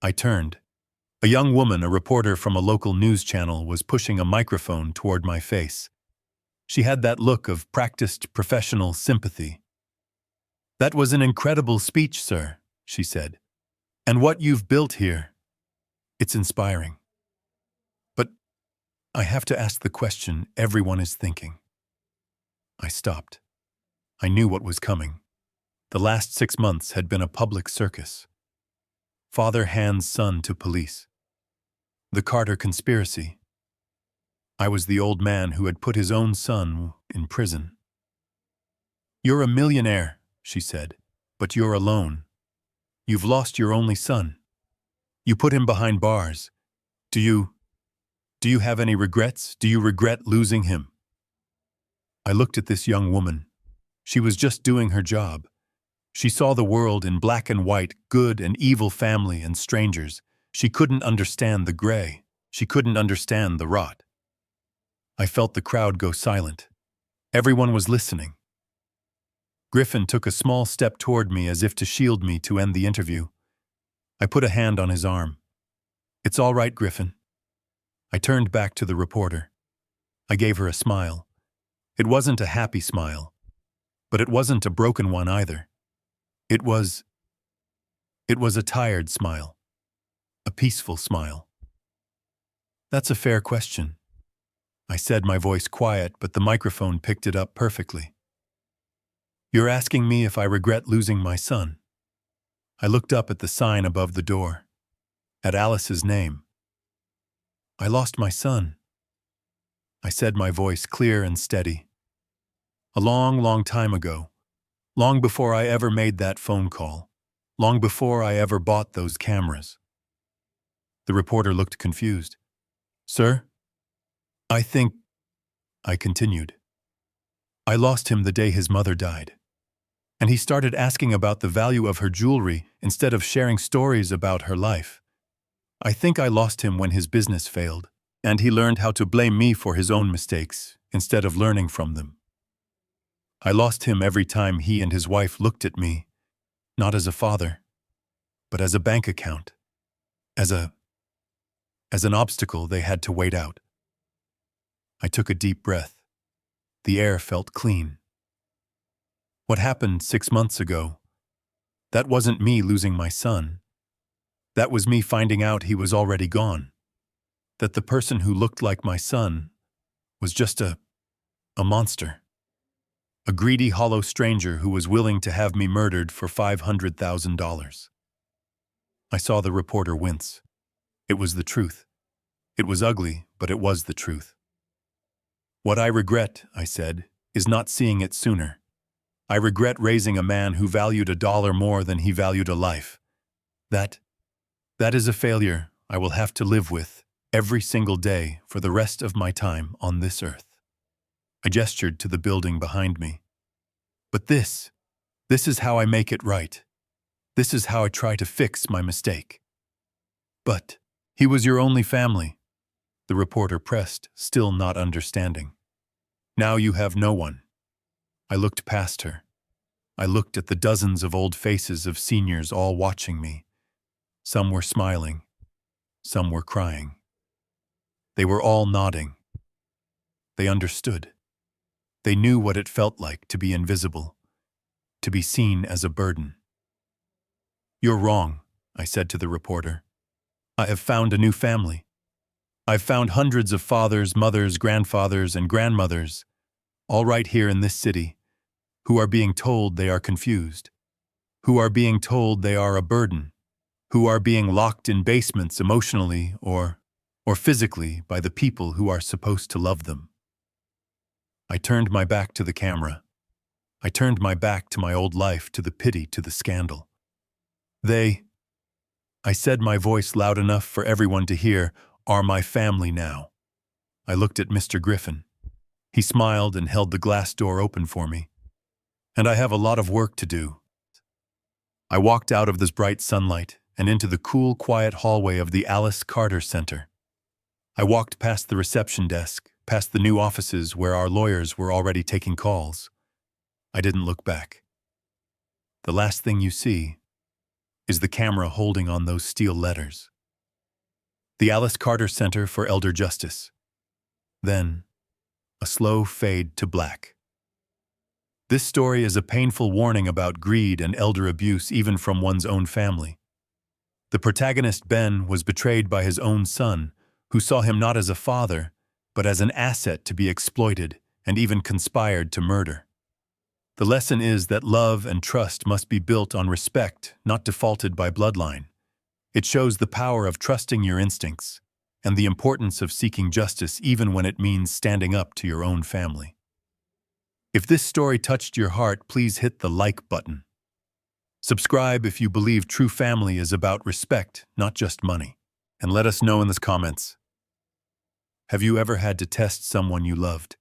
I turned. A young woman, a reporter from a local news channel, was pushing a microphone toward my face. She had that look of practiced professional sympathy. "That was an incredible speech, sir," she said. "And what you've built here, it's inspiring. But I have to ask the question everyone is thinking." I stopped. I knew what was coming. The last 6 months had been a public circus. Father hands son to police. The Carter conspiracy. I was the old man who had put his own son in prison. "You're a millionaire," she said, "but you're alone. You've lost your only son. You put him behind bars. Do you have any regrets? Do you regret losing him?" I looked at this young woman. She was just doing her job. She saw the world in black and white, good and evil, family and strangers. She couldn't understand the gray. She couldn't understand the rot. I felt the crowd go silent. Everyone was listening. Griffin took a small step toward me as if to shield me to end the interview. I put a hand on his arm. "It's all right, Griffin." I turned back to the reporter. I gave her a smile. It wasn't a happy smile, but it wasn't a broken one either. It was a tired smile, a peaceful smile. "That's a fair question," I said, my voice quiet, but the microphone picked it up perfectly. "You're asking me if I regret losing my son." I looked up at the sign above the door, at Alice's name. "I lost my son," I said, my voice clear and steady. "A long, long time ago. Long before I ever made that phone call. Long before I ever bought those cameras." The reporter looked confused. "Sir? I think," I continued. "I lost him the day his mother died. And he started asking about the value of her jewelry instead of sharing stories about her life. I think I lost him when his business failed, and he learned how to blame me for his own mistakes instead of learning from them. I lost him every time he and his wife looked at me, not as a father, but as a bank account, as an obstacle they had to wait out." I took a deep breath. The air felt clean. What happened 6 months ago, that wasn't me losing my son. That was me finding out he was already gone. That the person who looked like my son was just a monster. A greedy, hollow stranger who was willing to have me murdered for $500,000. I saw the reporter wince. It was the truth. It was ugly, but it was the truth. "What I regret," I said, "is not seeing it sooner. I regret raising a man who valued $1 more than he valued a life. That is a failure I will have to live with every single day for the rest of my time on this earth." I gestured to the building behind me. "But this is how I make it right. This is how I try to fix my mistake." "But he was your only family," the reporter pressed, still not understanding. "Now you have no one." I looked past her. I looked at the dozens of old faces of seniors all watching me. Some were smiling. Some were crying. They were all nodding. They understood. They knew what it felt like to be invisible, to be seen as a burden. "You're wrong," I said to the reporter. "I have found a new family. I've found hundreds of fathers, mothers, grandfathers, and grandmothers, all right here in this city, who are being told they are confused, who are being told they are a burden, who are being locked in basements emotionally or physically by the people who are supposed to love them." I turned my back to the camera. I turned my back to my old life, to the pity, to the scandal. "They," I said, my voice loud enough for everyone to hear, "are my family now." I looked at Mr. Griffin. He smiled and held the glass door open for me. "And I have a lot of work to do." I walked out of this bright sunlight and into the cool, quiet hallway of the Alice Carter Center. I walked past the reception desk, past the new offices where our lawyers were already taking calls. I didn't look back. The last thing you see is the camera holding on those steel letters. The Alice Carter Center for Elder Justice. Then, a slow fade to black. This story is a painful warning about greed and elder abuse even from one's own family. The protagonist, Ben, was betrayed by his own son, who saw him not as a father, but as an asset to be exploited and even conspired to murder. The lesson is that love and trust must be built on respect, not defaulted by bloodline. It shows the power of trusting your instincts and the importance of seeking justice even when it means standing up to your own family. If this story touched your heart, please hit the like button. Subscribe if you believe true family is about respect, not just money. And let us know in the comments. Have you ever had to test someone you loved?